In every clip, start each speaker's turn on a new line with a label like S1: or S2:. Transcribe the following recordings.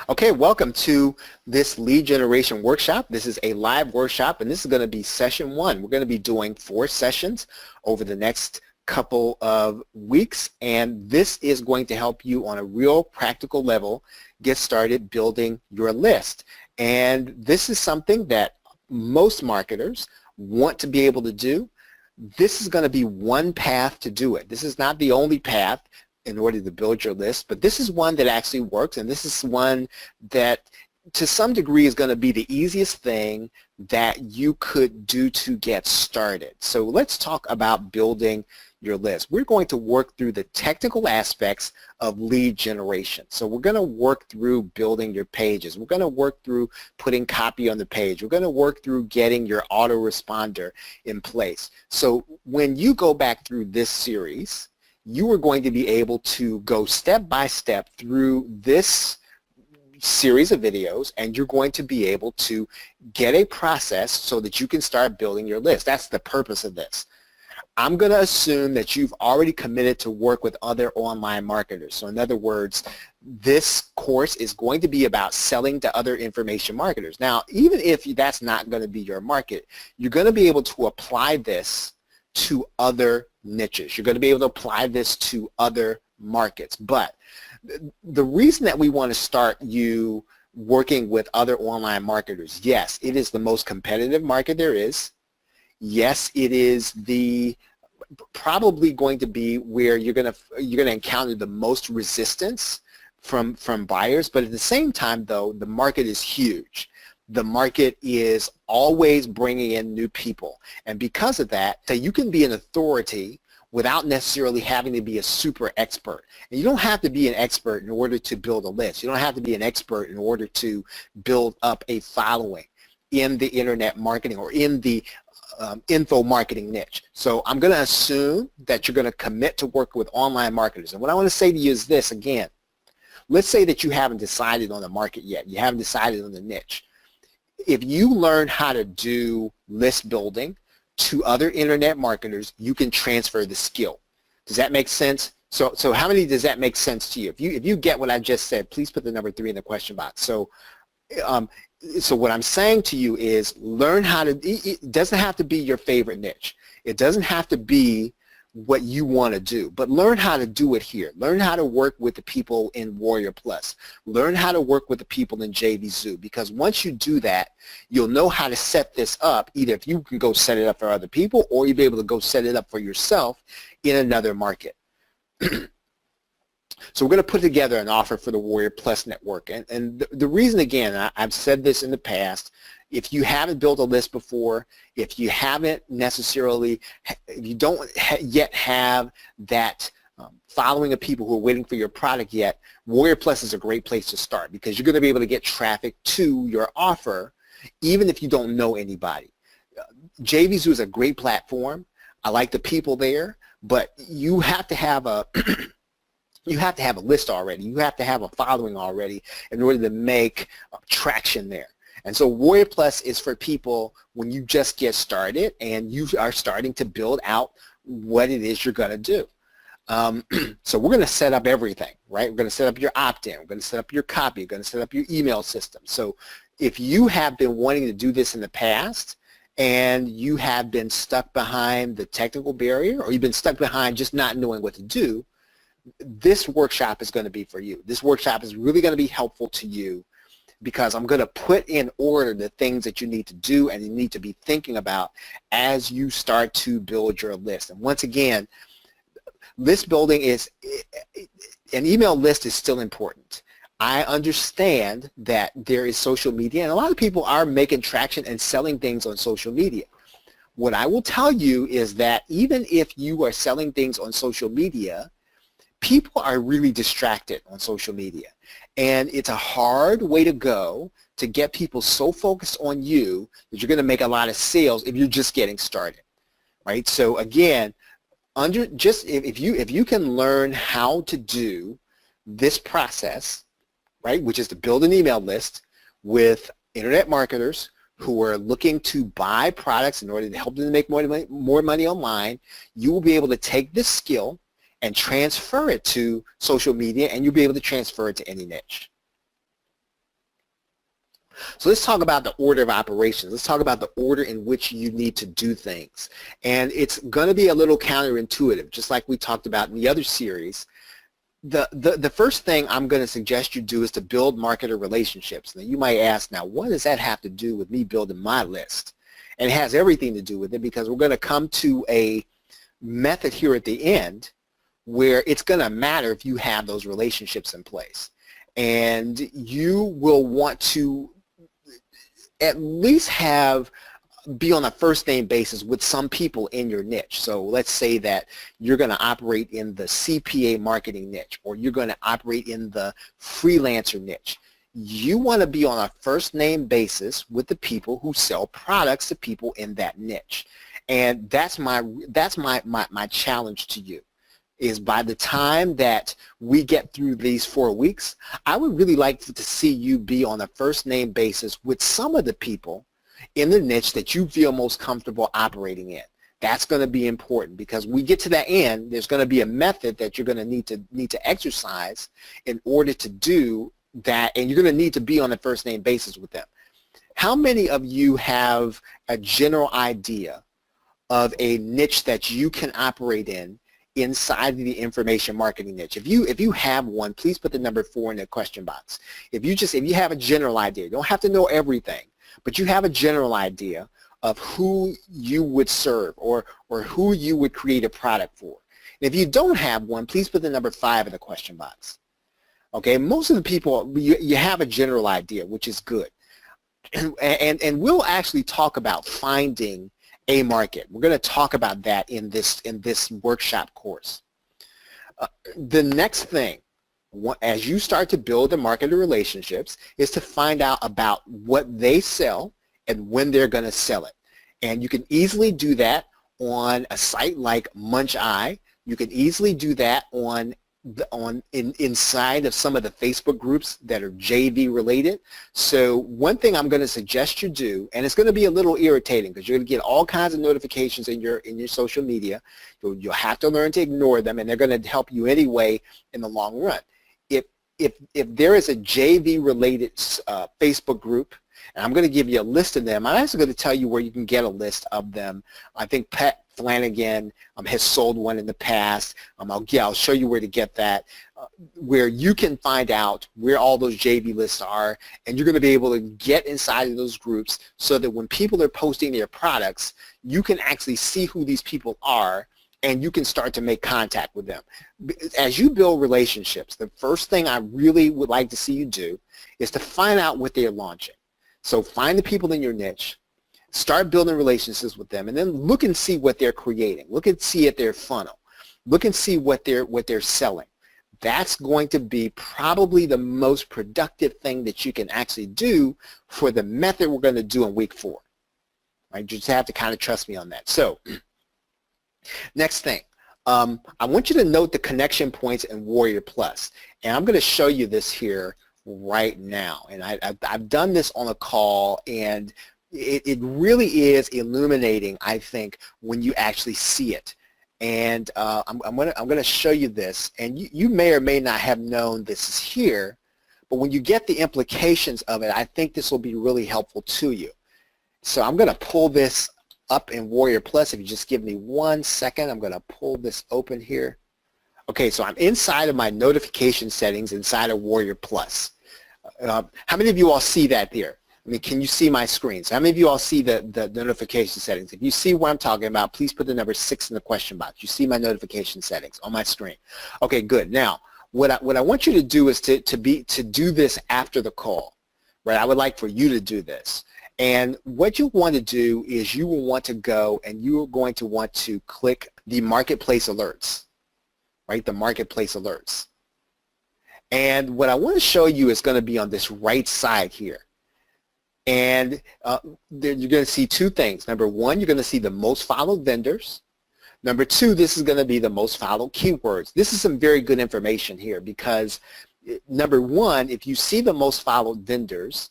S1: Okay, welcome to this lead generation workshop. This is a live workshop, and this is going to be session one. We're going to be doing 4 sessions over the next couple of weeks, and this is going to help you on a real practical level get started building your list. And this is something that most marketers want to be able to do. This is going to be one path to do it. This is not the only path in order to build your list, but this is one that actually works, and this is one that to some degree is going to be the easiest thing that you could do to get started. So let's talk about building your list. We're going to work through the technical aspects of lead generation. So we're going to work through building your pages. We're going to work through putting copy on the page. We're going to work through getting your autoresponder in place. So when you go back through this series, you are going to be able to go step by step through this series of videos, and you're going to be able to get a process so that you can start building your list. That's the purpose of this. I'm going to assume that you've already committed to work with other online marketers. So in other words, this course is going to be about selling to other information marketers. Now, even if that's not going to be your market, you're going to be able to apply this to other niches. You're going to be able to apply this to other markets. But the reason that we want to start you working with other online marketers, yes, it is the most competitive market there is. Yes, it is the probably going to be where you're going to encounter the most resistance from buyers. But at the same time, though, the market is huge. The market is always bringing in new people. And because of that, you can be an authority without necessarily having to be a super expert. And you don't have to be an expert in order to build a list. You don't have to be an expert in order to build up a following in the internet marketing or in the info marketing niche. So I'm going to assume that you're going to commit to work with online marketers. And what I want to say to you is this again. Let's say that you haven't decided on the market yet. You haven't decided on the niche. If you learn how to do list building to other internet marketers, you can transfer the skill. Does that make sense? So how many does that make sense to you? If you get what I just said, please put the number 3 in the question box. So what I'm saying to you is learn how to, it doesn't have to be your favorite niche. It doesn't have to be what you want to do, but learn how to do it here. Learn how to work with the people in Warrior Plus. Learn how to work with the people in JVZoo, because once you do that, you'll know how to set this up, either if you can go set it up for other people or you'll be able to go set it up for yourself in another market. So we're going to put together an offer for the Warrior Plus network. And the reason, again, I've said this in the past, if you haven't built a list before, if you haven't necessarily, if you don't yet have that following of people who are waiting for your product yet, Warrior Plus is a great place to start because you're going to be able to get traffic to your offer even if you don't know anybody. JVZoo is a great platform. I like the people there, but you have to have a you have to have a list already. You have to have a following already in order to make traction there. And so Warrior Plus is for people when you just get started and you are starting to build out what it is you're going to do. So we're going to set up everything, right? We're going to set up your opt-in. We're going to set up your copy. We're going to set up your email system. So if you have been wanting to do this in the past and you have been stuck behind the technical barrier or you've been stuck behind just not knowing what to do, this workshop is going to be for you. This workshop is really going to be helpful to you because I'm going to put in order the things that you need to do and you need to be thinking about as you start to build your list. And once again, list building is, an email list is still important. I understand that there is social media and a lot of people are making traction and selling things on social media. What I will tell you is that even if you are selling things on social media, people are really distracted on social media. And it's a hard way to go to get people so focused on you that you're going to make a lot of sales if you're just getting started, right? So again, if you can learn how to do this process, right, which is to build an email list with internet marketers who are looking to buy products in order to help them to make more money online, you will be able to take this skill and transfer it to social media, and you'll be able to transfer it to any niche. So let's talk about the order of operations. Let's talk about the order in which you need to do things. And it's going to be a little counterintuitive, just like we talked about in the other series. The first thing I'm going to suggest you do is to build marketer relationships. Now you might ask, now what does that have to do with me building my list? And it has everything to do with it, because we're going to come to a method here at the end where it's going to matter if you have those relationships in place. And you will want to at least be on a first name basis with some people in your niche. So let's say that you're going to operate in the CPA marketing niche, or you're going to operate in the freelancer niche. You want to be on a first name basis with the people who sell products to people in that niche. And that's my challenge to you, is by the time that we get through these 4 weeks, I would really like to see you be on a first name basis with some of the people in the niche that you feel most comfortable operating in. That's going to be important, because when we get to that end, there's going to be a method that you're going to need to exercise in order to do that, and you're going to need to be on a first name basis with them. How many of you have a general idea of a niche that you can operate in inside the information marketing niche? If you have one, please put the number 4 in the question box. If you have a general idea, you don't have to know everything, but you have a general idea of who you would serve, or who you would create a product for. And if you don't have one, please put the number 5 in the question box. Okay, most of the people, you have a general idea, which is good. And we'll actually talk about finding a market. We're going to talk about that in this workshop course. The next thing, as you start to build the marketer relationships, is to find out about what they sell and when they're going to sell it. And you can easily do that on a site like Munch Eye. You can easily do that inside of some of the Facebook groups that are JV related. So one thing I'm going to suggest you do, and it's going to be a little irritating because you're going to get all kinds of notifications in your social media. You'll have to learn to ignore them, and they're going to help you anyway in the long run. If there is a JV related Facebook group, and I'm going to give you a list of them, I'm also going to tell you where you can get a list of them. I think Pat Flanagan has sold one in the past. I'll show you where to get that, where you can find out where all those JV lists are, and you're going to be able to get inside of those groups so that when people are posting their products, you can actually see who these people are, and you can start to make contact with them. As you build relationships, the first thing I really would like to see you do is to find out what they're launching. So find the people in your niche, start building relationships with them, and then look and see what they're creating. Look and see at their funnel. Look and see what they're selling. That's going to be probably the most productive thing that you can actually do for the method we're going to do in week 4. Right? You just have to kind of trust me on that. So next thing, I want you to note the connection points in Warrior Plus, and I'm going to show you this here right now. And I've done this on a call, and it really is illuminating, I think, when you actually see it. And I'm going to show you this, and you may or may not have known this is here, but when you get the implications of it, I think this will be really helpful to you. So I'm going to pull this up in Warrior Plus. If you just give me 1 second, I'm going to pull this open here. Okay, so I'm inside of my notification settings inside of Warrior Plus. How many of you all see that there? I mean, can you see my screen? So how many of you all see the notification settings? If you see what I'm talking about, please put the number 6 in the question box. You see my notification settings on my screen. Okay, good. Now, what I want you to do is to do this after the call, right? I would like for you to do this. And what you want to do is you will want to go and you are going to want to click the marketplace alerts, right? The marketplace alerts. And what I want to show you is going to be on this right side here. And you're going to see 2 things. Number 1, you're going to see the most followed vendors. Number 2, this is going to be the most followed keywords. This is some very good information here because number 1, if you see the most followed vendors,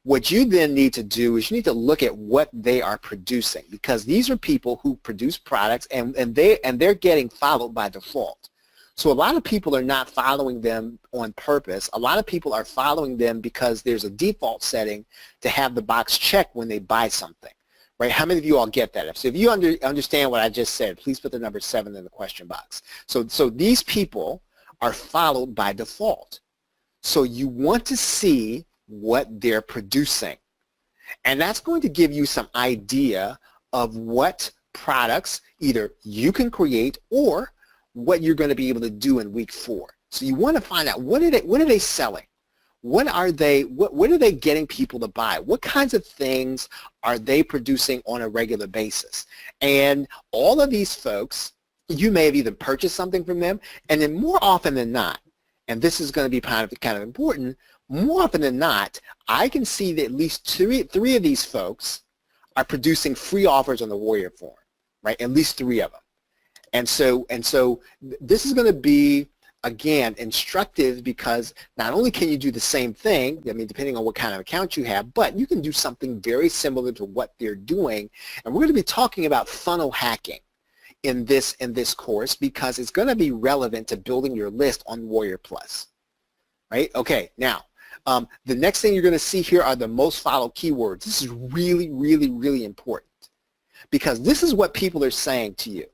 S1: what you then need to do is you need to look at what they are producing, because these are people who produce products and they're getting followed by default. So a lot of people are not following them on purpose. A lot of people are following them because there's a default setting to have the box checked when they buy something, right? How many of you all get that? So if you understand what I just said, please put the number 7 in the question box. So these people are followed by default. So you want to see what they're producing. And that's going to give you some idea of what products either you can create or what you're going to be able to do in week 4. So you want to find out what are they selling? What are they getting people to buy? What kinds of things are they producing on a regular basis? And all of these folks, you may have either purchased something from them, and then more often than not, and this is going to be kind of important, more often than not, I can see that at least three of these folks are producing free offers on the Warrior Forum, right? At least 3 of them. And so this is going to be, again, instructive because not only can you do the same thing, I mean, depending on what kind of account you have, but you can do something very similar to what they're doing. And we're going to be talking about funnel hacking in this course because it's going to be relevant to building your list on Warrior Plus, right? Okay, now, the next thing you're going to see here are the most followed keywords. This is really, really, really important because this is what people are saying to you.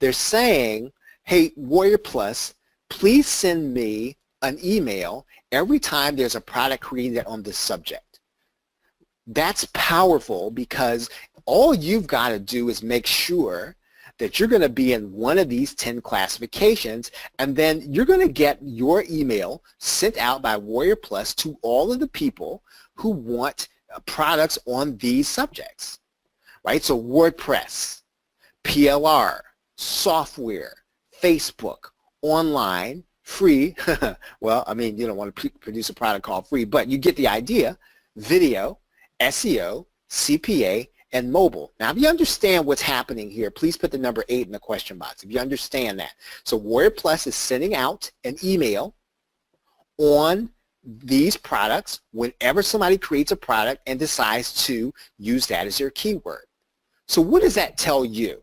S1: They're saying, hey, Warrior Plus, please send me an email every time there's a product created on this subject. That's powerful because all you've got to do is make sure that you're going to be in one of these 10 classifications, and then you're going to get your email sent out by Warrior Plus to all of the people who want products on these subjects, right? So WordPress, PLR, software, Facebook, online, free, well, I mean, you don't want to produce a product called free, but you get the idea, video, SEO, CPA, and mobile. Now, if you understand what's happening here, please put the number 8 in the question box, if you understand that. So Warrior Plus is sending out an email on these products whenever somebody creates a product and decides to use that as their keyword. So what does that tell you?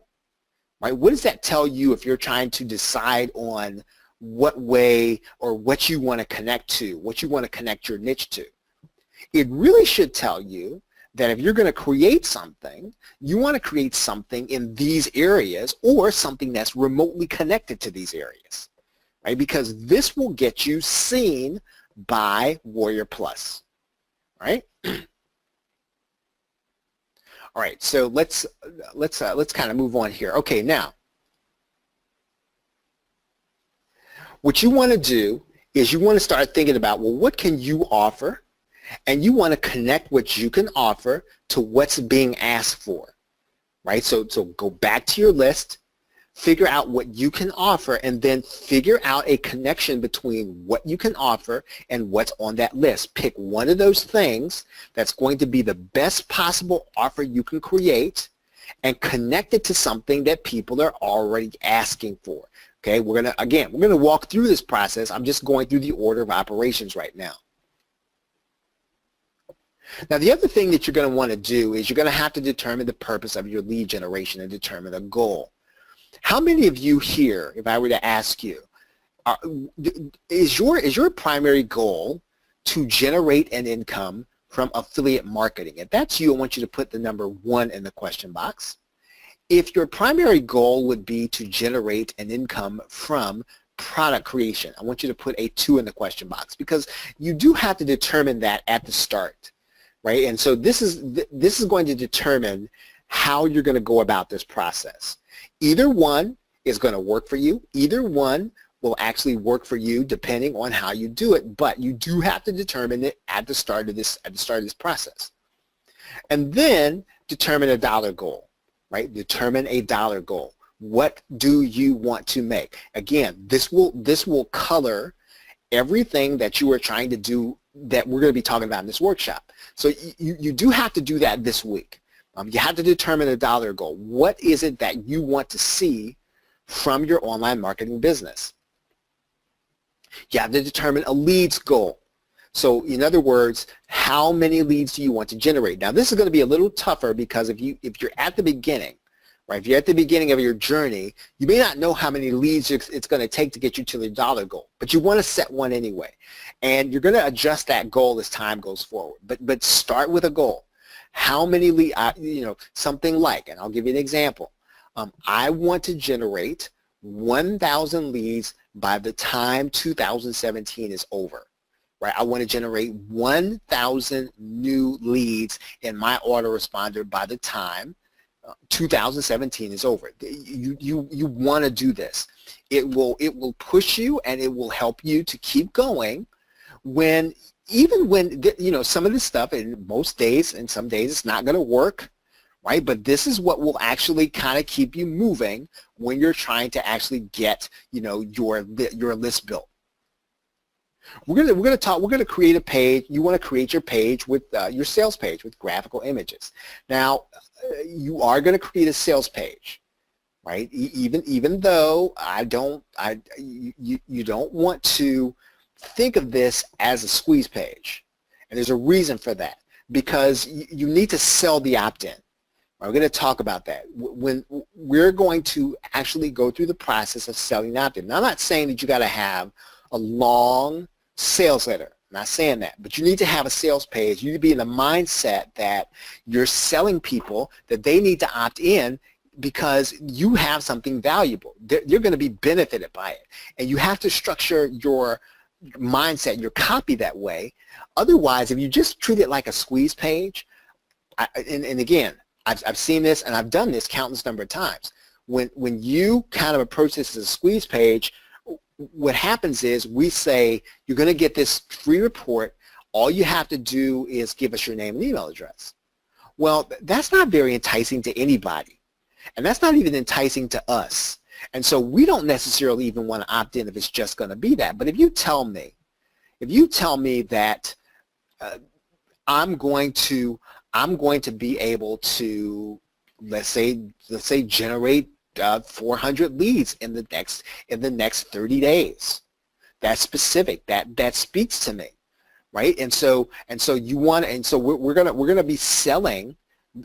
S1: Right? What does that tell you if you're trying to decide on what way or what you want to connect to, what you want to connect your niche to? It really should tell you that if you're going to create something, you want to create something in these areas or something that's remotely connected to these areas, right? Because this will get you seen by Warrior Plus, right? All right, so let's kind of move on here. Okay, now, what you want to do is you want to start thinking about, well, what can you offer? And you want to connect what you can offer to what's being asked for, right? So go back to your list, figure out what you can offer, and then figure out a connection between what you can offer and what's on that list. Pick one of those things that's going to be the best possible offer you can create and connect it to something that people are already asking for. Okay, we're going to walk through this process. I'm just going through the order of operations right now. Now, the other thing that you're going to want to do is you're going to have to determine the purpose of your lead generation and determine a goal. How many of you here, if I were to ask you, is your primary goal to generate an income from affiliate marketing? If that's you, I want you to put the number 1 in the question box. If your primary goal would be to generate an income from product creation, I want you to put a 2 in the question box because you do have to determine that at the start, right? And so this is going to determine how you're going to go about this process. Either one is going to work for you. Either one will actually work for you depending on how you do it, but you do have to determine it at the start of this process. And then determine a dollar goal, right? Determine a dollar goal. What do you want to make? Again, this will color everything that you are trying to do that we're going to be talking about in this workshop. So you do have to do that this week. You have to determine a dollar goal. What is it that you want to see from your online marketing business? You have to determine a leads goal. So in other words, how many leads do you want to generate? Now this is going to be a little tougher because if you're at the beginning, right? If you're at the beginning of your journey, you may not know how many leads it's going to take to get you to the dollar goal, but you want to set one anyway. And you're going to adjust that goal as time goes forward. But start with a goal. How many leads, something like, and I'll give you an example. I want to generate 1,000 leads by the time 2017 is over. Right? I want to generate 1,000 new leads in my autoresponder by the time 2017 is over. You want to do this. It will push you and it will help you to keep going even when some of this stuff in most days and some days it's not going to work, right? But this is what will actually kind of keep you moving when you're trying to actually get your list built. We're gonna create a page. You want to create your page with your sales page with graphical images. Now, you are going to create a sales page, right? Even though you don't want to think of this as a squeeze page, and there's a reason for that, because you need to sell the opt-in. We're going to talk about that when we're going to actually go through the process of selling opt-in. Now, I'm not saying that you got to have a long sales letter. I'm not saying that, but you need to have a sales page. You need to be in the mindset that you're selling people that they need to opt in because you have something valuable. You're going to be benefited by it, and you have to structure your mindset, your copy that way. Otherwise, if you just treat it like a squeeze page, and again, I've seen this and I've done this countless number of times. When you kind of approach this as a squeeze page, what happens is we say, you're going to get this free report. All you have to do is give us your name and email address. Well, that's not very enticing to anybody. And that's not even enticing to us. And so we don't necessarily even want to opt in if it's just going to be that. But if you tell me that I'm going to be able to, let's say generate 400 leads in the next 30 days. That's specific. That speaks to me, right? And so we're gonna be selling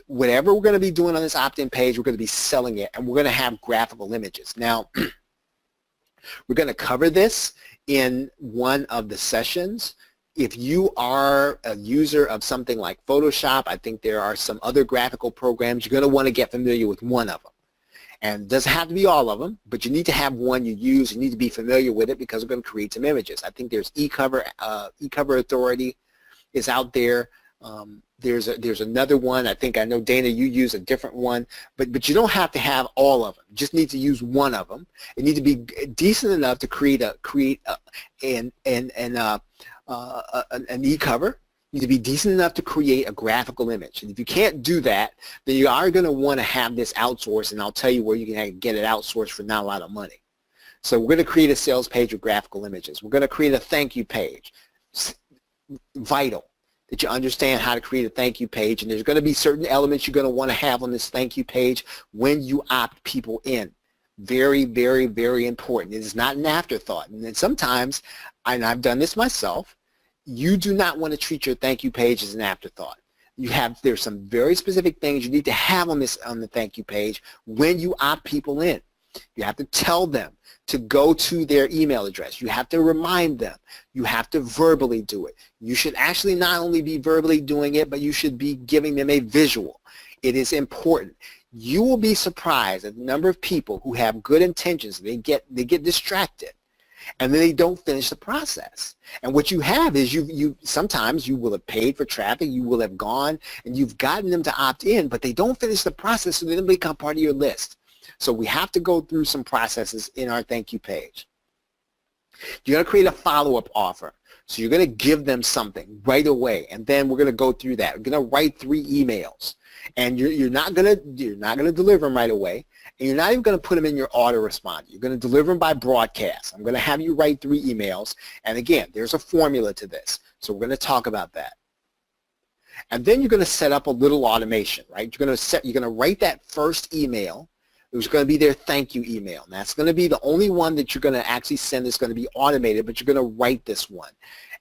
S1: whatever we're gonna be doing on this opt-in page. We're gonna be selling it, and we're gonna have graphical images. Now, we're gonna cover this in one of the sessions. If you are a user of something like Photoshop, I think there are some other graphical programs. You're going to want to get familiar with one of them. And it doesn't have to be all of them, but you need to have one you use. You need to be familiar with it because we're going to create some images. I think there's eCover Authority is out there. There's another one. I know, Dana, you use a different one, but you don't have to have all of them. You just need to use one of them. You need to be decent enough to create an e-cover. You need to be decent enough to create a graphical image. And if you can't do that, then you are going to want to have this outsourced, and I'll tell you where you can get it outsourced for not a lot of money. So we're going to create a sales page with graphical images. We're going to create a thank you page. It's vital that you understand how to create a thank you page, and there's going to be certain elements you're going to want to have on this thank you page when you opt people in. Very, very, very important. It is not an afterthought. And then sometimes, and I've done this myself, you do not want to treat your thank you page as an afterthought. There's some very specific things you need to have on the thank you page when you opt people in. You have to tell them to go to their email address. You have to remind them. You have to verbally do it. You should actually not only be verbally doing it, but you should be giving them a visual. It is important. You will be surprised at the number of people who have good intentions. They get distracted, and then they don't finish the process. And what you have is sometimes you will have paid for traffic, you will have gone, and you've gotten them to opt in, but they don't finish the process, so they don't become part of your list. So we have to go through some processes in our thank you page. You're going to create a follow-up offer. So you're going to give them something right away, and then we're going to go through that. We're going to write 3 emails, and you're not going to deliver them right away, and you're not even going to put them in your autoresponder. You're going to deliver them by broadcast. I'm going to have you write 3 emails, and again, there's a formula to this, so we're going to talk about that. And then you're going to set up a little automation, right? You're going to write that first email. It's going to be their thank you email. And that's going to be the only one that you're going to actually send that's going to be automated, but you're going to write this one.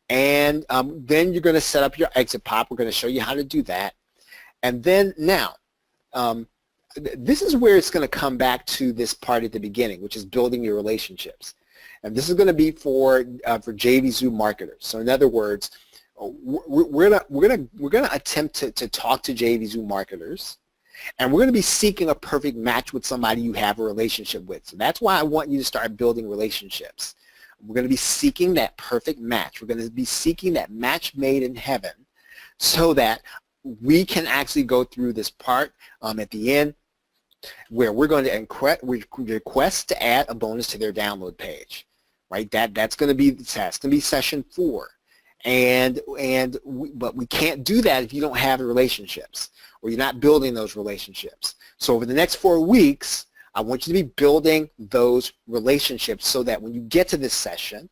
S1: And then you're going to set up your exit pop. We're going to show you how to do that. And then now, this is where it's going to come back to this part at the beginning, which is building your relationships. And this is going to be for JVZoo marketers. So in other words, we're gonna attempt to talk to JVZoo marketers, and we're going to be seeking a perfect match with somebody you have a relationship with. So that's why I want you to start building relationships. We're going to be seeking that perfect match. We're going to be seeking that match made in heaven, so that we can actually go through this part at the end where we're going to request to add a bonus to their download page, right? That's going to be session 4. But we can't do that if you don't have the relationships, or you're not building those relationships. So over the next 4 weeks, I want you to be building those relationships so that when you get to this session,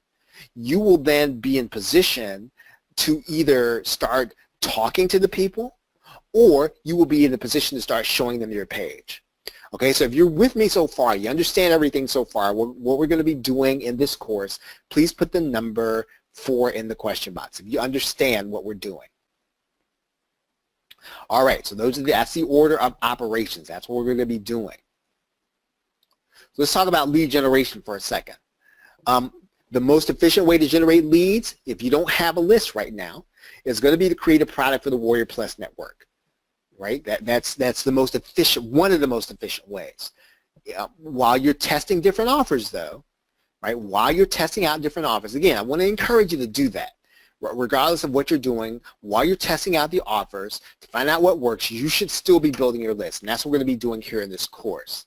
S1: you will then be in position to either start talking to the people, or you will be in a position to start showing them your page. Okay, so if you're with me so far, you understand everything so far, what we're going to be doing in this course, please put the number 4 in the question box if you understand what we're doing. All right, so that's the order of operations. That's what we're going to be doing. So let's talk about lead generation for a second. The most efficient way to generate leads, if you don't have a list right now, is going to be to create a product for the Warrior Plus network. Right? That's the most efficient, one of the most efficient ways. While you're testing different offers, though, right? While you're testing out different offers, again, I want to encourage you to do that. Regardless of what you're doing, while you're testing out the offers to find out what works, you should still be building your list, and that's what we're going to be doing here in this course.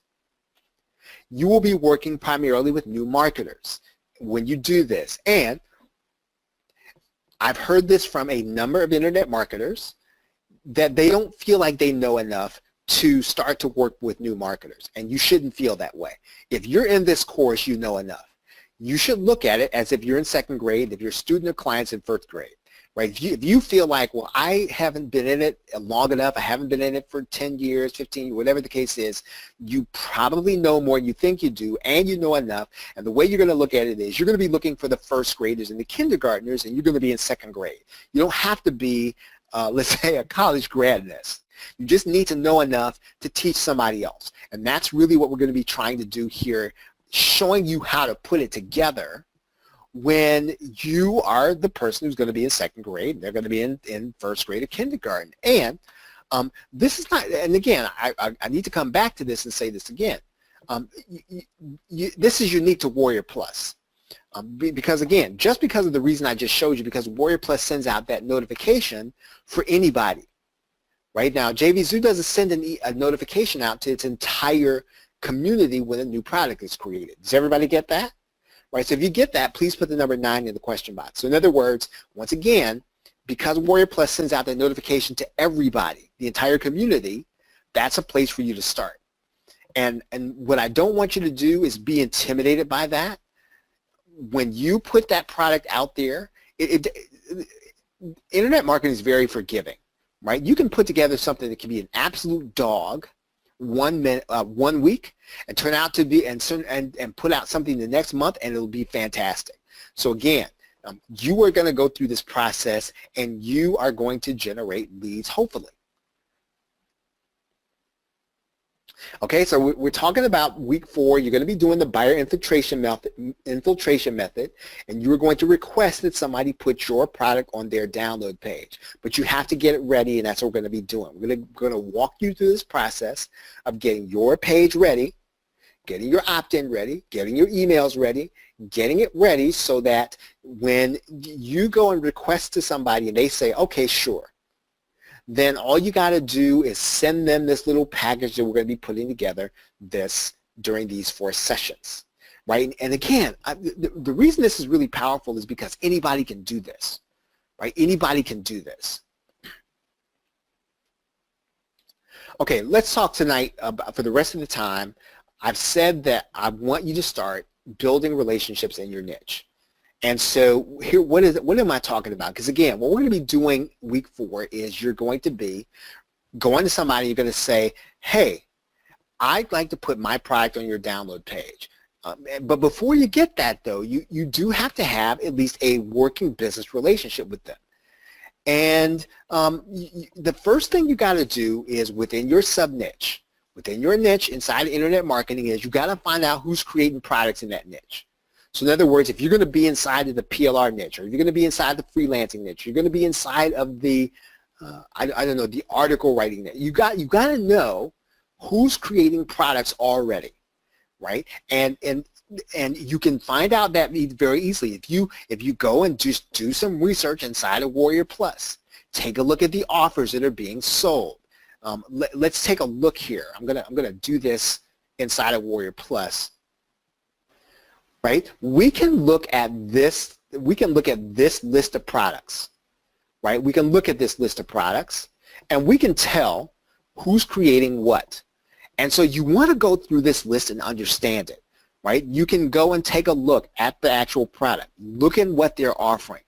S1: You will be working primarily with new marketers when you do this, and I've heard this from a number of internet marketers that they don't feel like they know enough to start to work with new marketers, and you shouldn't feel that way. If you're in this course, you know enough. You should look at it as if you're in 2nd grade, if you're a student or clients in 1st grade, right? If you feel like, well, I haven't been in it long enough, I haven't been in it for 10 years, 15, whatever the case is, you probably know more than you think you do, and you know enough, and the way you're going to look at it is you're going to be looking for the 1st graders and the kindergartners, and you're going to be in 2nd grade. You don't have to be let's say a college grad in this. You just need to know enough to teach somebody else. And that's really what we're going to be trying to do here, showing you how to put it together when you are the person who's going to be in 2nd grade and they're going to be in 1st grade or kindergarten. And this is not, and again, I need to come back to this and say this again. This is unique to Warrior Plus. Because again, just because of the reason I just showed you, because Warrior Plus sends out that notification for anybody. Right now, JVZoo doesn't send a notification out to its entire community when a new product is created. Does everybody get that? Right, so if you get that, please put the number 9 in the question box. So in other words, once again, because Warrior Plus sends out that notification to everybody, the entire community, that's a place for you to start. And what I don't want you to do is be intimidated by that. When you put that product out there, internet marketing is very forgiving, right? You can put together something that can be an absolute dog 1 week and turn out to be and put out something the next month, and it'll be fantastic. So again, you are going to go through this process, and you are going to generate leads, hopefully. Okay, so we're talking about week 4. You're going to be doing the buyer infiltration method, and you're going to request that somebody put your product on their download page. But you have to get it ready, and that's what we're going to be doing. We're going to walk you through this process of getting your page ready, getting your opt-in ready, getting your emails ready, getting it ready so that when you go and request to somebody and they say, okay, sure, then all you got to do is send them this little package that we're going to be putting together during these 4 sessions, right? And again, the reason this is really powerful is because anybody can do this, right? Anybody can do this. Okay, let's talk tonight about, for the rest of the time, I've said that I want you to start building relationships in your niche. And so here, what am I talking about? Because again, what we're going to be doing week 4 is you're going to be going to somebody, you're going to say, hey, I'd like to put my product on your download page. But before you get that, though, you do have to have at least a working business relationship with them. And the first thing you got to do is within your sub-niche, within your niche inside of internet marketing is you got to find out who's creating products in that niche. So in other words, if you're going to be inside of the PLR niche, or you're going to be inside the freelancing niche, you're going to be inside of the, I don't know, the article writing niche, you got to know who's creating products already, right? And you can find out that very easily. If you go and just do some research inside of Warrior Plus, take a look at the offers that are being sold. Let's take a look here. I'm gonna do this inside of Warrior Plus. Right? We can look at this. We can look at this list of products. Right? We can look at this list of products, and we can tell who's creating what. And so you want to go through this list and understand it. Right? You can go and take a look at the actual product. Look at what they're offering.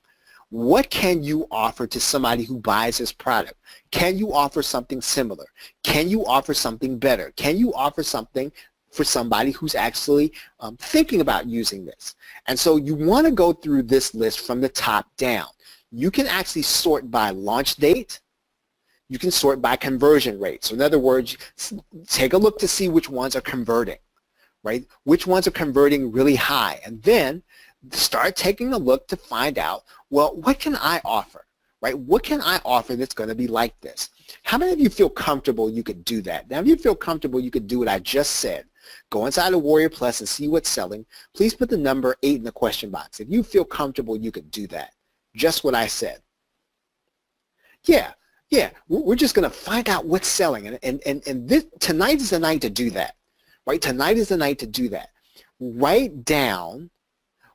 S1: What can you offer to somebody who buys this product? Can you offer something similar? Can you offer something better? Can you offer something for somebody who's actually thinking about using this? And so you want to go through this list from the top down. You can actually sort by launch date. You can sort by conversion rate. So in other words, take a look to see which ones are converting, right? Which ones are converting really high. And then start taking a look to find out, well, what can I offer, right? What can I offer that's going to be like this? How many of you feel comfortable you could do that? Now, if you feel comfortable you could do what I just said, go inside of Warrior Plus and see what's selling, please put the number 8 in the question box. If you feel comfortable you could do that, just what I said. Yeah, we're just going to find out what's selling. And this, tonight is the night to do that, right? Tonight is the night to do that. Write down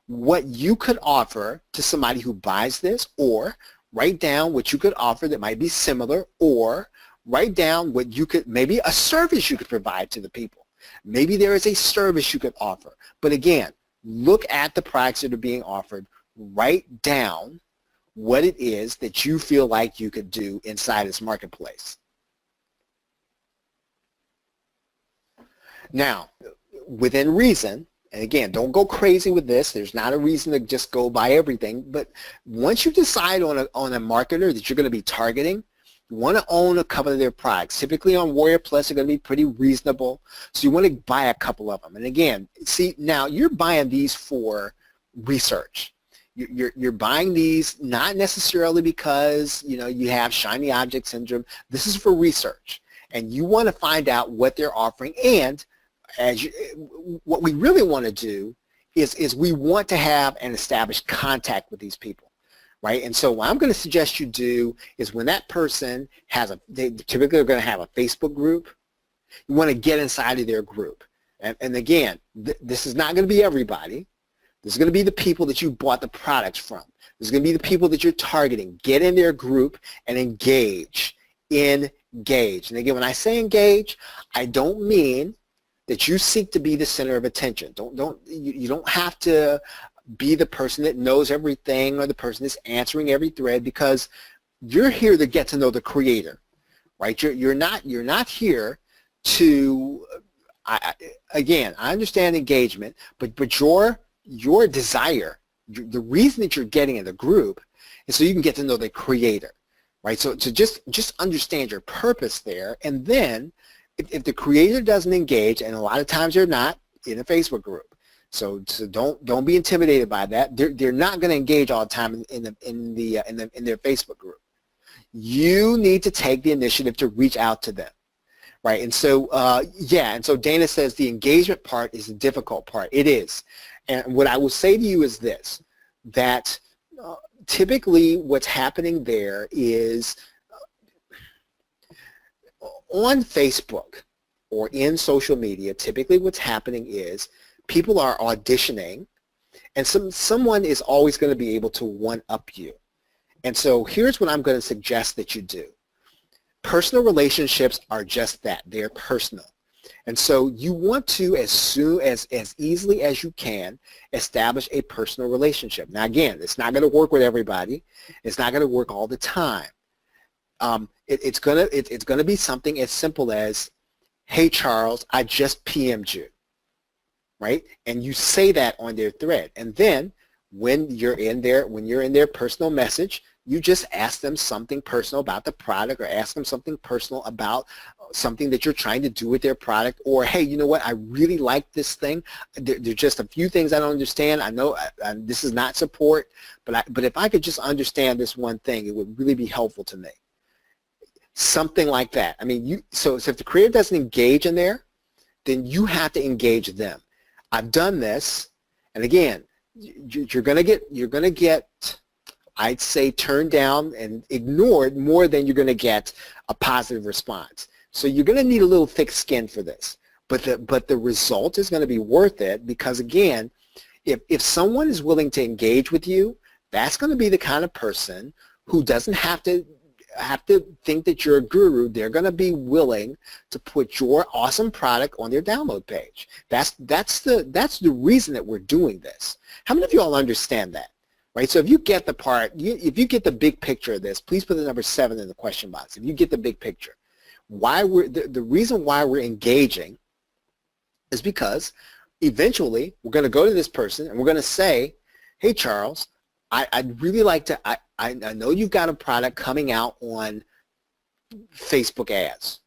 S1: what you could offer to somebody who buys this, or write down what you could offer that might be similar, or write down what you could, maybe a service you could provide to the people. Maybe there is a service you could offer. But again, look at the products that are being offered, write down what it is that you feel like you could do inside this marketplace. Now, within reason, and again, don't go crazy with this. There's not a reason to just go buy everything. But once you decide on a marketer that you're going to be targeting, you want to own a couple of their products. Typically on Warrior Plus, they're going to be pretty reasonable. So you want to buy a couple of them. And again, see, now you're buying these for research. You're buying these not necessarily because, you know, you have shiny object syndrome. This is for research. And you want to find out what they're offering. And what we really want to do is we want to have an established contact with these people, right? And so what I'm going to suggest you do is when that person has they typically are going to have a Facebook group, you want to get inside of their group. And again, this is not going to be everybody. This is going to be the people that you bought the products from. This is going to be the people that you're targeting. Get in their group and engage. Engage. And again, when I say engage, I don't mean that you seek to be the center of attention. You don't have to be the person that knows everything or the person that's answering every thread, because you're here to get to know the creator, right? You're not here to. Again, I understand engagement, but your desire, the reason that you're getting in the group is so you can get to know the creator, right? So just understand your purpose there, and then. If the creator doesn't engage, and a lot of times they're not in a Facebook group, so don't be intimidated by that. They're not going to engage all the time in their Facebook group. You need to take the initiative to reach out to them, right? And so and so Dana says the engagement part is the difficult part. It is, and what I will say to you is this: that typically what's happening there is. On Facebook or in social media, typically what's happening is people are auditioning, and someone is always going to be able to one-up you. And so here's what I'm going to suggest that you do. Personal relationships are just that. They're personal. And so you want to, as easily as you can, establish a personal relationship. Now again, it's not going to work with everybody. It's not going to work all the time. It's gonna be something as simple as, "Hey Charles, I just PM'd you," right? And you say that on their thread, and then when you're in their personal message, you just ask them something personal about the product, or ask them something personal about something that you're trying to do with their product, or hey, you know what, I really like this thing. There's just a few things I don't understand. I know this is not support, but if I could just understand this one thing, it would really be helpful to me. Something like that. I mean, so if the creator doesn't engage in there, then you have to engage them. I've done this, and again, you're gonna get, I'd say, turned down and ignored more than you're gonna get a positive response. So you're gonna need a little thick skin for this, but the result is gonna be worth it, because again, if someone is willing to engage with you, that's gonna be the kind of person who doesn't have to think that you're a guru. They're going to be willing to put your awesome product on their download page. That's the reason that we're doing this. How many of you all understand that? Right? So if you get the part, if you get the big picture of this, please put the number 7 in the question box. If you get the big picture, the reason why we're engaging is because eventually we're going to go to this person and we're going to say, hey, Charles, I'd really like to, I know you've got a product coming out on Facebook ads.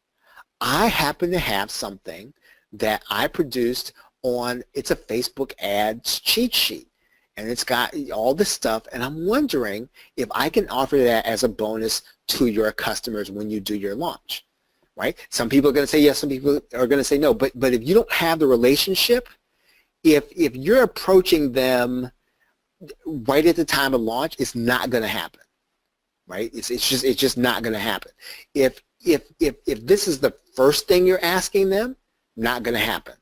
S1: I happen to have something that I produced on, it's a Facebook ads cheat sheet, and it's got all this stuff, and I'm wondering if I can offer that as a bonus to your customers when you do your launch, right? Some people are going to say yes, some people are going to say no, but if you don't have the relationship, if you're approaching them right at the time of launch, it's not going to happen, right? It's just not going to happen. If this is the first thing you're asking them, not going to happen,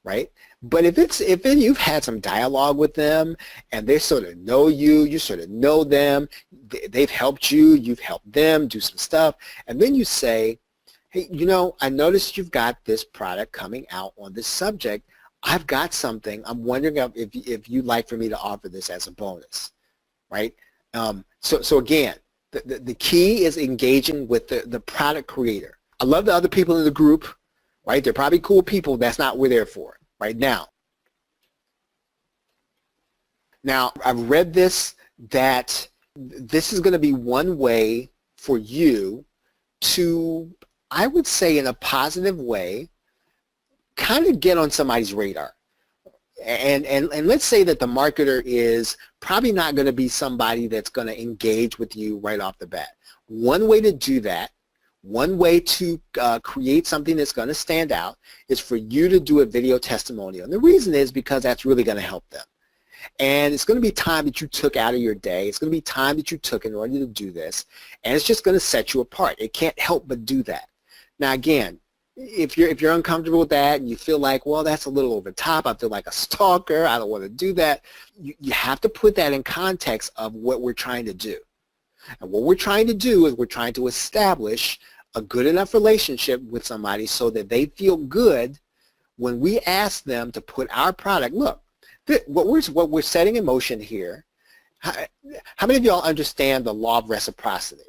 S1: right? But if you've had some dialogue with them and they sort of know you, you sort of know them, they've helped you, you've helped them do some stuff, and then you say, hey, you know, I noticed you've got this product coming out on this subject. I've got something. I'm wondering if you'd like for me to offer this as a bonus, right? So again, the key is engaging with the product creator. I love the other people in the group, right? They're probably cool people. That's not what we're there for, right? Now, I've read this, that this is going to be one way for you to, I would say in a positive way, kind of get on somebody's radar. And let's say that the marketer is probably not going to be somebody that's going to engage with you right off the bat. One way to do that, one way to create something that's going to stand out, is for you to do a video testimonial. And the reason is because that's really going to help them. And it's going to be time that you took out of your day. It's going to be time that you took in order to do this. And it's just going to set you apart. It can't help but do that. Now again, if you're uncomfortable with that and you feel like, well, that's a little over the top, I feel like a stalker, I don't want to do that, you have to put that in context of what we're trying to do. And what we're trying to do is we're trying to establish a good enough relationship with somebody so that they feel good when we ask them to put our product, look, what we're setting in motion here. How many of y'all understand the law of reciprocity?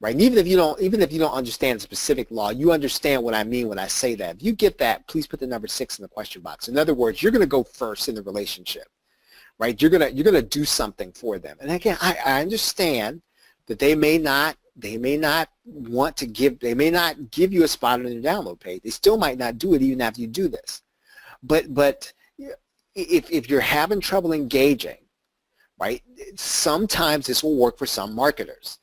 S1: Right? And even if you don't understand a specific law, you understand what I mean when I say that. If you get that, please put the number 6 in the question box. In other words, you're going to go first in the relationship, right? You're going to do something for them. And again, I understand that they may not want to give, they may not give you a spot on their download page. They still might not do it even after you do this. But if you're having trouble engaging, right? Sometimes this will work for some marketers.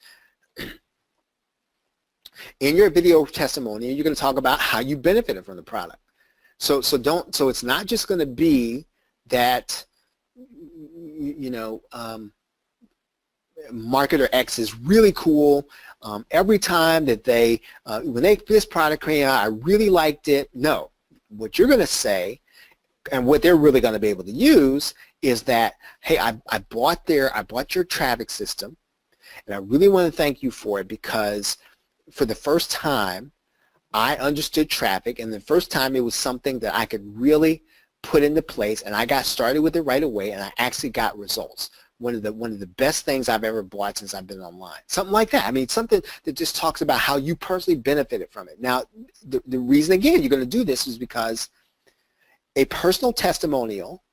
S1: In your video testimonial, you're going to talk about how you benefited from the product. So it's not just going to be that, marketer X is really cool. Every time that when this product came out, I really liked it. No, what you're going to say, and what they're really going to be able to use, is that, hey, I bought your traffic system, and I really want to thank you for it, because for the first time I understood traffic, and the first time it was something that I could really put into place, and I got started with it right away, and I actually got results. One of the best things I've ever bought since I've been online. Something like that. I mean, something that just talks about how you personally benefited from it. Now, the reason, again, you're going to do this is because a personal testimonial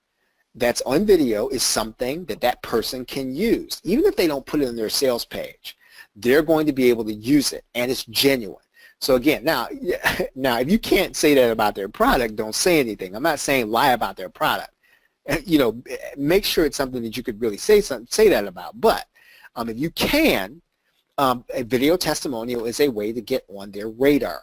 S1: that's on video is something that that person can use. Even if they don't put it on their sales page, they're going to be able to use it, and it's genuine. So again, now if you can't say that about their product, don't say anything. I'm not saying lie about their product. You know, make sure it's something that you could really say that about. But if you can, a video testimonial is a way to get on their radar.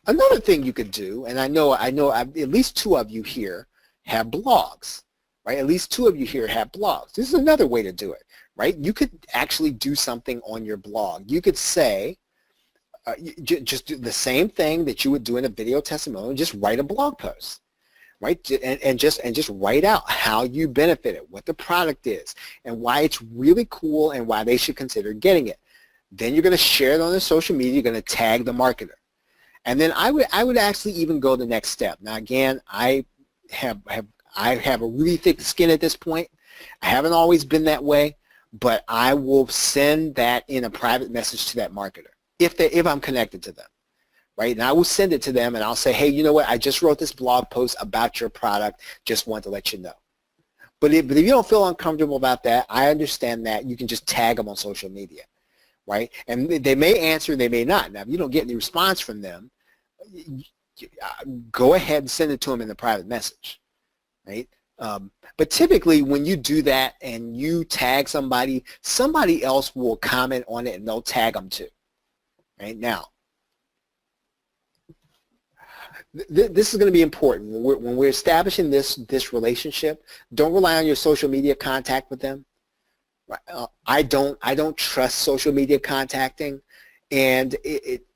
S1: Another thing you could do, and I know at least two of you here have blogs, right? At least two of you here have blogs. This is another way to do it, right? You could actually do something on your blog. You could say, just do the same thing that you would do in a video testimonial, just write a blog post, right? And just write out how you benefited, what the product is, and why it's really cool and why they should consider getting it. Then you're going to share it on the social media. You're going to tag the marketer. And then I would actually even go the next step. Now again, I have a really thick skin at this point. I haven't always been that way, but I will send that in a private message to that marketer if I'm connected to them, right? And I will send it to them and I'll say, hey, you know what? I just wrote this blog post about your product. Just want to let you know. But if you don't feel uncomfortable about that, I understand that. You can just tag them on social media. Right? And they may answer, they may not. Now, if you don't get any response from them, go ahead and send it to them in the private message, right? But typically, when you do that and you tag somebody, somebody else will comment on it and they'll tag them too, right? Now, this is going to be important. When we're establishing this relationship, don't rely on your social media contact with them. I don't trust social media contacting, and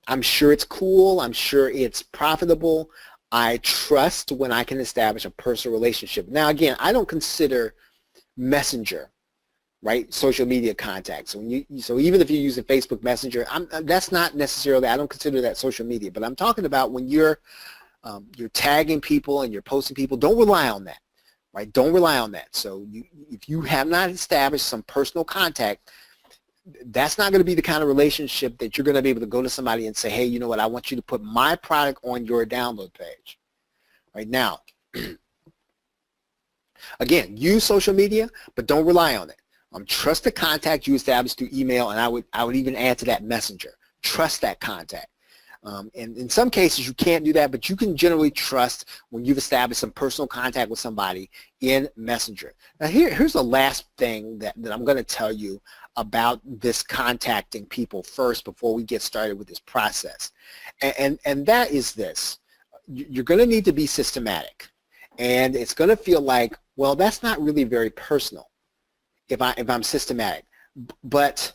S1: I'm sure it's cool. I'm sure it's profitable. I trust when I can establish a personal relationship. Now, again, I don't consider Messenger, right, social media contacts. So even if you're using Facebook Messenger, that's not necessarily. I don't consider that social media. But I'm talking about when you're tagging people and you're posting people. Don't rely on that. Right? Don't rely on that. So if you have not established some personal contact, that's not going to be the kind of relationship that you're going to be able to go to somebody and say, hey, you know what, I want you to put my product on your download page. Right now, again, use social media, but don't rely on it. Trust the contact you established through email, and I would even add to that Messenger. Trust that contact. And in some cases you can't do that, but you can generally trust when you've established some personal contact with somebody in Messenger. Now here's the last thing that I'm going to tell you about this contacting people first before we get started with this process. And that is this. You're going to need to be systematic. And it's going to feel like, well, that's not really very personal if I'm systematic. But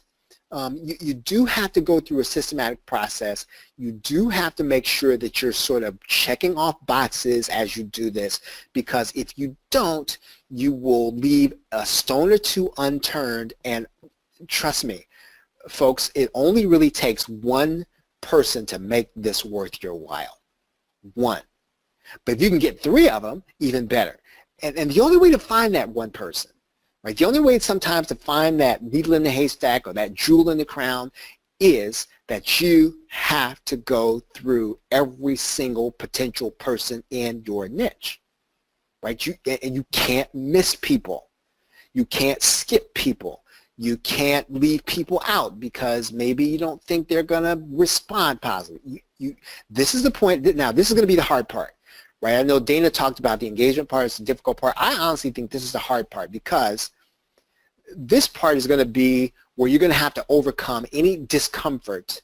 S1: you do have to go through a systematic process. You do have to make sure that you're sort of checking off boxes as you do this, because if you don't, you will leave a stone or two unturned. And trust me, folks, it only really takes one person to make this worth your while. One. But if you can get 3 of them, even better. And the only way to find that one person, right? The only way sometimes to find that needle in the haystack or that jewel in the crown is that you have to go through every single potential person in your niche, right? And you can't miss people. You can't skip people. You can't leave people out because maybe you don't think they're going to respond positively. This is the point. Now, this is going to be the hard part. Right? I know Dana talked about the engagement part. It's the difficult part. I honestly think this is the hard part, because this part is going to be where you're going to have to overcome any discomfort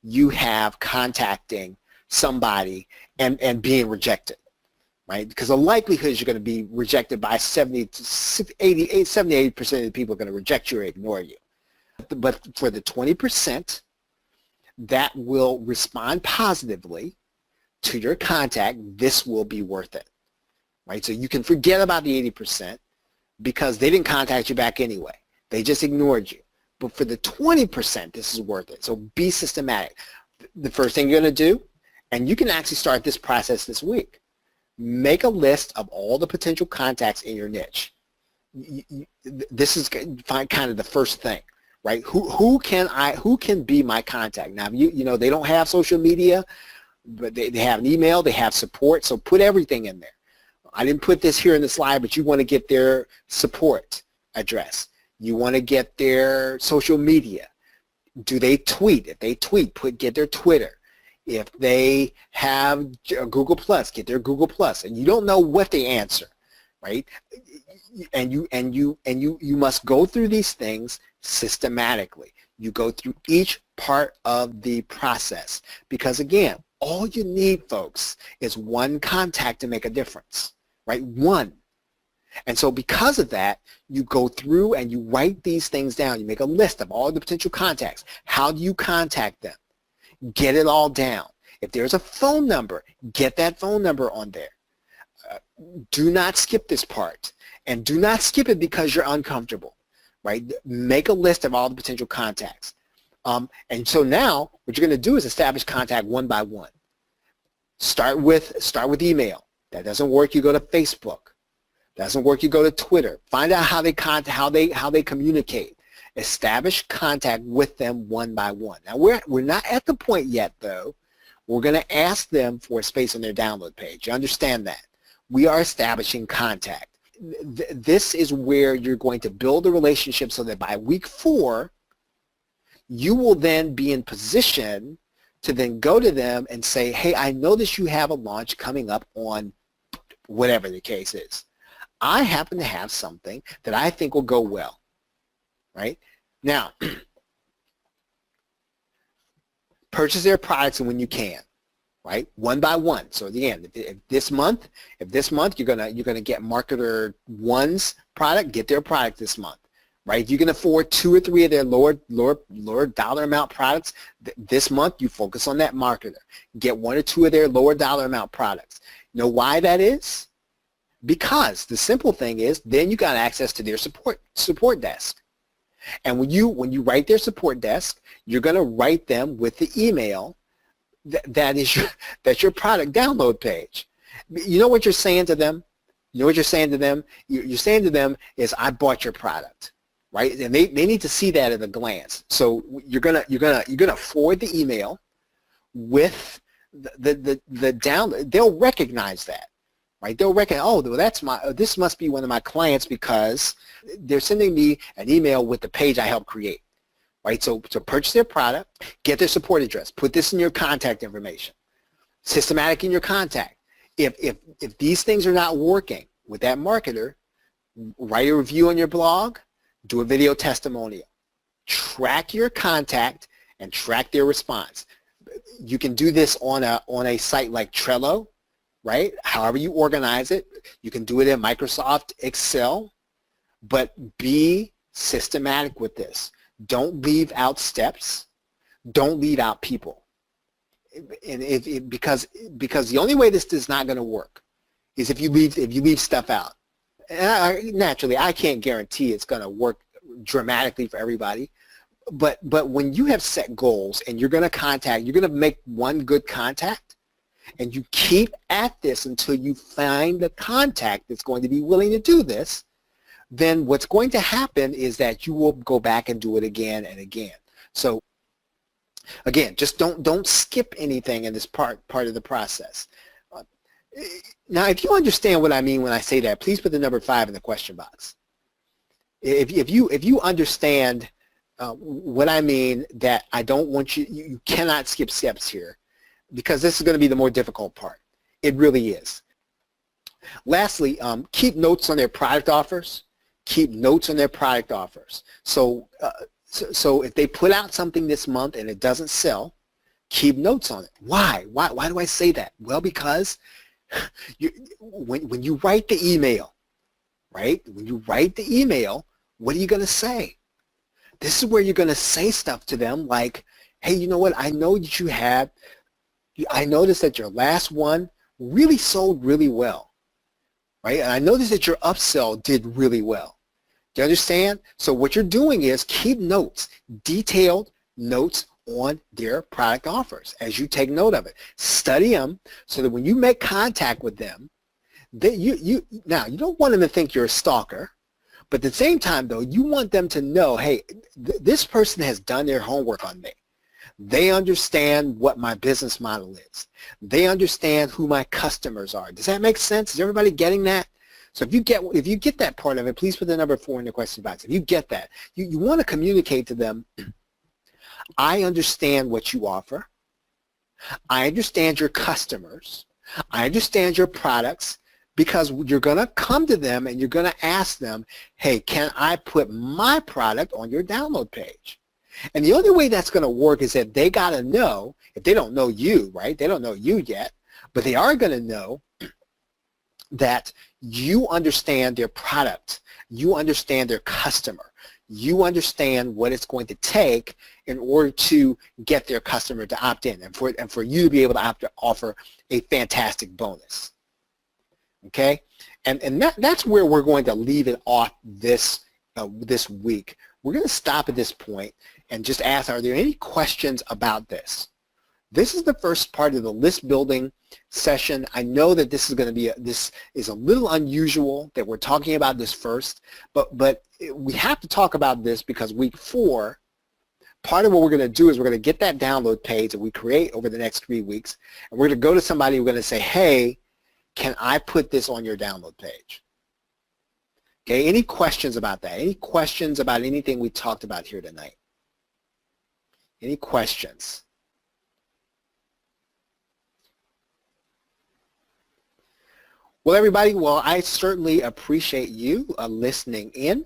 S1: you have contacting somebody and being rejected, right? Because the likelihood is you're going to be rejected by 70% of the people are going to reject you or ignore you. But for the 20% that will respond positively to your contact, this will be worth it, right? So you can forget about the 80% because they didn't contact you back anyway. They just ignored you. But for the 20%, this is worth it. So be systematic. The first thing you're going to do, and you can actually start this process this week, make a list of all the potential contacts in your niche. This is kind of the first thing, right? Who can be my contact? Now, you know, they don't have social media, but they have an email, they have support, so put everything in there. I didn't put this here in the slide, but you want to get their support address. You want to get their social media. Do they tweet? If they tweet, get their Twitter. If they have Google Plus, get their Google Plus. And you don't know what they answer, right? And you must go through these things systematically. You go through each part of the process because, again, all you need, folks, is one contact to make a difference, right? One. And so because of that, you go through and you write these things down. You make a list of all the potential contacts. How do you contact them? Get it all down. If there's a phone number, get that phone number on there. Do not skip this part. And do not skip it because you're uncomfortable, right? Make a list of all the potential contacts. And so now what you're going to do is establish contact one by one. Start with email. That doesn't work, you go to Facebook. Doesn't work, you go to Twitter. Find out how they communicate. Establish contact with them one by one. Now we're not at the point yet though. We're going to ask them for a space on their download page. You understand that? We are establishing contact. This is where you're going to build a relationship so that by week 4, you will then be in position to then go to them and say, hey, I notice you have a launch coming up on whatever the case is. I happen to have something that I think will go well, right? Now, purchase their products when you can, right? One by one. So again, if this month you're gonna get marketer 1's product, get their product this month, right? If you can afford 2 or 3 of their lower dollar amount products this month, you focus on that marketer. Get 1 or 2 of their lower dollar amount products. You know why that is? Because the simple thing is, then you got access to their support desk. And when you write their support desk, you're going to write them with the email that's your product download page. You know what you're saying to them? You know what you're saying to them? You're saying to them is, I bought your product, right? And they need to see that at a glance. So you're gonna forward the email with the download. They'll recognize that. Right? They'll recognize, oh, well, this must be one of my clients because they're sending me an email with the page I helped create. Right? So to purchase their product, get their support address, put this in your contact information, systematic in your contact. If these things are not working with that marketer, write a review on your blog, do a video testimonial, track your contact and track their response. You can do this on a site like Trello. Right? However you organize it, you can do it in Microsoft Excel, but be systematic with this. Don't leave out steps. Don't leave out people. And because the only way this is not going to work is if you leave stuff out. And naturally, I can't guarantee it's going to work dramatically for everybody. But when you have set goals and you're going to make one good contact, and you keep at this until you find the contact that's going to be willing to do this, then what's going to happen is that you will go back and do it again and again. So again, just don't skip anything in this part of the process. Now, if you understand what I mean when I say that, please put the number 5 in the question box. If you understand what I mean, that I don't want you cannot skip steps here, because this is going to be the more difficult part. It really is. Lastly, keep notes on their product offers. Keep notes on their product offers. So if they put out something this month and it doesn't sell, keep notes on it. Why? Why do I say that? Well, because when you write the email, right? When you write the email, what are you going to say? This is where you're going to say stuff to them like, hey, you know what? I know that I noticed that your last one really sold really well, right? And I noticed that your upsell did really well. Do you understand? So what you're doing is keep notes, detailed notes on their product offers as you take note of it. Study them so that when you make contact with them, now you don't want them to think you're a stalker, but at the same time though, you want them to know, hey, this person has done their homework on me. They understand what my business model is. They understand who my customers are. Does that make sense? Is everybody getting that? So if you get that part of it, please put the number 4 in the question box. If you get that, you want to communicate to them, I understand what you offer. I understand your customers. I understand your products, because you're going to come to them and you're going to ask them, hey, can I put my product on your download page? And the only way that's going to work is that they got to know, if they don't know you, right? They don't know you yet, but they are going to know that you understand their product, you understand their customer, you understand what it's going to take in order to get their customer to opt in, and for you to be able to offer a fantastic bonus. Okay, and that's where we're going to leave it off this this week. We're going to stop at this point and just ask, are there any questions about this? This is the first part of the list building session. I know that this is going to be this is a little unusual that we're talking about this first, but we have to talk about this because week 4, part of what we're going to do is we're going to get that download page that we create over the next 3 weeks, and we're going to go to somebody, we're going to say, hey, can I put this on your download page? Okay, any questions about that? Any questions about anything we talked about here tonight? Any questions? Well, everybody, I certainly appreciate you listening in,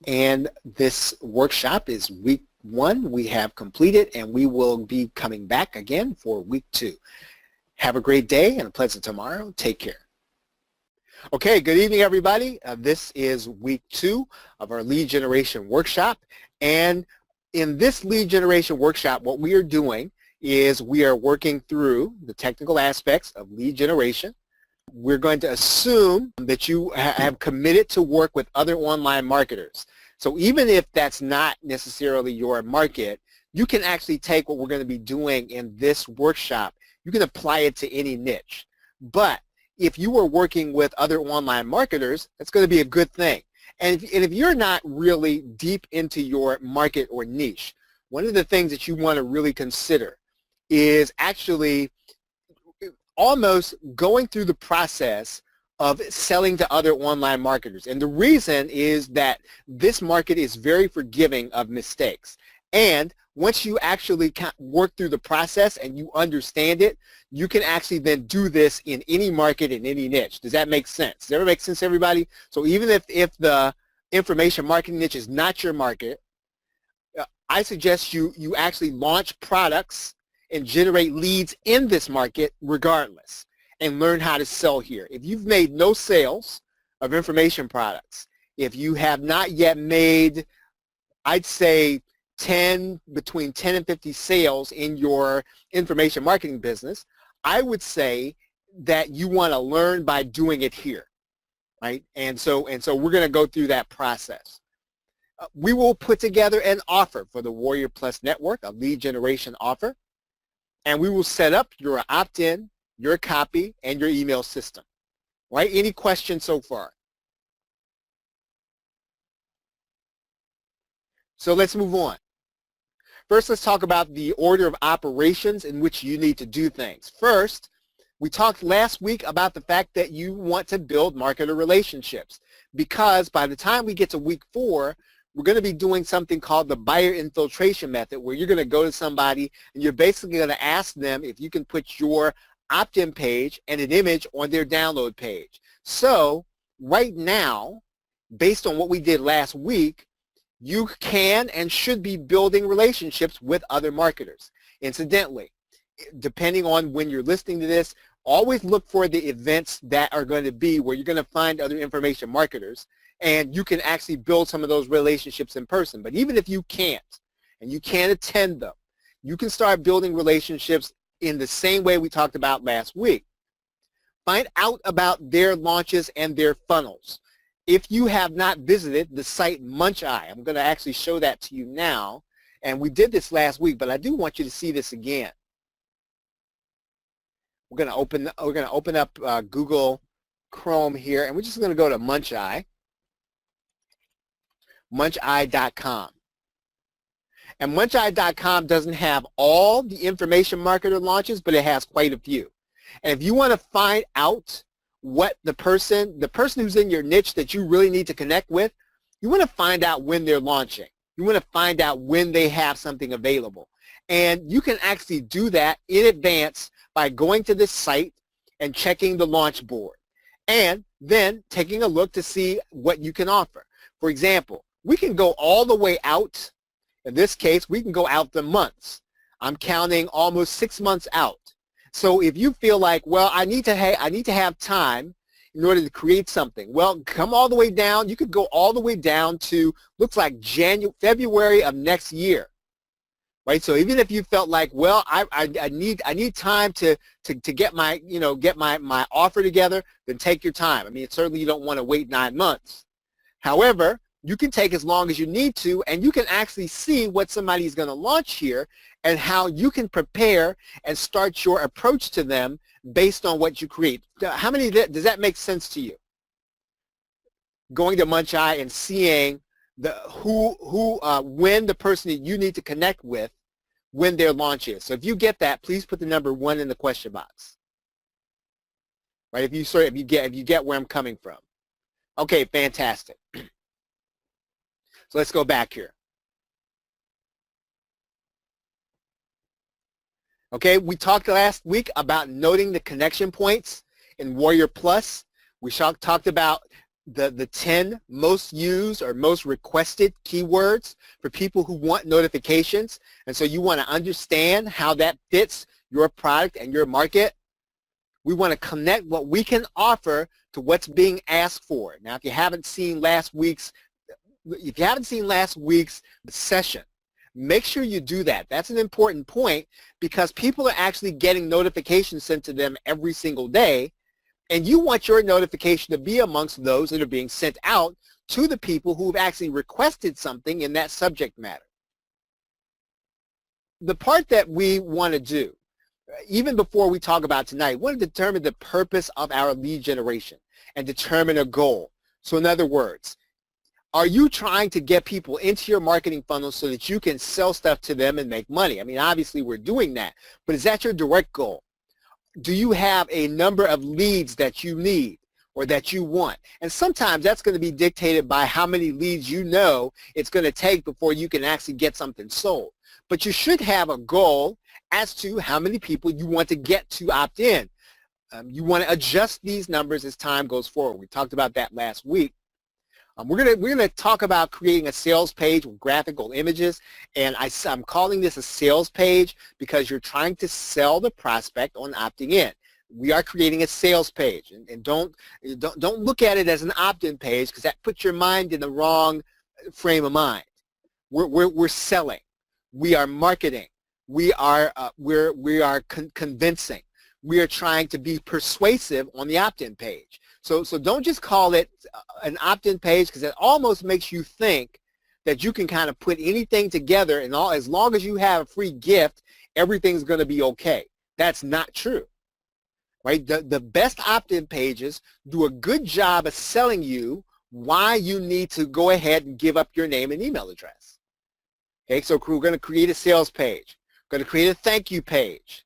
S1: and this workshop is week 1. We have completed, and we will be coming back again for week 2. Have a great day and a pleasant tomorrow. Take care. Okay, good evening, everybody. This is week 2 of our lead generation workshop, and in this lead generation workshop, what we are doing is we are working through the technical aspects of lead generation. We're going to assume that you have committed to work with other online marketers. So even if that's not necessarily your market, you can actually take what we're going to be doing in this workshop. You can apply it to any niche. But if you are working with other online marketers, that's going to be a good thing. And if you're not really deep into your market or niche, one of the things that you want to really consider is actually almost going through the process of selling to other online marketers. And the reason is that this market is very forgiving of mistakes. And once you actually work through the process and you understand it, you can actually then do this in any market, in any niche. Does that make sense? Does that ever make sense, everybody? So even if the information marketing niche is not your market, I suggest you actually launch products and generate leads in this market regardless, and learn how to sell here. If you've made no sales of information products, if you have not yet made, I'd say, between 10 and 50 sales in your information marketing business, I would say that you want to learn by doing it here, right? And so we're going to go through that process. We will put together an offer for the Warrior Plus Network, a lead generation offer, and we will set up your opt-in, your copy, and your email system. Right? Any questions so far? So let's move on. First, let's talk about the order of operations in which you need to do things. First, we talked last week about the fact that you want to build marketer relationships, because by the time we get to week 4, we're going to be doing something called the buyer infiltration method, where you're going to go to somebody and you're basically going to ask them if you can put your opt-in page and an image on their download page. So right now, based on what we did last week, you can and should be building relationships with other marketers. Incidentally, depending on when you're listening to this, always look for the events that are going to be where you're going to find other information marketers, and you can actually build some of those relationships in person. But even if you can't, and you can't attend them, you can start building relationships in the same way we talked about last week. Find out about their launches and their funnels. If you have not visited the site Munch-Eye, I'm going to actually show that to you now. And we did this last week, but I do want you to see this again. We're going to open up Google Chrome here, and we're just going to go to Munch-Eye, muncheye.com. And muncheye.com doesn't have all the information marketer launches, but it has quite a few. And if you want to find out what the person who's in your niche that you really need to connect with, you want to find out when they're launching. You want to find out when they have something available. And you can actually do that in advance by going to this site and checking the launch board and then taking a look to see what you can offer. For example, we can go all the way out. In this case, we can go out the months. I'm counting almost 6 months out. So if you feel like, well, I need to have time in order to create something, well, come all the way down. You could go all the way down to, looks like February of next year, right? So even if you felt like, well, I need time to get my offer together, then take your time. I mean, certainly you don't want to wait 9 months. However, you can take as long as you need to, and you can actually see what somebody is going to launch here and how you can prepare and start your approach to them based on what you create. How many does that make sense to you? Going to MunchEye and seeing when the person that you need to connect with, when their launch is. So if you get that, please put the number 1 in the question box. Right? If you get where I'm coming from. Okay, fantastic. So let's go back here. Okay, we talked last week about noting the connection points in Warrior Plus. We talked about the 10 most used or most requested keywords for people who want notifications. And so you want to understand how that fits your product and your market. We want to connect what we can offer to what's being asked for. Now, if you haven't seen last week's session, make sure you do that. That's an important point because people are actually getting notifications sent to them every single day, and you want your notification to be amongst those that are being sent out to the people who have actually requested something in that subject matter. The part that we want to do, even before we talk about tonight, we want to determine the purpose of our lead generation and determine a goal. So in other words, are you trying to get people into your marketing funnel so that you can sell stuff to them and make money? I mean, obviously we're doing that, but is that your direct goal? Do you have a number of leads that you need or that you want? And sometimes that's going to be dictated by how many leads you know it's going to take before you can actually get something sold. But you should have a goal as to how many people you want to get to opt in. You want to adjust these numbers as time goes forward. We talked about that last week. We're gonna talk about creating a sales page with graphical images, and I'm calling this a sales page because you're trying to sell the prospect on opting in. We are creating a sales page, and don't look at it as an opt-in page because that puts your mind in the wrong frame of mind. We're selling, we are marketing, we are convincing. We are trying to be persuasive on the opt-in page. So don't just call it an opt-in page because it almost makes you think that you can kind of put anything together and as long as you have a free gift, everything's going to be okay. That's not true, right? The best opt-in pages do a good job of selling you why you need to go ahead and give up your name and email address. Okay, so we're going to create a sales page. We're going to create a thank you page.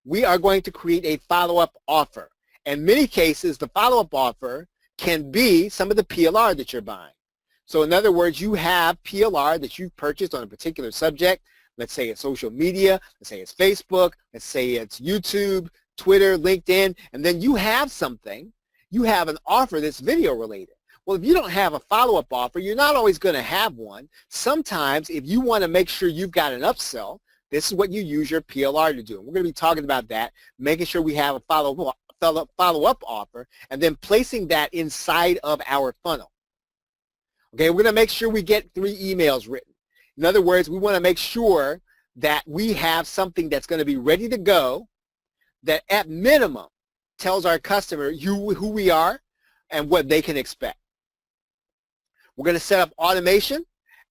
S1: We are going to create a follow-up offer. In many cases, the follow-up offer can be some of the PLR that you're buying. So in other words, you have PLR that you've purchased on a particular subject. Let's say it's social media. Let's say it's Facebook. Let's say it's YouTube, Twitter, LinkedIn. And then you have something. You have an offer that's video related. Well, if you don't have a follow-up offer, you're not always going to have one. Sometimes if you want to make sure you've got an upsell, this is what you use your PLR to do. And we're going to be talking about that, making sure we have a follow-up offer, and then placing that inside of our funnel. Okay, we're going to make sure we get 3 emails written. In other words, we want to make sure that we have something that's going to be ready to go that at minimum tells our customer who we are and what they can expect. We're going to set up automation,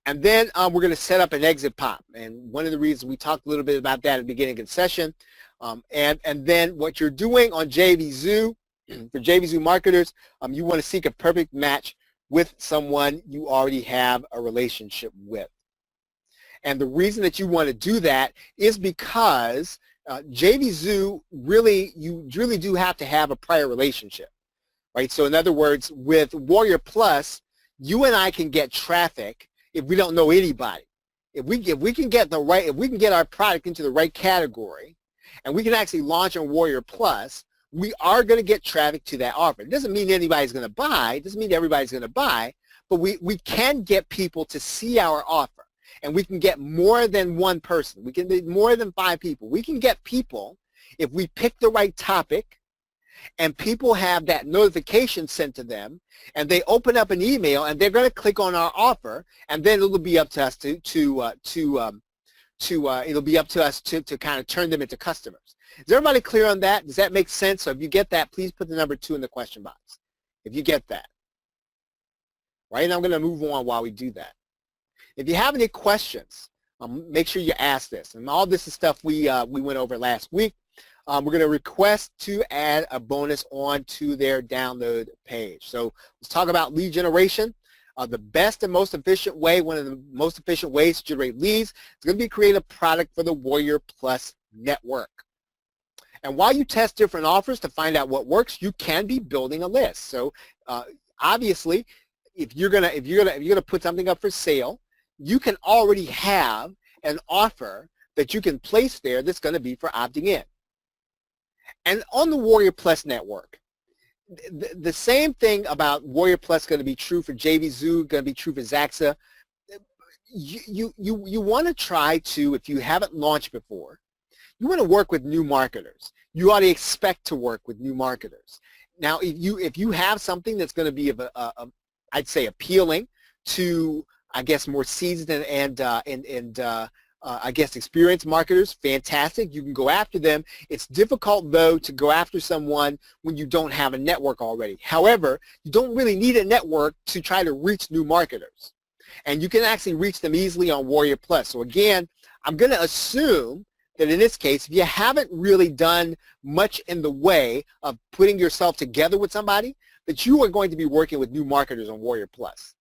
S1: and then we're going to set up an exit pop. And one of the reasons we talked a little bit about that at the beginning of the session. And then what you're doing on JVZoo, for JVZoo marketers, you want to seek a perfect match with someone you already have a relationship with. And the reason that you want to do that is because JVZoo you really do have to have a prior relationship, right? So in other words, with Warrior Plus, you and I can get traffic if we don't know anybody. If we can get our product into the right category, and we can actually launch on Warrior Plus, we are going to get traffic to that offer. It doesn't mean anybody's going to buy. It doesn't mean everybody's going to buy, but we can get people to see our offer, and we can get more than one person. We can get more than 5 people. We can get people if we pick the right topic, and people have that notification sent to them, and they open up an email, and they're going to click on our offer, and then it'll be up to us to kind of turn them into customers. Is everybody clear on that? Does that make sense? So if you get that, please put the number 2 in the question box. If you get that, right? And I'm going to move on while we do that. If you have any questions, make sure you ask this. And all this is stuff we went over last week. We're going to request to add a bonus onto their download page. So let's talk about lead generation. The best and most efficient way, one of the most efficient ways to generate leads is going to be create a product for the Warrior Plus network. And while you test different offers to find out what works, you can be building a list. So obviously, if you're gonna put something up for sale, you can already have an offer that you can place there that's going to be for opting in. And on the Warrior Plus network, the same thing about Warrior Plus is going to be true for JVZoo, going to be true for Zaxa. You want to try to, if you haven't launched before, you want to work with new marketers. You ought to expect to work with new marketers. Now, if you have something that's going to be I'd say appealing to, I guess, more seasoned and I guess experienced marketers, fantastic. You can go after them. It's difficult, though, to go after someone when you don't have a network already. However, you don't really need a network to try to reach new marketers. And you can actually reach them easily on Warrior Plus. So again, I'm going to assume that in this case, if you haven't really done much in the way of putting yourself together with somebody, that you are going to be working with new marketers on Warrior Plus.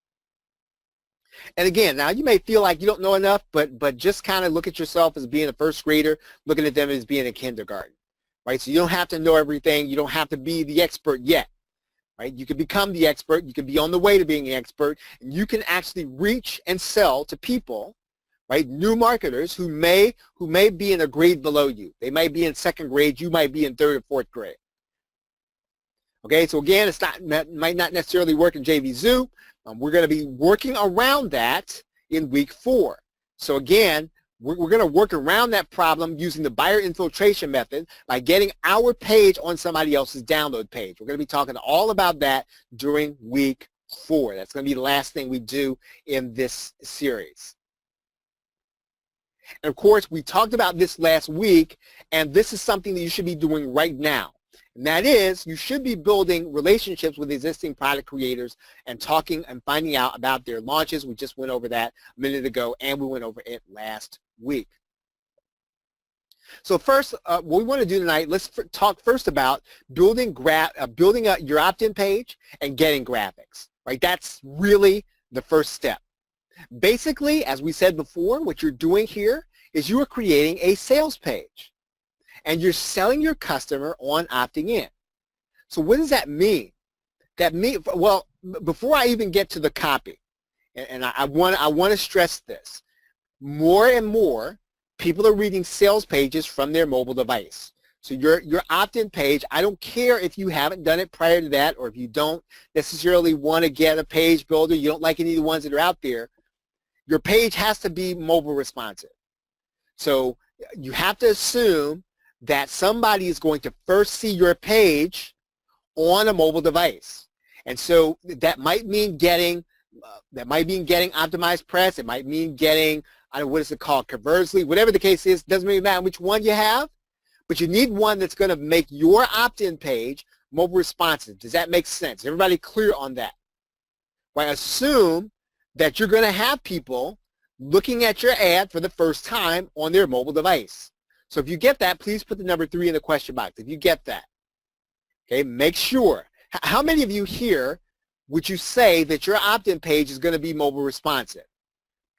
S1: And again, now you may feel like you don't know enough, but just kind of look at yourself as being a first grader, looking at them as being in kindergarten, right? So you don't have to know everything. You don't have to be the expert yet, right? You can become the expert. You can be on the way to being an expert, and you can actually reach and sell to people, right? New marketers who may be in a grade below you. They might be in 2nd grade. You might be in 3rd or 4th grade. Okay, so again, might not necessarily work in JVZoo. We're going to be working around that in week 4. So again, we're going to work around that problem using the buyer infiltration method by getting our page on somebody else's download page. We're going to be talking all about that during week 4. That's going to be the last thing we do in this series. And of course, we talked about this last week, and this is something that you should be doing right now. And that is, you should be building relationships with existing product creators and talking and finding out about their launches. We just went over that a minute ago, and we went over it last week. So first, what we want to do tonight, let's talk first about building your opt-in page and getting graphics, right? That's really the first step. Basically, as we said before, what you're doing here is you are creating a sales page. And you're selling your customer on opting in. So what does that mean? Well, before I even get to the copy, and I want to stress this, more and more people are reading sales pages from their mobile device. So your opt-in page, I don't care if you haven't done it prior to that, or if you don't necessarily want to get a page builder, you don't like any of the ones that are out there, your page has to be mobile responsive. So you have to assume that somebody is going to first see your page on a mobile device. And so that might mean getting optimized press. It might mean getting, I don't know, what is it called, conversely, whatever the case is, doesn't really matter which one you have, but you need one that's going to make your opt-in page mobile responsive. Does that make sense? Everybody clear on that? Right? Assume that you're going to have people looking at your ad for the first time on their mobile device. So if you get that, please put the number 3 in the question box. If you get that, okay, make sure. How many of you here would you say that your opt-in page is going to be mobile responsive?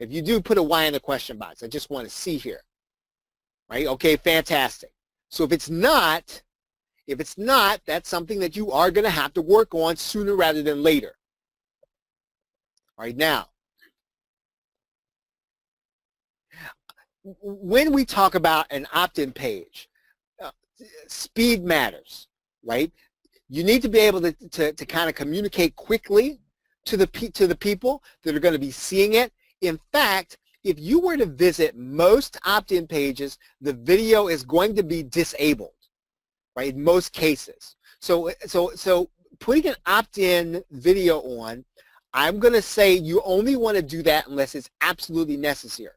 S1: If you do, put a Y in the question box. I just want to see here. Right? Okay, fantastic. So if it's not, that's something that you are going to have to work on sooner rather than later. All right, now, when we talk about an opt-in page, speed matters, right? You need to be able to kind of communicate quickly to the people that are going to be seeing it. In fact, if you were to visit most opt-in pages, the video is going to be disabled, right? In most cases. So putting an opt-in video on, I'm going to say you only want to do that unless it's absolutely necessary.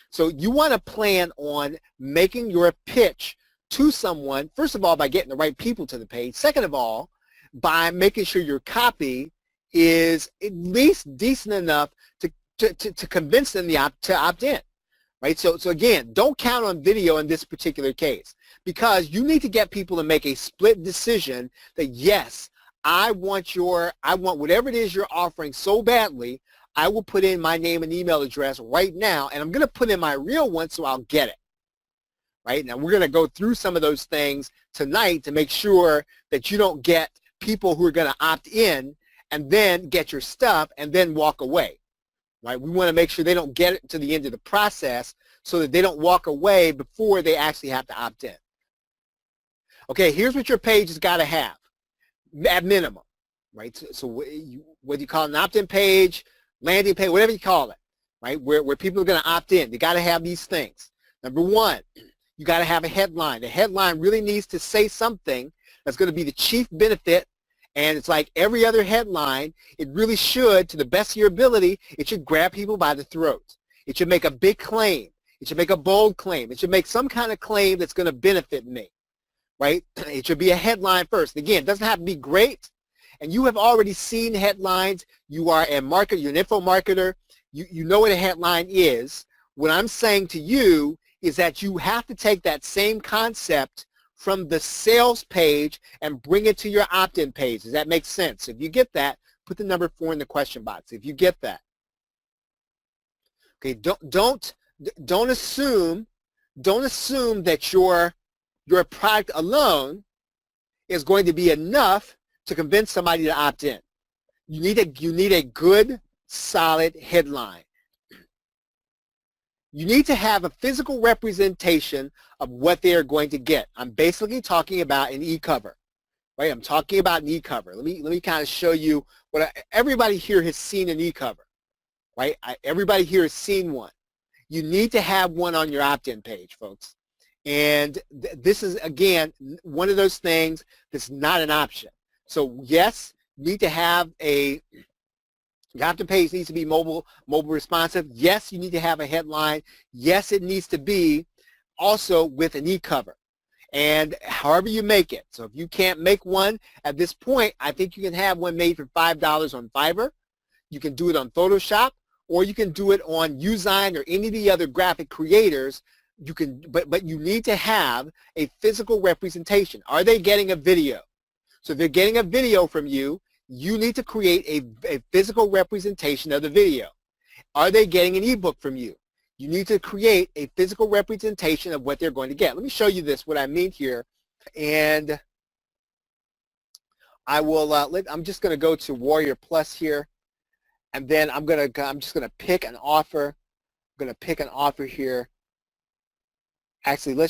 S1: So you want to plan on making your pitch to someone, first of all, by getting the right people to the page. Second of all, by making sure your copy is at least decent enough to convince them to opt in, right? So again, don't count on video in this particular case, because you need to get people to make a split decision that, yes, I want whatever it is you're offering so badly, I will put in my name and email address right now, and I'm going to put in my real one so I'll get it. Right? Now, we're going to go through some of those things tonight to make sure that you don't get people who are going to opt in and then get your stuff and then walk away. Right? We want to make sure they don't get it to the end of the process so that they don't walk away before they actually have to opt in. Okay, here's what your page has got to have at minimum. Right? So whether you call it an opt-in page, landing page, whatever you call it, right? Where people are going to opt in, they got to have these things. Number one, you got to have a headline. The headline really needs to say something that's going to be the chief benefit, and it's like every other headline. It really should, to the best of your ability, it should grab people by the throat. It should make a big claim. It should make a bold claim. It should make some kind of claim that's going to benefit me, right? It should be a headline first. Again, it doesn't have to be great, and you have already seen headlines. You are a marketer, you're an info marketer. You know what a headline is. What I'm saying to you is that you have to take that same concept from the sales page and bring it to your opt-in page. Does that make sense? If you get that, put the number 4 in the question box. If you get that. Okay, don't assume that your product alone is going to be enough to convince somebody to opt in. You need a good, solid headline. You need to have a physical representation of what they are going to get. I'm basically talking about an e-cover, right? I'm talking about an e-cover. Let me kind of show you what everybody here has seen an e-cover, right? Everybody here has seen one. You need to have one on your opt-in page, folks. And this is, again, one of those things that's not an option. So yes, you need to have your opt-in page needs to be mobile responsive. Yes, you need to have a headline. Yes, it needs to be also with an e-cover. And however you make it. So if you can't make one at this point, I think you can have one made for $5 on Fiverr. You can do it on Photoshop, or you can do it on Usign or any of the other graphic creators. You can, but you need to have a physical representation. Are they getting a video? So if they're getting a video from you, you need to create a physical representation of the video. Are they getting an ebook from you? You need to create a physical representation of what they're going to get. Let me show you this, what I mean here. And I will, I'm just going to go to Warrior Plus here. And then I'm just going to pick an offer. I'm going to pick an offer here. Actually, I'm going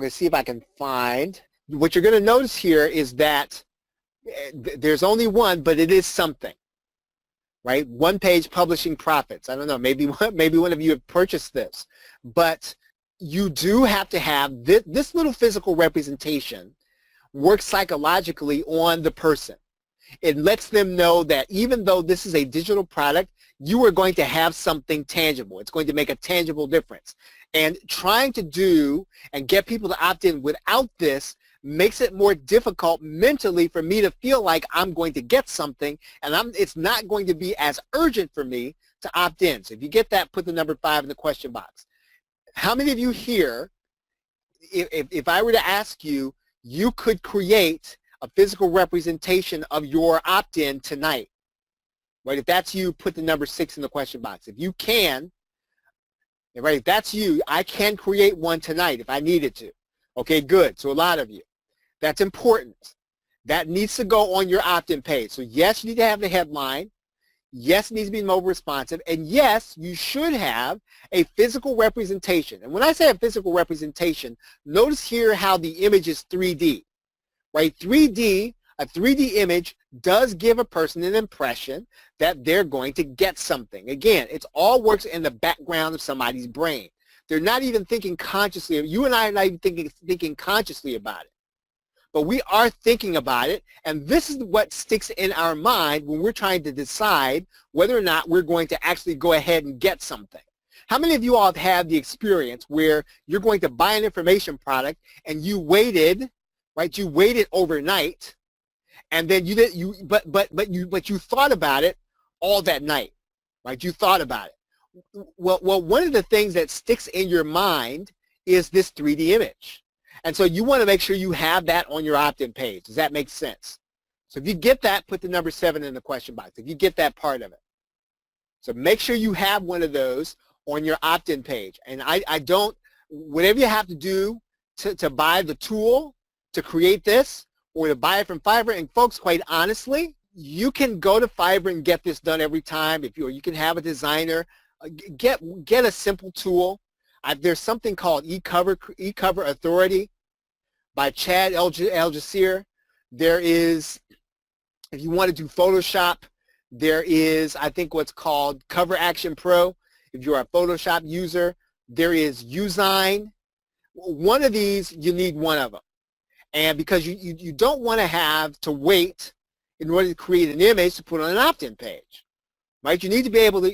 S1: to see if I can find. What you're going to notice here is that there's only one, but it is something, right? One page publishing profits. I don't know, maybe one of you have purchased this, but you do have to have this little physical representation works psychologically on the person. It lets them know that even though this is a digital product, you are going to have something tangible. It's going to make a tangible difference. And trying to do and get people to opt in without this makes it more difficult mentally for me to feel like I'm going to get something, and it's not going to be as urgent for me to opt in. So if you get that, put the number 5 in the question box. How many of you here, if I were to ask you, you could create a physical representation of your opt-in tonight? right? If that's you, put the number 6 in the question box. If you can, right, if that's you, I can create one tonight if I needed to. Okay, good. So a lot of you. That's important. That needs to go on your opt-in page. So yes, you need to have the headline. Yes, it needs to be mobile responsive. And yes, you should have a physical representation. And when I say a physical representation, notice here how the image is 3D, right? 3D, a 3D image does give a person an impression that they're going to get something. Again, it all works in the background of somebody's brain. They're not even thinking consciously. You and I are not even thinking consciously about it. But we are thinking about it, and this is what sticks in our mind when we're trying to decide whether or not we're going to actually go ahead and get something. How many of you all have had the experience where you're going to buy an information product and you waited, right? You waited overnight, and then but you thought about it all that night, right? You thought about it. Well, one of the things that sticks in your mind is this 3D image. And so you want to make sure you have that on your opt-in page. Does that make sense? So if you get that, put the number 7 in the question box. If you get that part of it. So make sure you have one of those on your opt-in page. And I don't, whatever you have to do to buy the tool to create this or to buy it from Fiverr, and folks, quite honestly, you can go to Fiverr and get this done every time. If you can have a designer, get a simple tool. There's something called eCover Authority by Chad El-Jassir. There is, if you want to do Photoshop, there is, I think, what's called Cover Action Pro. If you're a Photoshop user, there is Usign. One of these, you need one of them. And because you don't want to have to wait in order to create an image to put on an opt-in page. Right? You need to be able to,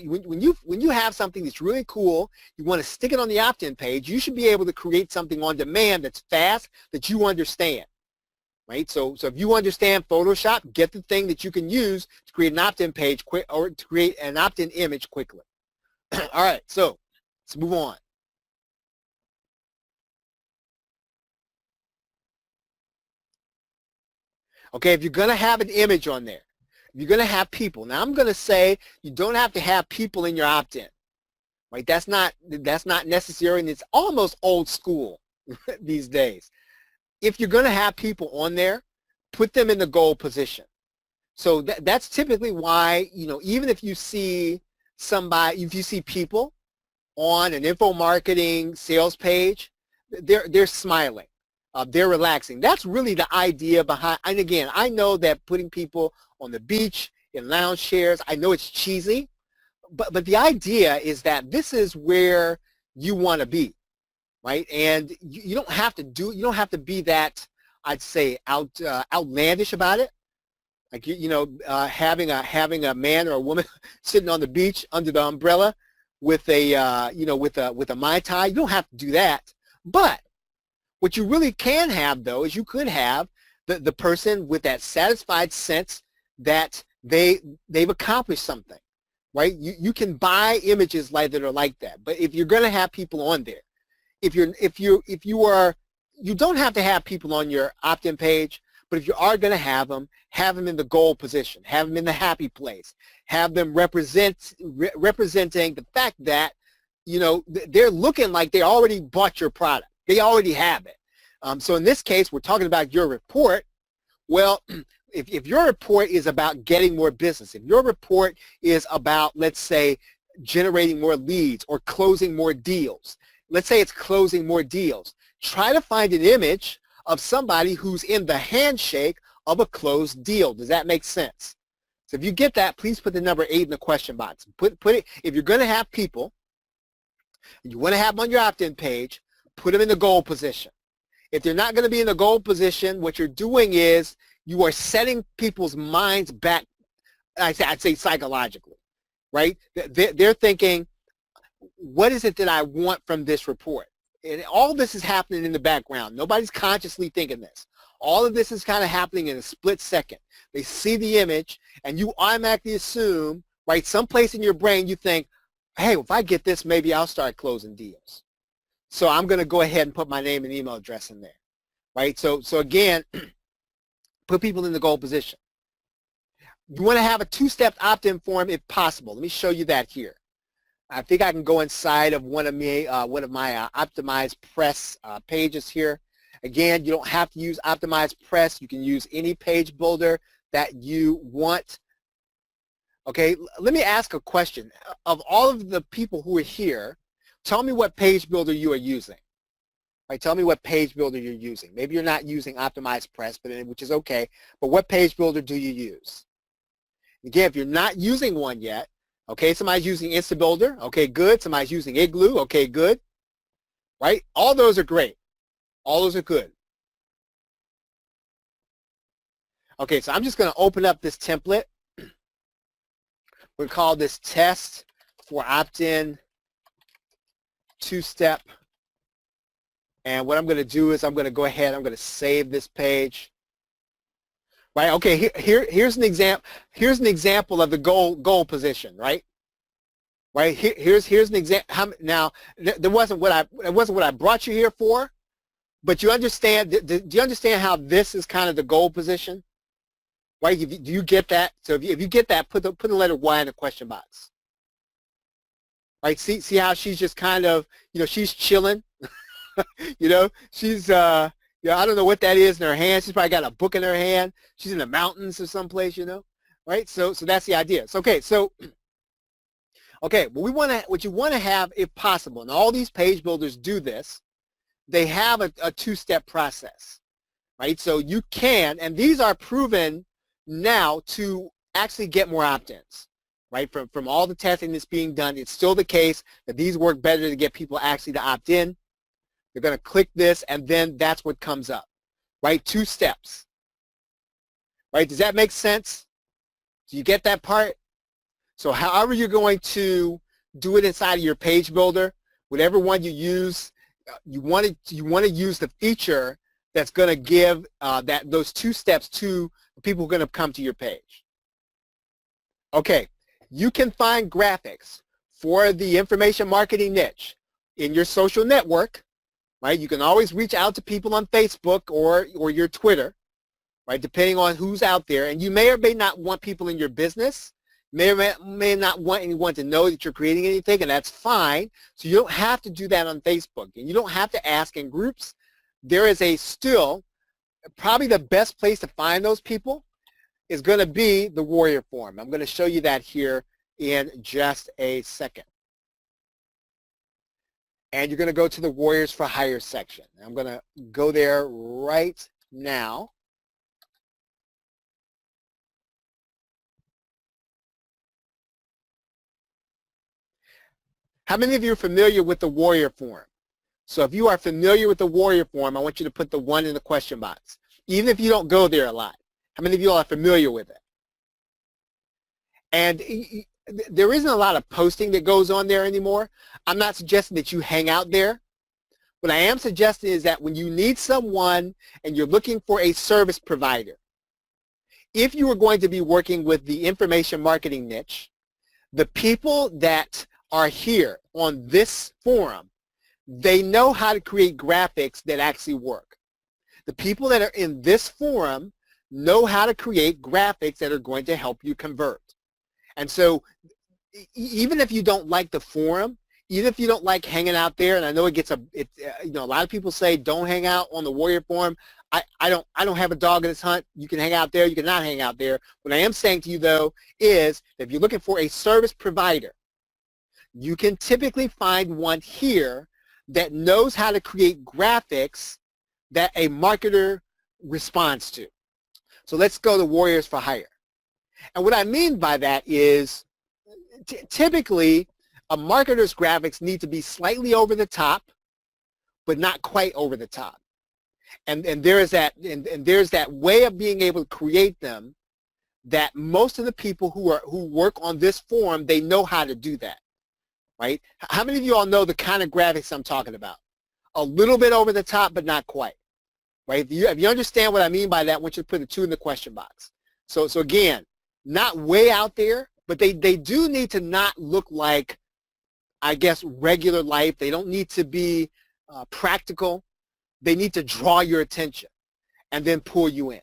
S1: when you have something that's really cool, you want to stick it on the opt-in page, you should be able to create something on demand that's fast, that you understand. Right? So if you understand Photoshop, get the thing that you can use to create an opt-in page quick, or to create an opt-in image quickly. All right, so let's move on. Okay, if you're going to have an image on there, you're going to have people. Now, I'm going to say you don't have to have people in your opt-in. Right? That's not necessary, and it's almost old school these days. If you're going to have people on there, put them in the goal position. So that's typically why, even if you see somebody, if you see people on an info marketing sales page, they're smiling. They're relaxing. That's really the idea behind, and again, I know that putting people on the beach, in lounge chairs, I know it's cheesy, but the idea is that this is where you want to be, right? And you don't have to be that, I'd say, outlandish about it. Like, having a man or a woman sitting on the beach under the umbrella with a, with a Mai Tai. You don't have to do that. But what you really can have, though, is you could have the person with that satisfied sense that they've accomplished something, right? You can buy images that are like that. But if you're going to have people on there, you don't have to have people on your opt-in page, but if you are going to have them in the goal position, have them in the happy place, have them representing the fact that, they're looking like they already bought your product. They already have it. So in this case, we're talking about your report. Well, if your report is about getting more business, if your report is about, let's say, generating more leads or closing more deals, let's say it's closing more deals, try to find an image of somebody who's in the handshake of a closed deal. Does that make sense? So if you get that, please put the number 8 in the question box. Put it, if you're going to have people, and you want to have them on your opt-in page, put them in the goal position. If they're not going to be in the goal position, what you're doing is you are setting people's minds back, I'd say psychologically, right? They're thinking, what is it that I want from this report? And all this is happening in the background. Nobody's consciously thinking this. All of this is kind of happening in a split second. They see the image, and you automatically assume, right, someplace in your brain you think, hey, if I get this, maybe I'll start closing deals. So I'm going to go ahead and put my name and email address in there, right? So again, put people in the goal position. You want to have a two-step opt-in form if possible. Let me show you that here. I think I can go inside of one of my optimized press pages here. Again, you don't have to use optimized press. You can use any page builder that you want. Okay, let me ask a question. Of all of the people who are here, tell me what page builder you are using. Right, tell me what page builder you're using. Maybe you're not using optimized press, which is okay, but what page builder do you use? Again, if you're not using one yet, okay, somebody's using InstaBuilder, okay, good. Somebody's using Igloo, okay, good. Right? All those are great. All those are good. Okay, so I'm just going to open up this template. We'll call this test for opt-in two-step. And what I'm going to do is I'm going to go ahead, I'm going to save this page. Right, okay, here's an example of the goal position, right? Right, here's an example. Now, it wasn't what I brought you here for, but you understand, do you understand how this is kind of the goal position? Right, do you get that? So if you get that, put the letter Y in the question box. Right, see how she's just kind of, she's chilling. She's, I don't know what that is in her hand. She's probably got a book in her hand. She's in the mountains or someplace, right? So that's the idea. So, okay, what you want to have, if possible, and all these page builders do this, they have a two-step process, right? So you can, and these are proven now to actually get more opt-ins, right? From all the testing that's being done, it's still the case that these work better to get people actually to opt in. They're going to click this, and then that's what comes up, right? 2 steps, right? Does that make sense? Do you get that part? So however you're going to do it inside of your page builder, whatever one you use, you want to use the feature that's going to give those 2 steps to the people who are going to come to your page. Okay, you can find graphics for the information marketing niche in your social network. Right? You can always reach out to people on Facebook or your Twitter, right? Depending on who's out there. And you may or may not want people in your business, may or may not want anyone to know that you're creating anything, and that's fine. So you don't have to do that on Facebook, and you don't have to ask in groups. There is still probably the best place to find those people is going to be the Warrior Forum. I'm going to show you that here in just a second. And you're going to go to the Warriors for Hire section. I'm going to go there right now. How many of you are familiar with the Warrior Forum? So if you are familiar with the Warrior Forum, I want you to put the 1 in the question box, even if you don't go there a lot. How many of you all are familiar with it? And there isn't a lot of posting that goes on there anymore. I'm not suggesting that you hang out there. What I am suggesting is that when you need someone and you're looking for a service provider, if you are going to be working with the information marketing niche, the people that are here on this forum, they know how to create graphics that actually work. The people that are in this forum know how to create graphics that are going to help you convert. And so even if you don't like the forum, even if you don't like hanging out there, and I know a lot of people say don't hang out on the Warrior Forum. I don't have a dog in this hunt. You can hang out there, you cannot hang out there. What I am saying to you though is that if you're looking for a service provider, you can typically find one here that knows how to create graphics that a marketer responds to. So let's go to Warriors for Hire. And what I mean by that is typically a marketer's graphics need to be slightly over the top, but not quite over the top. And there's that way of being able to create them that most of the people who work on this forum, they know how to do that, right? How many of you all know the kind of graphics I'm talking about? A little bit over the top, but not quite, right? If you understand what I mean by that, I want you to put a 2 in the question box. So again, not way out there, but they do need to not look like, I guess, regular life. They don't need to be practical. They need to draw your attention and then pull you in.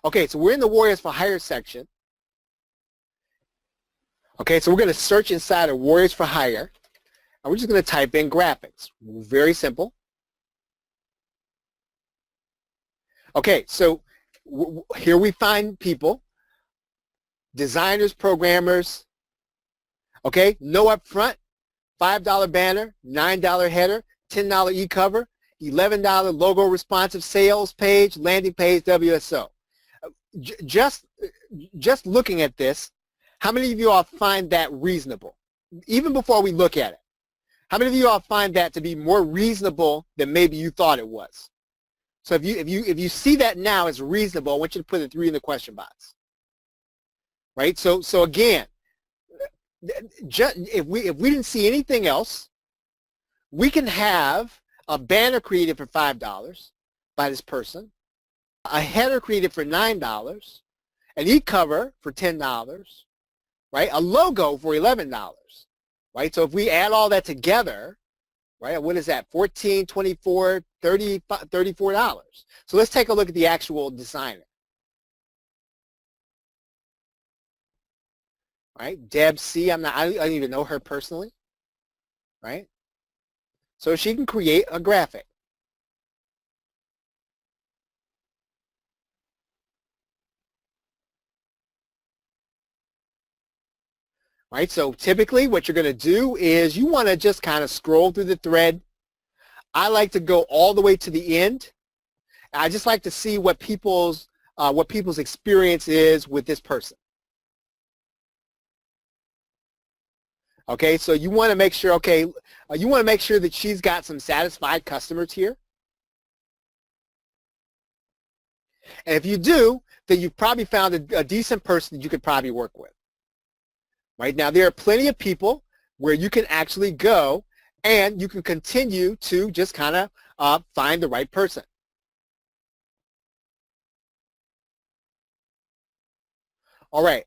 S1: Okay, so we're in the Warriors for Hire section. Okay, so we're going to search inside of Warriors for Hire, and we're just going to type in graphics. Very simple. Okay, so here we find people, designers, programmers, okay, no upfront, $5 banner, $9 header, $10 e-cover, $11 logo responsive sales page, landing page, WSO. Just looking at this, how many of you all find that reasonable? Even before we look at it, how many of you all find that to be more reasonable than maybe you thought it was? So if you see that now as reasonable, I want you to put a 3 in the question box. Right? So again, if we didn't see anything else, we can have a banner created for $5 by this person, a header created for $9, an e-cover for $10, right? A logo for $11, right? So if we add all that together, right, what is that? $14, $24, $30, $34. So let's take a look at the actual designer. Right, Deb C. I don't even know her personally, right? So she can create a graphic. Right, so typically what you're going to do is you want to just kind of scroll through the thread. I like to go all the way to the end. I just like to see what people's experience is with this person. Okay, so you want to make sure, you want to make sure that she's got some satisfied customers here. And if you do, then you've probably found a decent person that you could probably work with. Right now, there are plenty of people where you can actually go and you can continue to just kind of find the right person. All right.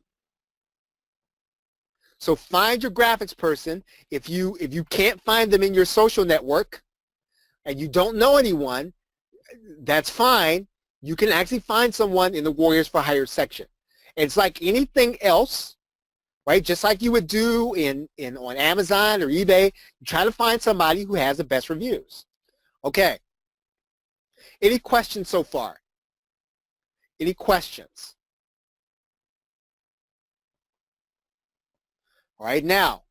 S1: So find your graphics person. If you can't find them in your social network and you don't know anyone, that's fine. You can actually find someone in the Warriors for Hire section. It's like anything else, right? Just like you would do on Amazon or eBay, you try to find somebody who has the best reviews. Okay. Any questions so far? Any questions? All right, now,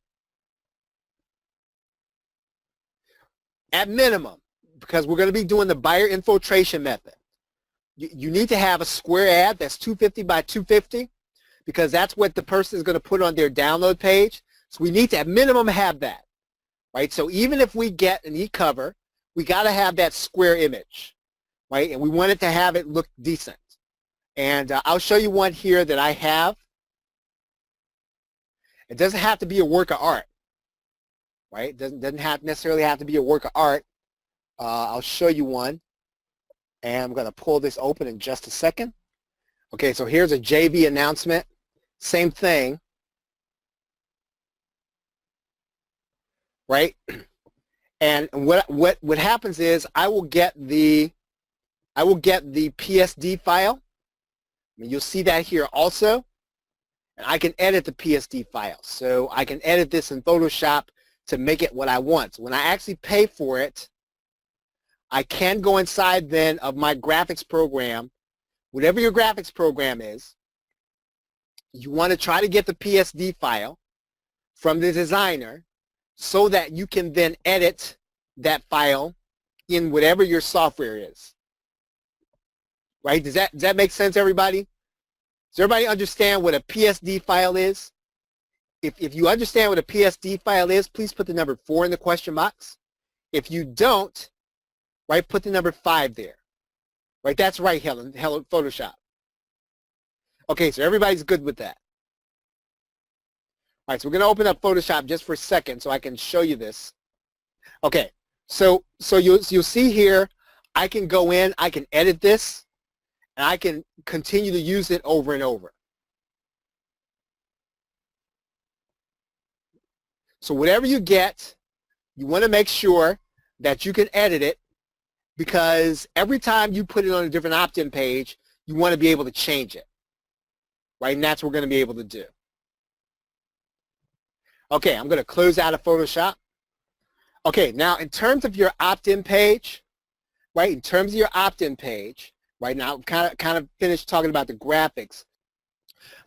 S1: at minimum, because we're going to be doing the buyer infiltration method, you need to have a square ad that's 250 by 250 because that's what the person is going to put on their download page. So we need to at minimum have that, right? So even if we get an e-cover, we got to have that square image, right? And we want it to have it look decent. And I'll show you one here that I have. It doesn't have to be a work of art, right? It doesn't necessarily have to be a work of art. I'll show you one. And I'm going to pull this open in just a second. Okay, so here's a JV announcement. Same thing, right? And what happens is I will get the PSD file. I mean, you'll see that here also. And I can edit the PSD file. So I can edit this in Photoshop to make it what I want. So when I actually pay for it, I can go inside then of my graphics program. Whatever your graphics program is, you want to try to get the PSD file from the designer so that you can then edit that file in whatever your software is. Right? Does that make sense, everybody? Does everybody understand what a PSD file is? If you understand what a PSD file is, please put the number 4 in the question box. If you don't, right, put the number 5 there. Right, that's right, Helen, Photoshop. Okay, so everybody's good with that. All right, so we're going to open up Photoshop just for a second so I can show you this. Okay, so you'll see here, I can go in, I can edit this, and I can continue to use it over and over. So whatever you get, you want to make sure that you can edit it because every time you put it on a different opt-in page, you want to be able to change it. Right, and that's what we're going to be able to do. Okay, I'm going to close out of Photoshop. Okay, now in terms of your opt-in page, right, in terms of your opt-in page, right now, kind of finished talking about the graphics.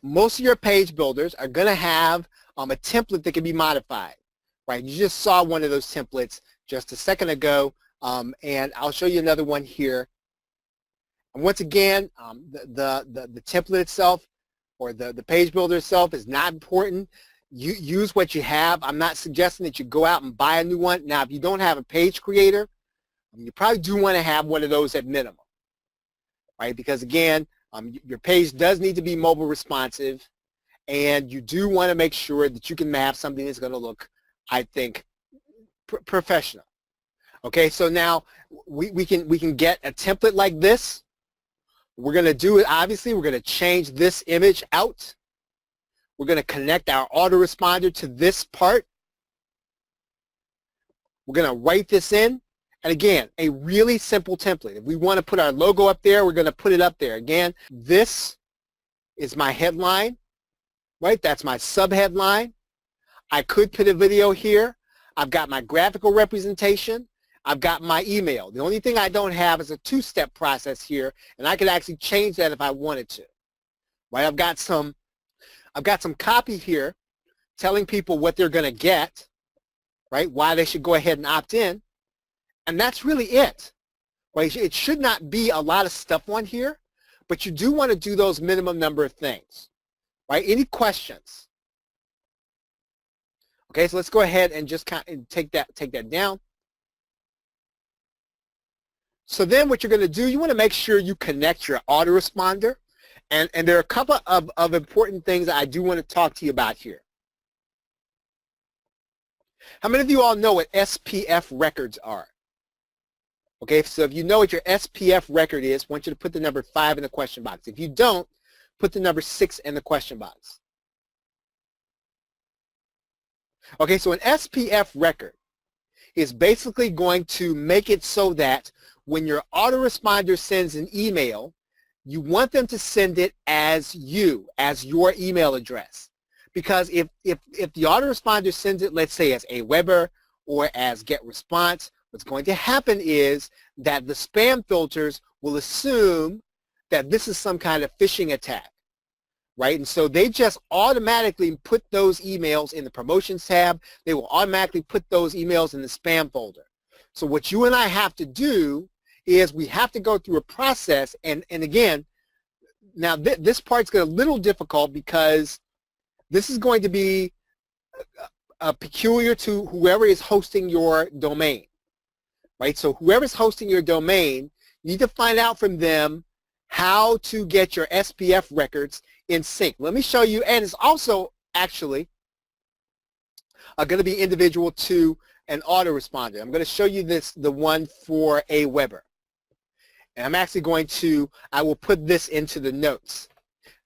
S1: Most of your page builders are going to have a template that can be modified, right? You just saw one of those templates just a second ago, and I'll show you another one here. And once again, the template itself or the page builder itself is not important. You use what you have. I'm not suggesting that you go out and buy a new one. Now, if you don't have a page creator, you probably do want to have one of those at minimum, right? Because again, your page does need to be mobile responsive, and you do want to make sure that you can have something that's going to look, I think, professional. Okay, so now we can get a template like this. We're going to do it, obviously, we're going to change this image out. We're going to connect our autoresponder to this part. We're going to write this in. And again, a really simple template. If we want to put our logo up there, we're going to put it up there. Again, this is my headline, right? That's my subheadline. I could put a video here. I've got my graphical representation. I've got my email. The only thing I don't have is a two-step process here, and I could actually change that if I wanted to. Right? I've got some copy here telling people what they're going to get, right? Why they should go ahead and opt in. And that's really it. Right? It should not be a lot of stuff on here, but you do want to do those minimum number of things. Right? Any questions? Okay, so let's go ahead and just kind of take that down. So then what you're going to do, you want to make sure you connect your autoresponder. And there are a couple of important things that I do want to talk to you about here. How many of you all know what SPF records are? Okay, so if you know what your SPF record is, I want you to put the number 5 in the question box. If you don't, put the number 6 in the question box. Okay, so an SPF record is basically going to make it so that when your autoresponder sends an email, you want them to send it as your email address. Because if the autoresponder sends it, let's say as AWeber or as GetResponse, what's going to happen is that the spam filters will assume that this is some kind of phishing attack, right? And so they just automatically put those emails in the promotions tab. They will automatically put those emails in the spam folder. So what you and I have to do is we have to go through a process, and again, now this part's a little difficult because this is going to be peculiar to whoever is hosting your domain, right? So whoever's hosting your domain, you need to find out from them how to get your SPF records in sync. Let me show you, and it's also actually going to be individual to an autoresponder. I'm going to show you the one for AWeber. And I'm actually I will put this into the notes.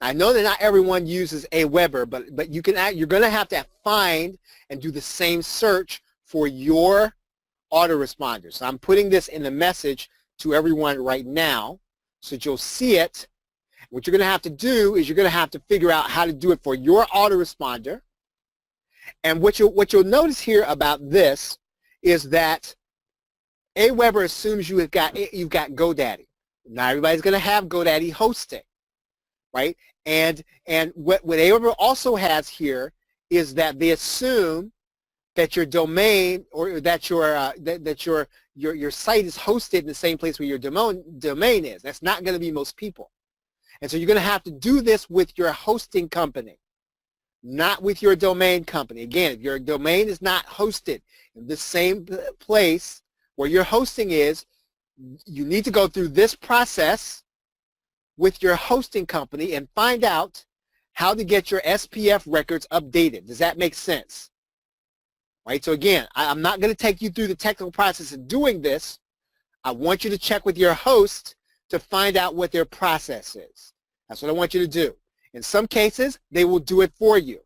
S1: I know that not everyone uses AWeber, but you're going to have to find and do the same search for your autoresponder. So I'm putting this in the message to everyone right now so that you'll see it. What you're going to have to do is you're going to have to figure out how to do it for your autoresponder. And what you'll notice here about this is that AWeber assumes you've got GoDaddy. Not everybody's going to have GoDaddy hosting, right? And what AWeber also has here is that they assume that your domain or that your site is hosted in the same place where your domain is. That's not going to be most people. And so you're going to have to do this with your hosting company, not with your domain company. Again, if your domain is not hosted in the same place where your hosting is, you need to go through this process with your hosting company and find out how to get your SPF records updated. Does that make sense? Right? So again, I'm not going to take you through the technical process of doing this. I want you to check with your host to find out what their process is. That's what I want you to do. In some cases, they will do it for you.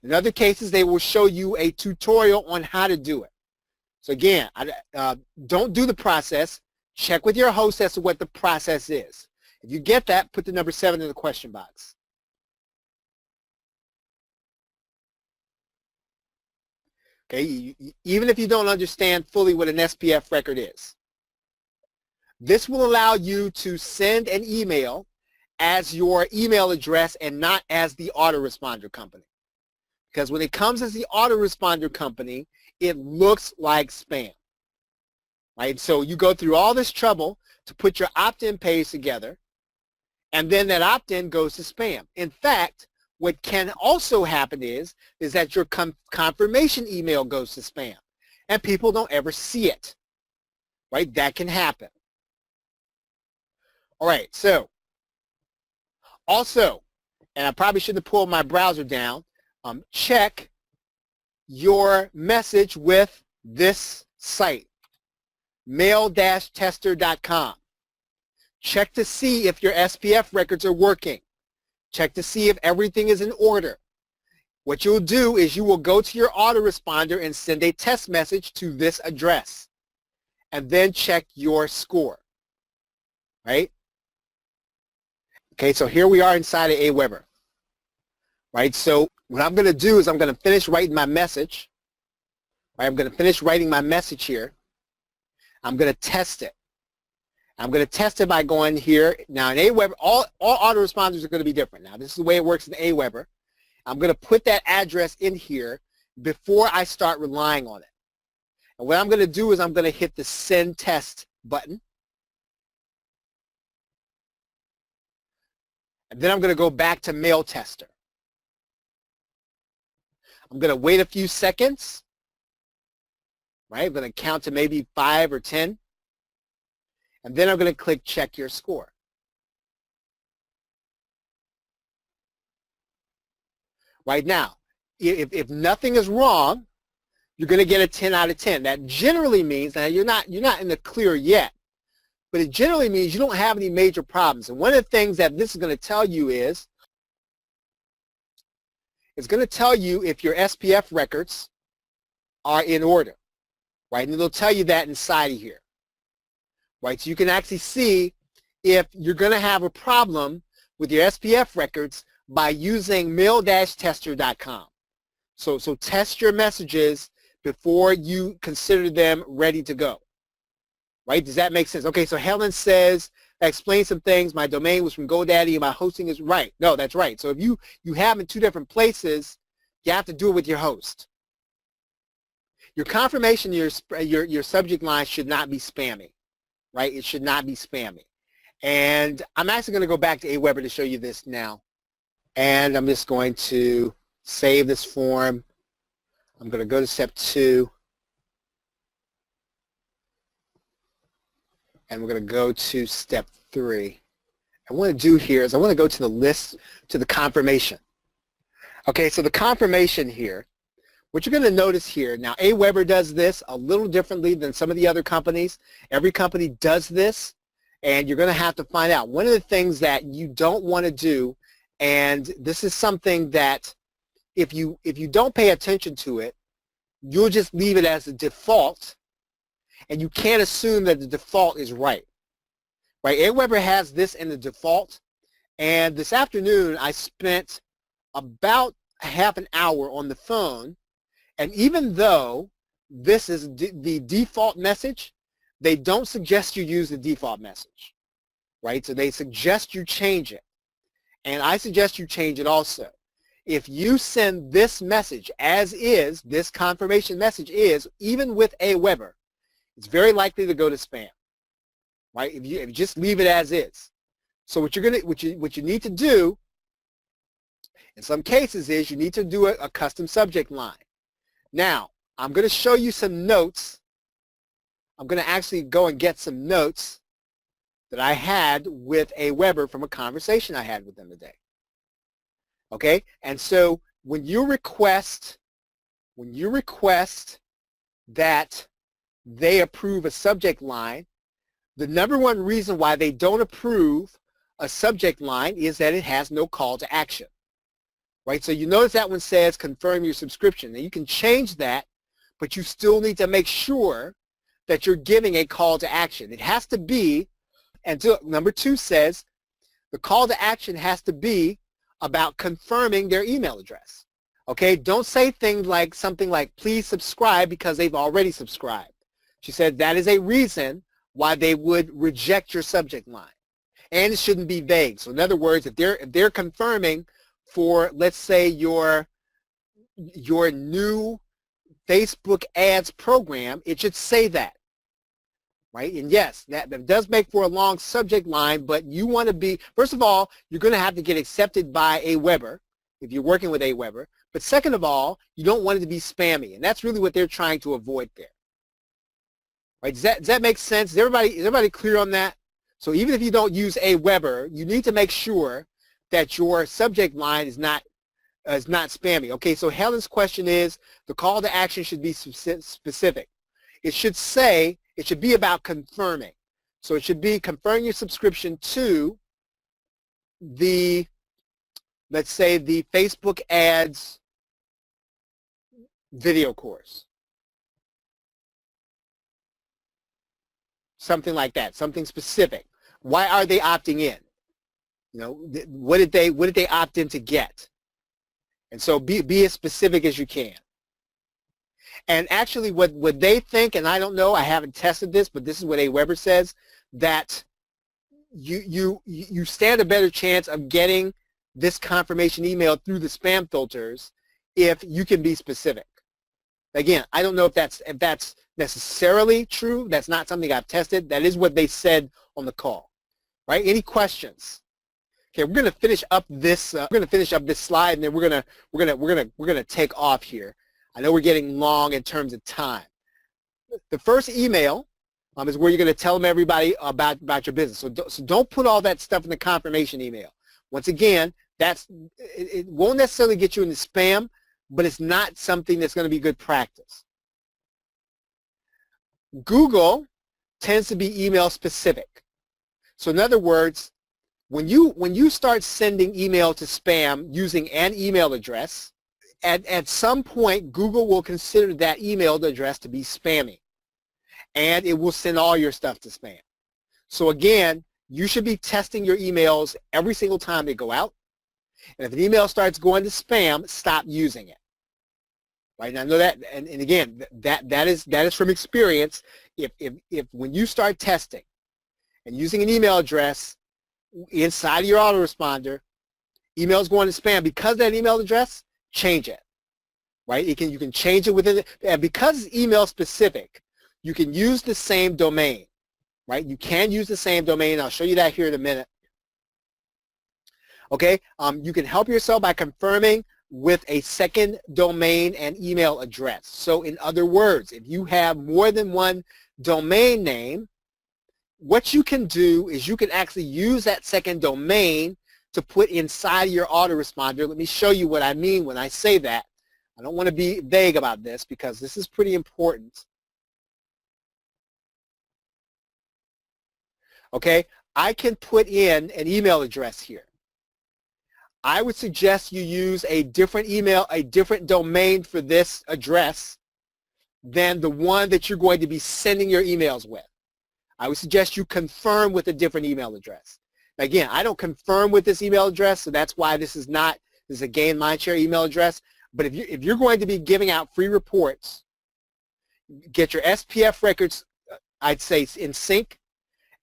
S1: In other cases, they will show you a tutorial on how to do it. So again, don't do the process. Check with your host as to what the process is. If you get that, put the number 7 in the question box. Okay, even if you don't understand fully what an SPF record is. This will allow you to send an email as your email address and not as the autoresponder company. Because when it comes as the autoresponder company, it looks like spam. Right? So you go through all this trouble to put your opt-in page together, and then that opt-in goes to spam. In fact, what can also happen is that your confirmation email goes to spam, and people don't ever see it. Right? That can happen. All right, so also, and I probably shouldn't have pulled my browser down, check your message with this site, mail-tester.com. Check to see if your SPF records are working. Check to see if everything is in order. What you'll do is you will go to your autoresponder and send a test message to this address, and then check your score, right? Okay, so here we are inside of Aweber, right? So what I'm going to do is I'm going to finish writing my message. Right? I'm going to finish writing my message here. I'm going to test it. I'm going to test it by going here. Now in Aweber, all autoresponders are going to be different. Now this is the way it works in Aweber. I'm going to put that address in here before I start relying on it. And what I'm going to do is I'm going to hit the send test button. And then I'm going to go back to mail tester. I'm going to wait a few seconds. Right? I'm going to count to maybe 5 or 10. And then I'm going to click check your score. Right now, if nothing is wrong, you're going to get a 10 out of 10. That generally means that you're not in the clear yet, but it generally means you don't have any major problems. And one of the things that this is going to tell you is, it's going to tell you if your SPF records are in order, right? And it'll tell you that inside of here, right? So you can actually see if you're going to have a problem with your SPF records by using mail-tester.com. So test your messages before you consider them ready to go, right? Does that make sense? Okay, so Helen says, that explains some things. My domain was from GoDaddy and my hosting is right. No, that's right. So if you have in 2 different places, you have to do it with your host. Your confirmation, your subject line should not be spammy, right? It should not be spammy. And I'm actually going to go back to Aweber to show you this now. And I'm just going to save this form. I'm going to go to step 2. And we're going to go to step 3. What I want to do here is I want to go to the list, to the confirmation. Okay, so the confirmation here, what you're going to notice here, now Aweber does this a little differently than some of the other companies. Every company does this, and you're going to have to find out. One of the things that you don't want to do, and this is something that if you don't pay attention to it, you'll just leave it as a default, and you can't assume that the default is right. Right? Aweber has this in the default, and this afternoon I spent about half an hour on the phone, and even though this is the default message, they don't suggest you use the default message, right? So they suggest you change it, and I suggest you change it also. If you send this message as is, this confirmation message is, even with Aweber, it's very likely to go to spam, right? If you just leave it as is. So what you need to do in some cases is you need to do a custom subject line. Now, I'm going to show you some notes. I'm going to actually go and get some notes that I had with Aweber from a conversation I had with them today. Okay? And so when you request that they approve a subject line, the number one reason why they don't approve a subject line is that it has no call to action. Right? So you notice that one says confirm your subscription. Now you can change that, but you still need to make sure that you're giving a call to action. It has to be, and number 2 says the call to action has to be about confirming their email address. Okay, don't say things like something like, please subscribe, because they've already subscribed. She said that is a reason why they would reject your subject line. And it shouldn't be vague. So in other words, if they're confirming for, let's say, your new Facebook ads program, it should say that. Right? And yes, that does make for a long subject line, but you want to be, first of all, you're going to have to get accepted by Aweber if you're working with Aweber. But second of all, you don't want it to be spammy. And that's really what they're trying to avoid there. Right? Does that make sense? Is everybody clear on that? So even if you don't use Aweber, you need to make sure that your subject line is not spammy. Okay, so Helen's question is, the call to action should be specific. It should be about confirming. So it should be confirming your subscription to the, let's say, the Facebook ads video course. Something like that, something specific. Why are they opting in? You know, what did they opt in to get? And so be as specific as you can. And actually what they think, and I don't know, I haven't tested this, but this is what Aweber says, that you stand a better chance of getting this confirmation email through the spam filters if you can be specific. Again, I don't know if that's necessarily true. That's not something I've tested. That is what they said on the call. Right? Any questions? Okay, we're going to finish up this. Slide, and then we're gonna take off here. I know we're getting long in terms of time. The first email is where you're going to tell everybody about your business. So don't put all that stuff in the confirmation email. Once again, it won't necessarily get you into spam, but it's not something that's going to be good practice. Google tends to be email specific. So in other words, when you start sending email to spam using an email address, at some point Google will consider that email address to be spammy, and it will send all your stuff to spam. So again, you should be testing your emails every single time they go out. And if an email starts going to spam, stop using it. Right? And I know that, and again, that is from experience. If when you start testing and using an email address inside of your autoresponder, emails going to spam, because of that email address, change it. Right? You can change it within it, and because it's email specific, you can use the same domain. Right? You can use the same domain. I'll show you that here in a minute. Okay? You can help yourself by confirming with a second domain and email address. So in other words, if you have more than one domain name, what you can do is you can actually use that second domain to put inside your autoresponder. Let me show you what I mean when I say that. I don't want to be vague about this because this is pretty important. Okay, I can put in an email address here. I would suggest you use a different email, a different domain for this address than the one that you're going to be sending your emails with. I would suggest you confirm with a different email address. Now, again, I don't confirm with this email address, so that's why this is a Gain Mindshare email address. But if you're going to be giving out free reports, get your SPF records, I'd say, in sync,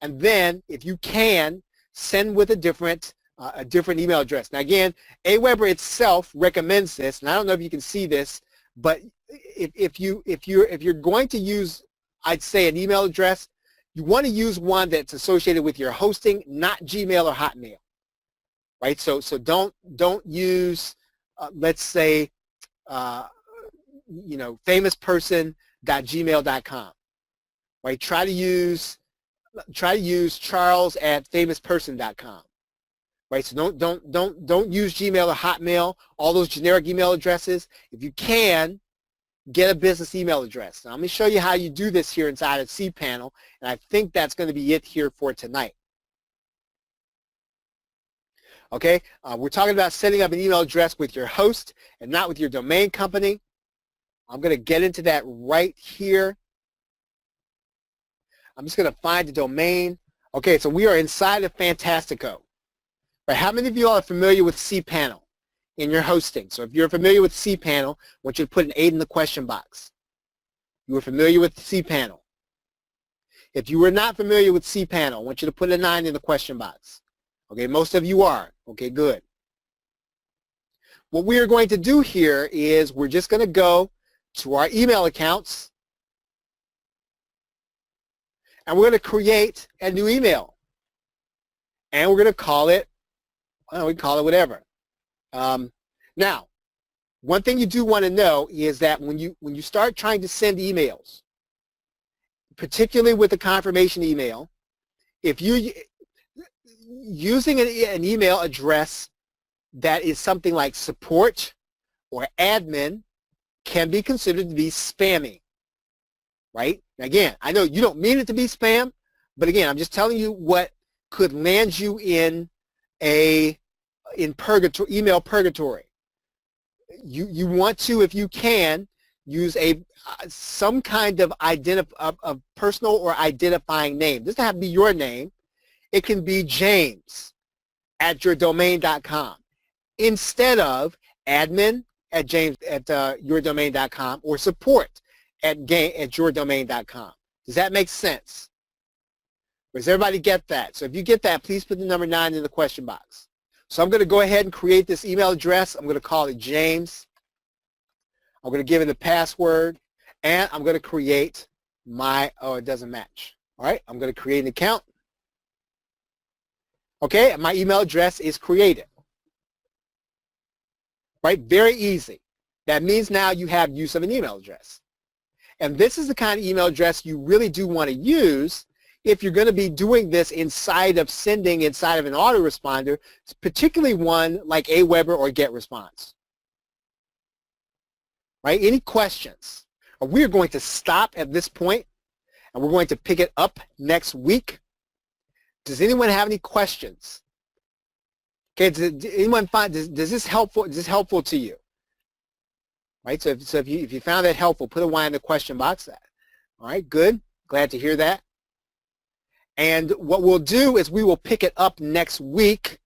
S1: and then if you can, send with a different email address. Now again, Aweber itself recommends this, and I don't know if you can see this, but if you're going to use, I'd say, an email address, you want to use one that's associated with your hosting, not Gmail or Hotmail, right? So don't use, let's say, famousperson.gmail.com, right? Try to use charles@famousperson.com. Right, so don't use Gmail or Hotmail, all those generic email addresses. If you can, get a business email address. Now, let me show you how you do this here inside of cPanel, and I think that's going to be it here for tonight. Okay, we're talking about setting up an email address with your host and not with your domain company. I'm going to get into that right here. I'm just going to find the domain. Okay, so we are inside of Fantastico. Right, how many of you all are familiar with cPanel? in your hosting. So if you're familiar with cPanel, I want you to put an 8 in the question box. You are familiar with cPanel. If you were not familiar with cPanel, I want you to put a 9 in the question box. Okay, most of you are. Okay, good. What we are going to do here is we're just going to go to our email accounts and we're going to create a new email. And we're going to call it, well, we can call it whatever. Now, one thing you do want to know is that when you start trying to send emails, particularly with a confirmation email, if you're using an email address that is something like support or admin can be considered to be spammy, right? Again, I know you don't mean it to be spam, but again, I'm just telling you what could land you in purgatory, email purgatory. You want to, if you can, use some kind of a personal or identifying name. It doesn't have to be your name. It can be james@yourdomain.com instead of admin@yourdomain.com or support@yourdomain.com. Does that make sense? Does everybody get that? So if you get that, please put the number 9 in the question box. So I'm going to go ahead and create this email address. I'm going to call it James. I'm going to give it a password, and I'm going to create it doesn't match. All right, I'm going to create an account. Okay, my email address is created. Right, very easy. That means now you have use of an email address. And this is the kind of email address you really do want to use if you're going to be doing this inside of an autoresponder, particularly one like Aweber or GetResponse. Right? Any questions? We're going to stop at this point, and we're going to pick it up next week. Does anyone have any questions? Okay, does anyone find is this helpful? Is this helpful to you? Right. So if you found that helpful, put a Y in the question box. All right. Good. Glad to hear that. And what we'll do is we will pick it up next week,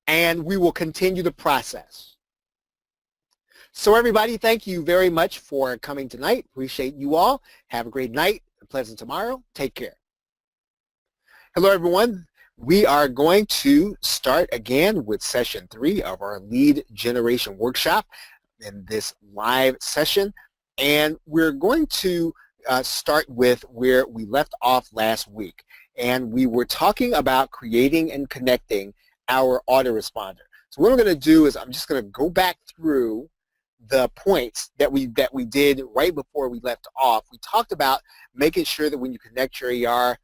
S1: and we will continue the process. So everybody, thank you very much for coming tonight. Appreciate you all. Have a great night. A pleasant tomorrow. Take care. Hello, everyone. We are going to start again with session 3 of our lead generation workshop in this live session. And we're going to start with where we left off last week. And we were talking about creating and connecting our autoresponder. So what I'm going to do is I'm just going to go back through the points that we did right before we left off. We talked about making sure that when you connect your AR,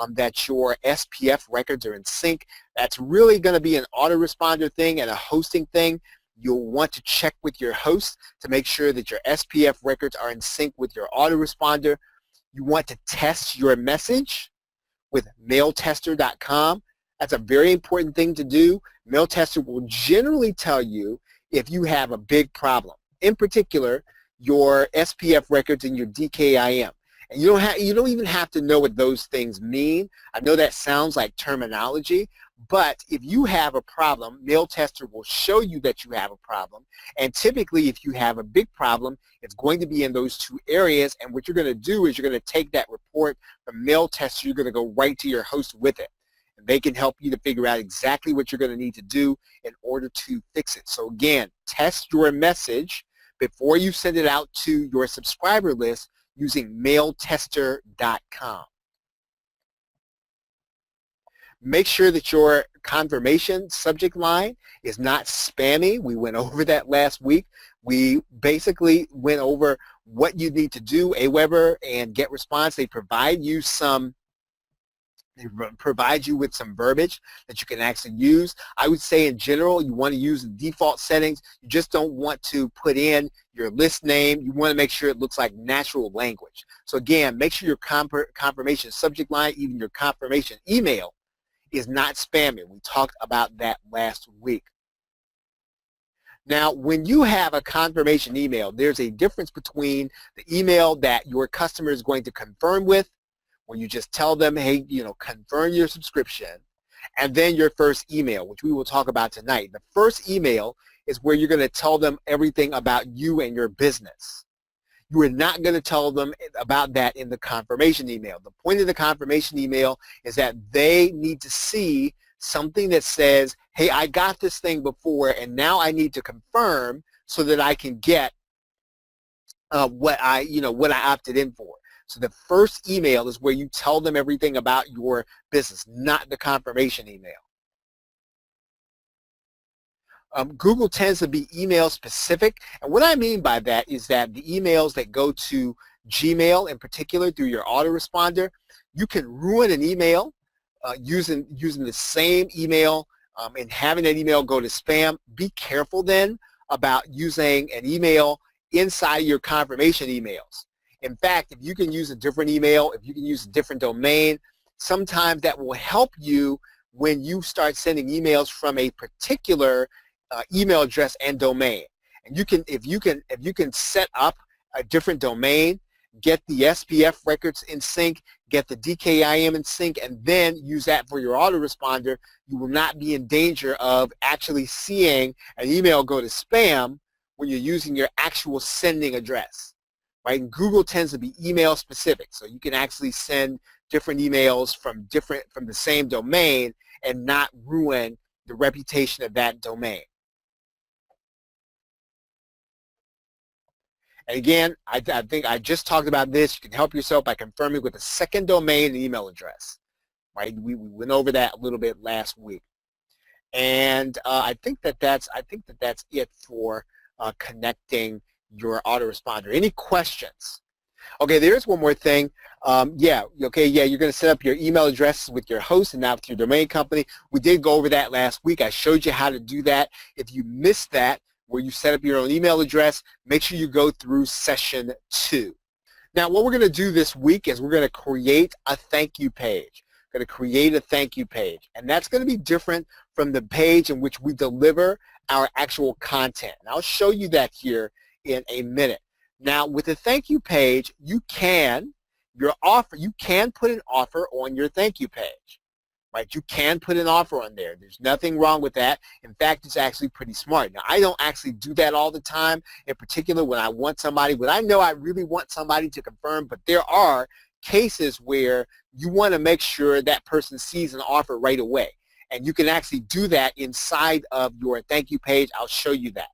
S1: that your SPF records are in sync. That's really going to be an autoresponder thing and a hosting thing. You'll want to check with your host to make sure that your SPF records are in sync with your autoresponder. You want to test your message with mailtester.com. That's a very important thing to do. Mailtester will generally tell you if you have a big problem. In particular, your SPF records and your DKIM. And you don't even have to know what those things mean. I know that sounds like terminology, but if you have a problem, Mailtester will show you that you have a problem. And typically, if you have a big problem, it's going to be in those 2 areas. And what you're going to do is you're going to take that report from Mailtester. You're going to go right to your host with it. And they can help you to figure out exactly what you're going to need to do in order to fix it. So again, test your message before you send it out to your subscriber list using mailtester.com. Make sure that your confirmation subject line is not spammy. We went over that last week. We basically went over what you need to do. Aweber and GetResponse, they provide you with some verbiage that you can actually use. I would say in general, you want to use the default settings. You just don't want to put in your list name. You want to make sure it looks like natural language. So again, make sure your confirmation subject line, even your confirmation email, is not spammy. We talked about that last week. Now, when you have a confirmation email, there's a difference between the email that your customer is going to confirm with, when you just tell them, hey, confirm your subscription, and then your first email, which we will talk about tonight. The first email is where you're going to tell them everything about you and your business. You are not going to tell them about that in the confirmation email. The point of the confirmation email is that they need to see something that says, hey, I got this thing before and now I need to confirm so that I can get what I opted in for. So the first email is where you tell them everything about your business, not the confirmation email. Google tends to be email specific, and what I mean by that is that the emails that go to Gmail in particular through your autoresponder, you can ruin an email using the same email and having that email go to spam. Be careful then about using an email inside your confirmation emails. In fact, if you can use a different email, if you can use a different domain, sometimes that will help you when you start sending emails from a particular email address and domain. And you can, if you can set up a different domain, get the SPF records in sync, get the DKIM in sync, and then use that for your autoresponder, you will not be in danger of actually seeing an email go to spam when you're using your actual sending address. Right? And Google tends to be email specific, so you can actually send different emails from the same domain and not ruin the reputation of that domain. And again, I think I just talked about this. You can help yourself by confirming with a second domain and email address. Right? We went over that a little bit last week, and I think that's it for connecting your autoresponder. Any questions? Okay, there's one more thing. You're going to set up your email address with your host and now with your domain company. We did go over that last week. I showed you how to do that. If you missed that, where you set up your own email address, make sure you go through session 2. Now, what we're going to do this week is we're going to create a thank you page. We're going to create a thank you page, and that's going to be different from the page in which we deliver our actual content. And I'll show you that here in a minute. Now, with the thank you page, you can put an offer on your thank you page. Right? You can put an offer on there. There's nothing wrong with that. In fact, it's actually pretty smart. Now, I don't actually do that all the time, in particular when I know I really want somebody to confirm, but there are cases where you want to make sure that person sees an offer right away. And you can actually do that inside of your thank you page. I'll show you that.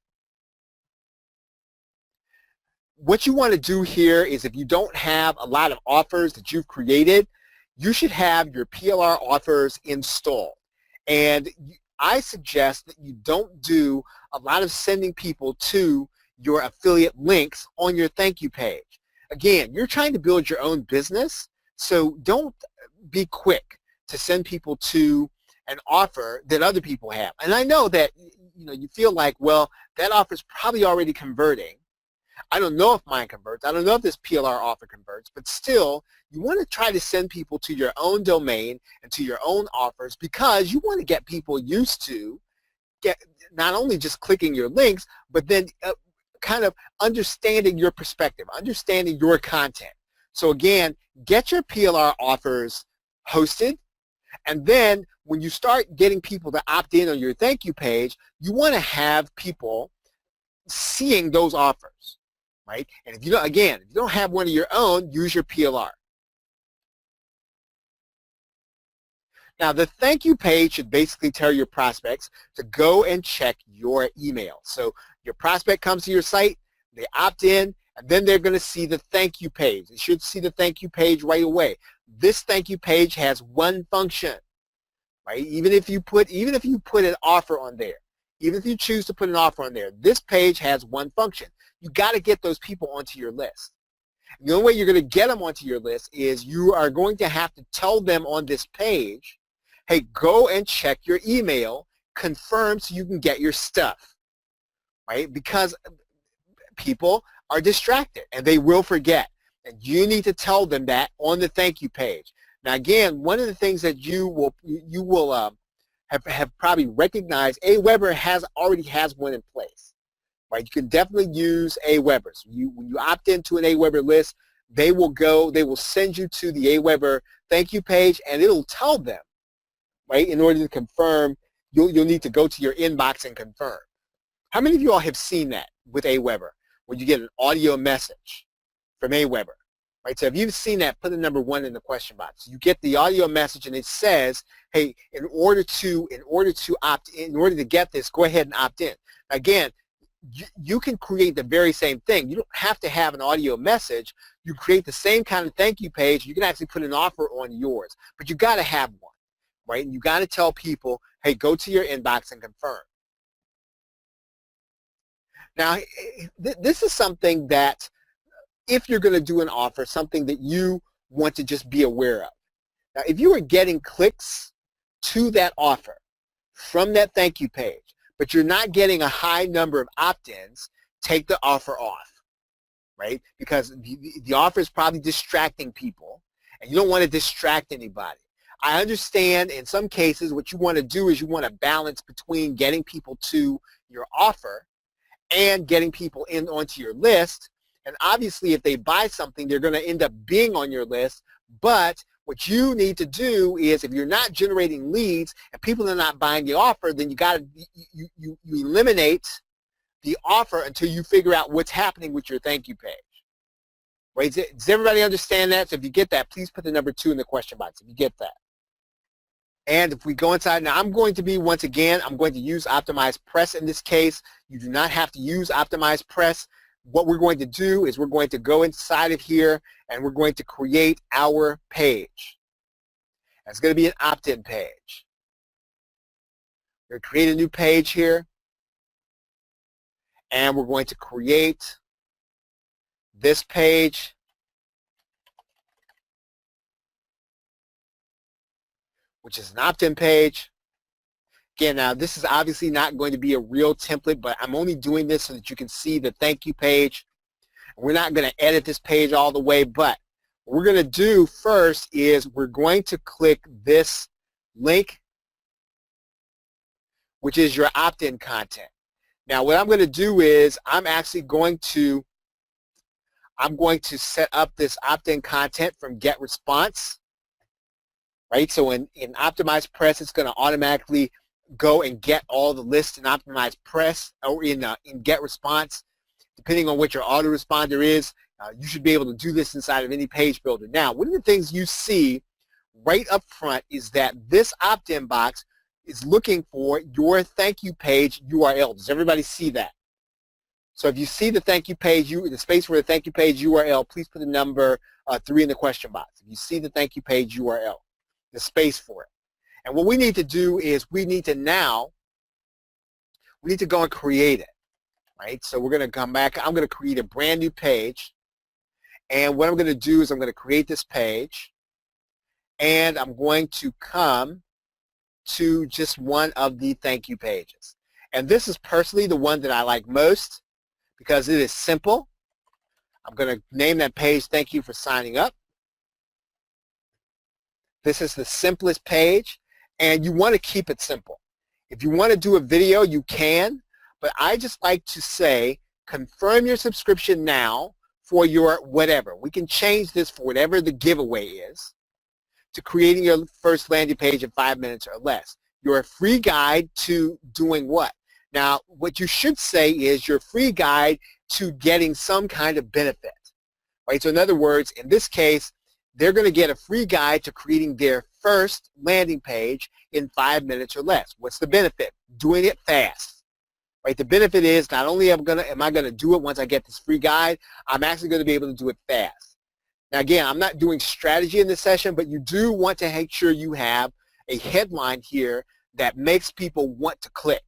S1: What you want to do here is, if you don't have a lot of offers that you've created, you should have your PLR offers installed. And I suggest that you don't do a lot of sending people to your affiliate links on your thank you page. Again, you're trying to build your own business, so don't be quick to send people to an offer that other people have. And I know that you feel like, well, that offer is probably already converting. I don't know if mine converts. I don't know if this PLR offer converts, but still, you want to try to send people to your own domain and to your own offers, because you want to get people used to not only just clicking your links, but then kind of understanding your perspective, understanding your content. So again, get your PLR offers hosted, and then when you start getting people to opt in on your thank you page, you want to have people seeing those offers. Right? And if you don't have one of your own, use your PLR. Now, the thank you page should basically tell your prospects to go and check your email. So your prospect comes to your site, they opt in, and then they're going to see the thank you page. They should see the thank you page right away. This thank you page has one function, right? Even if you put an offer on there, even if you choose to put an offer on there, this page has one function. You got to get those people onto your list. The only way you're going to get them onto your list is you are going to have to tell them on this page, hey, go and check your email, confirm so you can get your stuff, right? Because people are distracted and they will forget. And you need to tell them that on the thank you page. Now, again, one of the things that you will have probably recognized, Aweber already has one in place. Right? You can definitely use Aweber. So when you opt into an Aweber list, they will send you to the Aweber thank you page, and it'll tell them, right, in order to confirm, you'll need to go to your inbox and confirm. How many of you all have seen that with Aweber, where you get an audio message from Aweber? Right, so if you've seen that, put the number 1 in the question box. You get the audio message and it says, hey, in order to get this, go ahead and opt in. Again, you can create the very same thing. You don't have to have an audio message. You create the same kind of thank you page. You can actually put an offer on yours, but you got to have one, right? And you got to tell people, hey, go to your inbox and confirm. Now, this is something that, if you're going to do an offer, something that you want to just be aware of. Now, if you are getting clicks to that offer from that thank you page, but you're not getting a high number of opt-ins, take the offer off, right? Because the offer is probably distracting people, and you don't want to distract anybody. I understand in some cases what you want to do is you want to balance between getting people to your offer and getting people in onto your list. And obviously, if they buy something, they're going to end up being on your list. But what you need to do is, if you're not generating leads and people are not buying the offer, then you eliminate the offer until you figure out what's happening with your thank you page. Right? Does everybody understand that? So if you get that, please put the number 2 in the question box if you get that. And if we go inside, now I'm going to use Optimized Press in this case. You do not have to use Optimized Press. What we're going to do is we're going to go inside of here and we're going to create our page. It's going to be an opt-in page. We're going to create a new page here, and we're going to create this page. Which is an opt-in page. Again, now this is obviously not going to be a real template, but I'm only doing this so that you can see the thank you page. We're not going to edit this page all the way, but what we're going to do first is we're going to click this link, which is your opt-in content. Now what I'm going to do is I'm going to set up this opt-in content from GetResponse. Right, so in Optimized Press, it's going to automatically go and get all the lists in Optimized Press or in GetResponse. Depending on what your autoresponder is, you should be able to do this inside of any page builder. Now, one of the things you see right up front is that this opt-in box is looking for your thank you page URL. Does everybody see that? So if you see the thank you page, the space for the thank you page URL, please put the number 3 in the question box. If you see the thank you page URL, the space for it. And what we need to do is we need to go and create it, right? So we're going to come back. I'm going to create a brand new page. And what I'm going to do is I'm going to create this page. And I'm going to come to just one of the thank you pages. And this is personally the one that I like most because it is simple. I'm going to name that page Thank You for Signing Up. This is the simplest page, and you want to keep it simple. If you want to do a video, you can, but I just like to say, confirm your subscription now for your whatever. We can change this for whatever the giveaway is to creating your first landing page in 5 minutes or less. Your free guide to doing what? Now, what you should say is your free guide to getting some kind of benefit, right? So in other words, in this case, they're going to get a free guide to creating their first landing page in 5 minutes or less. What's the benefit? Doing it fast. Right? The benefit is not only am I going to do it once I get this free guide, I'm actually going to be able to do it fast. Now again, I'm not doing strategy in this session, but you do want to make sure you have a headline here that makes people want to click.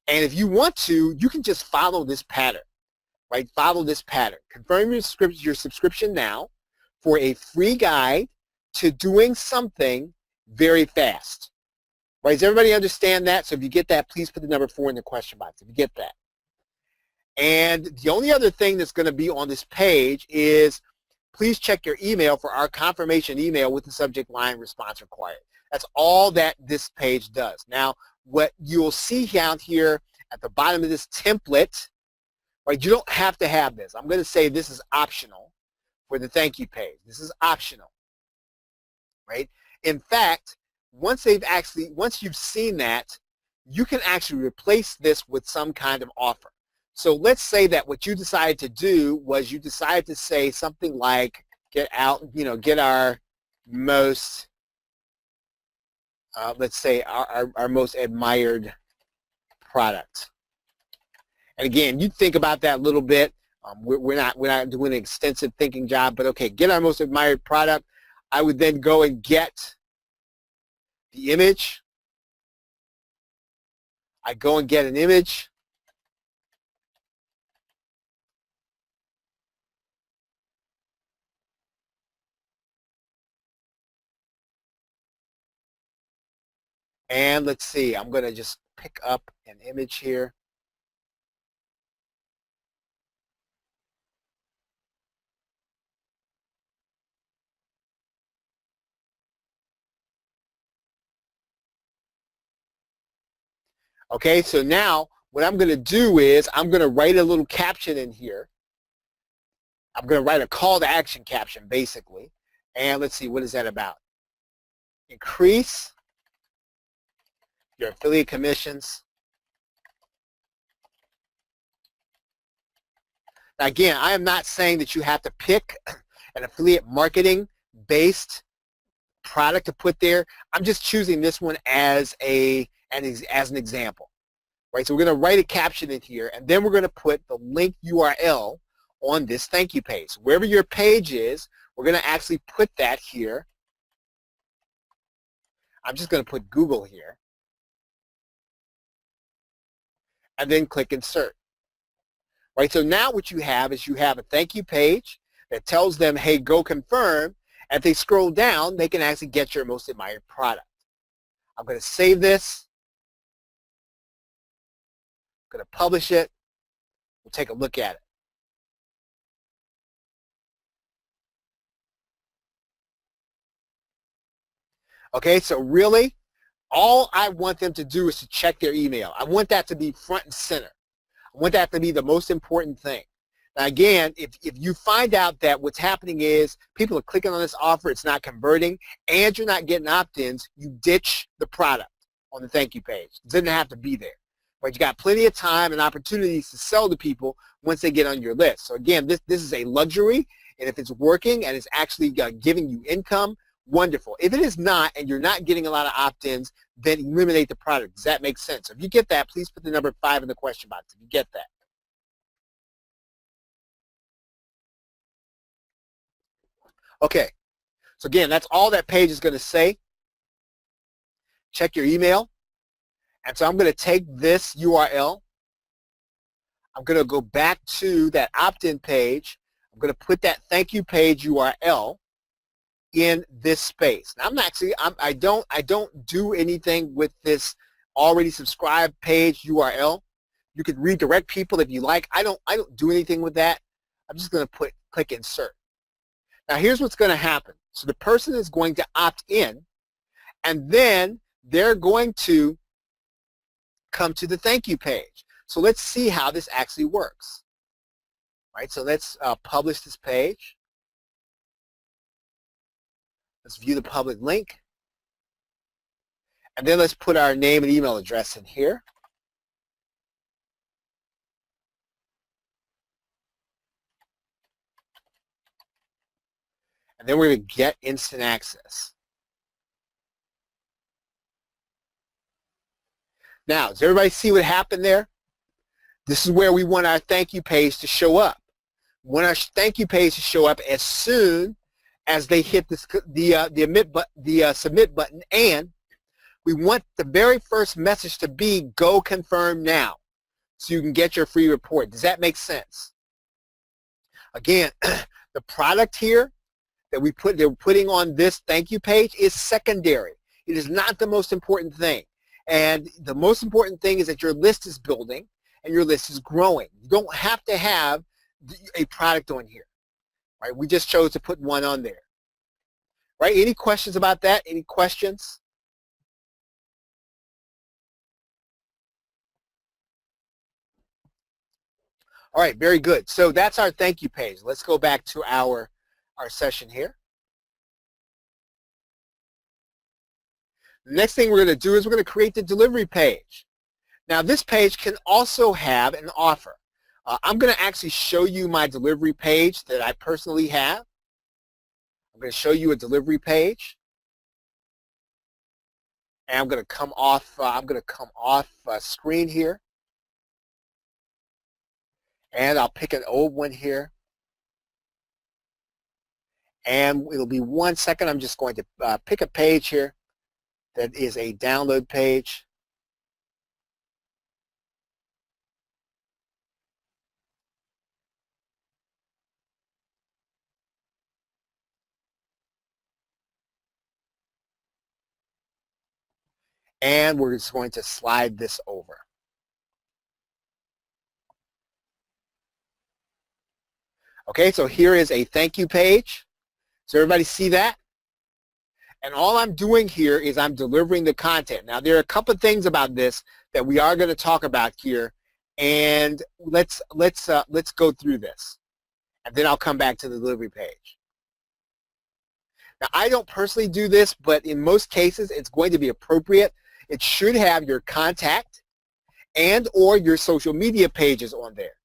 S1: And if you want to, you can just follow this pattern. Right? Follow this pattern. Confirm your subscription now for a free guide to doing something very fast. Right? Does everybody understand that? So if you get that, please put the number 4 in the question box if you get that. And the only other thing that's going to be on this page is please check your email for our confirmation email with the subject line response required. That's all that this page does. Now, what you'll see down here at the bottom of this template, right, you don't have to have this. I'm going to say this is optional for the thank you page. This is optional, right? In fact, once you've seen that, you can actually replace this with some kind of offer. So let's say that what you decided to do was you decided to say something like, get our most, let's say our most admired product. And again, you think about that a little bit. We're not doing an extensive thinking job, but okay, get our most admired product. I would then go and get the image. I go and get an image. And let's see, I'm going to just pick up an image here. Okay, so now what I'm going to do is I'm going to write a little caption in here. I'm going to write a call to action caption, basically. And let's see, what is that about? Increase your affiliate commissions. Now, again, I am not saying that you have to pick an affiliate marketing based product to put there. I'm just choosing this one as an example, right? So we're going to write a caption in here, and then we're going to put the link URL on this thank you page. Wherever your page is, we're going to actually put that here. I'm just going to put Google here, and then click insert. Right? So now what you have is you have a thank you page that tells them, hey, go confirm. If they scroll down, they can actually get your most admired product. I'm going to save this. I'm going to publish it. We'll take a look at it. Okay, so really, all I want them to do is to check their email. I want that to be front and center. I want that to be the most important thing. Now again, if you find out that what's happening is people are clicking on this offer, it's not converting, and you're not getting opt-ins, you ditch the product on the thank you page. It doesn't have to be there. But you got plenty of time and opportunities to sell to people once they get on your list. So again, this is a luxury, and if it's working and it's actually giving you income, wonderful. If it is not and you're not getting a lot of opt-ins, then eliminate the product. Does that make sense? So if you get that, please put the number 5 in the question box if you get that. Okay, so again, that's all that page is going to say. Check your email. And so I'm going to take this URL. I'm going to go back to that opt-in page. I'm going to put that thank you page URL in this space. Now I don't do anything with this already subscribed page URL. You can redirect people if you like. I don't do anything with that. I'm just going to click insert. Now here's what's going to happen. So the person is going to opt in, and then they're going to come to the thank you page. So let's see how this actually works. Right, so let's publish this page. Let's view the public link. And then let's put our name and email address in here. And then we're going to get instant access. Now, does everybody see what happened there? This is where we want our thank you page to show up. We want our thank you page to show up as soon as they hit the submit button, and we want the very first message to be go confirm now so you can get your free report. Does that make sense? Again, the product here that they're putting on this thank you page is secondary. It is not the most important thing. And the most important thing is that your list is building and your list is growing. You don't have to have a product on here. Right? We just chose to put one on there. Right? Any questions about that? Any questions? All right, very good. So that's our thank you page. Let's go back to our session here. The next thing we're going to do is we're going to create the delivery page. Now this page can also have an offer. I'm going to actually show you my delivery page that I personally have. I'm going to show you a delivery page, and I'm going to come off. Screen here, and I'll pick an old one here. And it'll be 1 second. I'm just going to pick a page here that is a download page. And we're just going to slide this over. Okay, so here is a thank you page. So everybody see that? And all I'm doing here is I'm delivering the content. Now there are a couple of things about this that we are going to talk about here, and let's go through this, and then I'll come back to the delivery page. Now I don't personally do this, but in most cases it's going to be appropriate. It should have your contact and or your social media pages on there,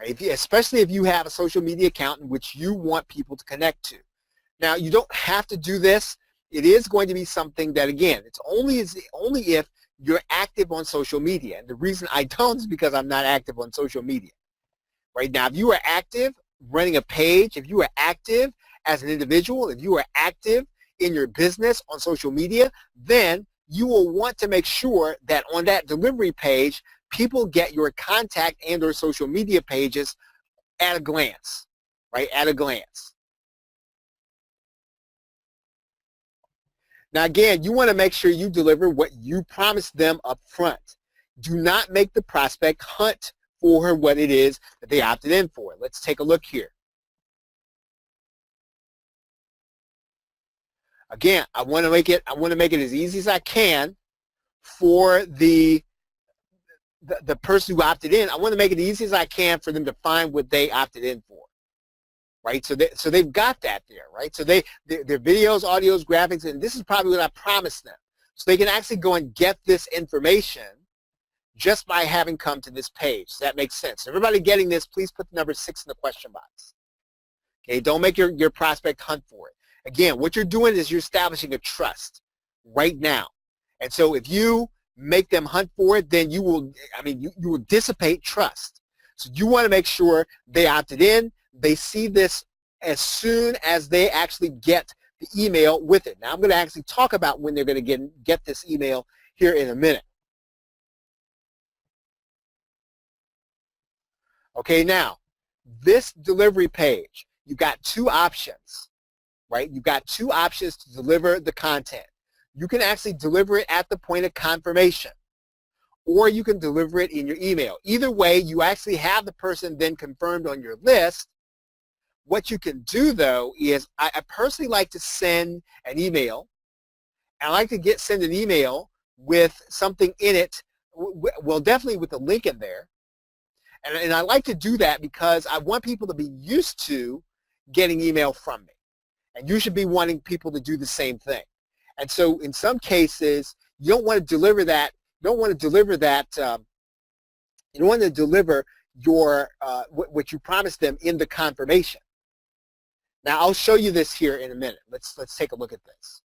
S1: right? Especially if you have a social media account in which you want people to connect to. Now you don't have to do this. It is going to be something that, again, it's only if you're active on social media. And the reason I don't is because I'm not active on social media. Right now, if you are active running a page, if you are active as an individual, if you are active in your business on social media, then you will want to make sure that on that delivery page, people get your contact and or social media pages at a glance, right? At a glance. Now again, you want to make sure you deliver what you promised them up front. Do not make the prospect hunt for what it is that they opted in for. Let's take a look here. Again, I want to make it as easy as I can for the person who opted in. I want to make it as easy as I can for them to find what they opted in for. Right, so they've got that there, right? So their videos, audios, graphics, and this is probably what I promised them. So they can actually go and get this information just by having come to this page. So that makes sense. Everybody getting this, please put the number 6 in the question box. Okay, don't make your prospect hunt for it. Again, what you're doing is you're establishing a trust right now. And so if you make them hunt for it, then you will dissipate trust. So you want to make sure they opted in. They see this as soon as they actually get the email with it. Now I'm going to actually talk about when they're going to get this email here in a minute. Okay, now this delivery page, you've got 2 options, right? You've got 2 options to deliver the content. You can actually deliver it at the point of confirmation, or you can deliver it in your email. Either way, you actually have the person then confirmed on your list. What you can do, though, is I personally like to send an email. I like to send an email with something in it, well, definitely with a link in there. And I like to do that because I want people to be used to getting email from me. And you should be wanting people to do the same thing. And so in some cases, you don't want to deliver that. You don't want to deliver that. You don't want to deliver your what you promised them in the confirmation. Now I'll show you this here in a minute. Let's take a look at this.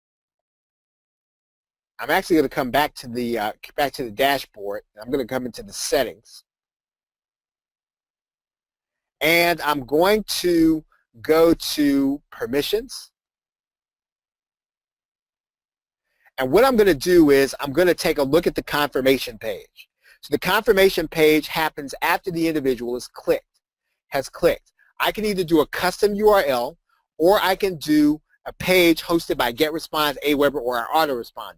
S1: I'm actually going to come back to the dashboard. I'm going to come into the settings, and I'm going to go to permissions. And what I'm going to do is I'm going to take a look at the confirmation page. So the confirmation page happens after the individual has clicked. I can either do a custom URL, or I can do a page hosted by GetResponse, Aweber, or our autoresponder.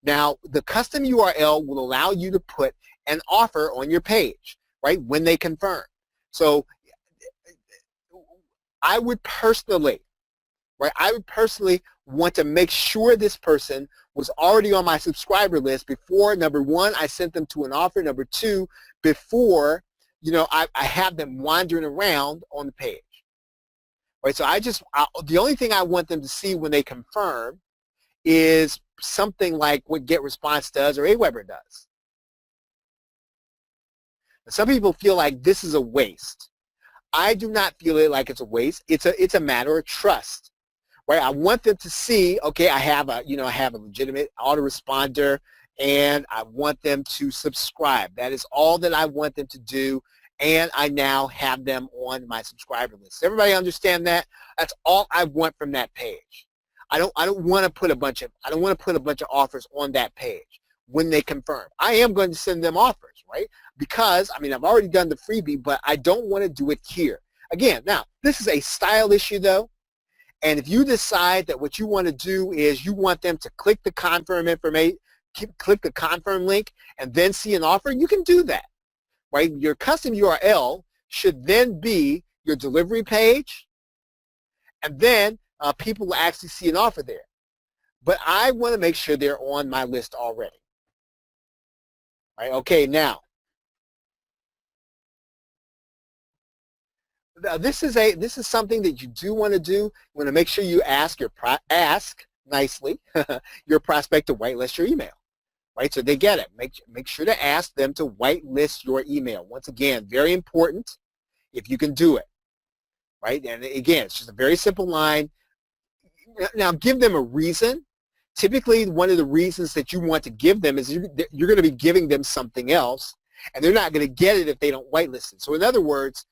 S1: Now, the custom URL will allow you to put an offer on your page, right, when they confirm. So I would personally want to make sure this person was already on my subscriber list before, number 1, I sent them to an offer, number 2, before, I have them wandering around on the page. Right, so the only thing I want them to see when they confirm is something like what GetResponse does or Aweber does. Some people feel like this is a waste. I do not feel it like it's a waste. It's a matter of trust, right? I want them to see, okay, I have a legitimate autoresponder, and I want them to subscribe. That is all that I want them to do, and I now have them on my subscriber list. Everybody understand that? That's all I want from that page. I don't want to put a bunch of offers on that page when they confirm. I am going to send them offers, right? Because I've already done the freebie, but I don't want to do it here. Again, now this is a style issue though. And if you decide that what you want to do is you want them to click the confirm link and then see an offer, you can do that, right? Your custom URL should then be your delivery page, and then people will actually see an offer there. But I want to make sure they're on my list already. Right? Okay, now this is something that you do want to do. You want to make sure you ask nicely your prospect to whitelist your email, right? So they get it. Make sure to ask them to whitelist your email. Once again, very important if you can do it, right? And again, it's just a very simple line. Now give them a reason. Typically, one of the reasons that you want to give them is you're going to be giving them something else, and they're not going to get it if they don't whitelist it. So in other words,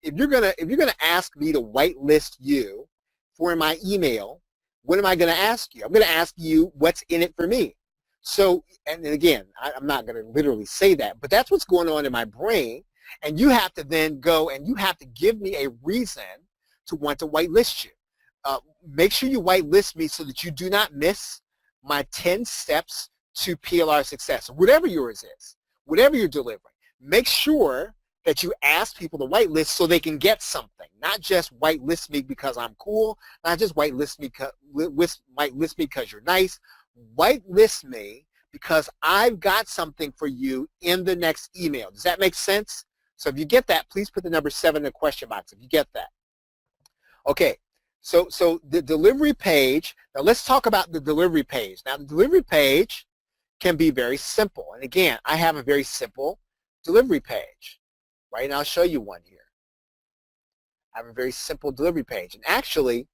S1: if you're going to ask me to whitelist you for my email, what am I going to ask you? I'm going to ask you what's in it for me. So, and again, I'm not going to literally say that, but that's what's going on in my brain, and you have to then go and you have to give me a reason to want to whitelist you. Make sure you whitelist me so that you do not miss my 10 steps to PLR success, whatever yours is, whatever you're delivering. Make sure that you ask people to whitelist so they can get something, not just whitelist me because I'm cool, not just whitelist me because you're nice. Whitelist me because I've got something for you in the next email. Does that make sense? So if you get that, please put the number 7 in the question box if you get that. Okay. So the delivery page, now let's talk about the delivery page. Now the delivery page can be very simple. And again, I have a very simple delivery page, right? And I'll show you one here. I have a very simple delivery page. And actually,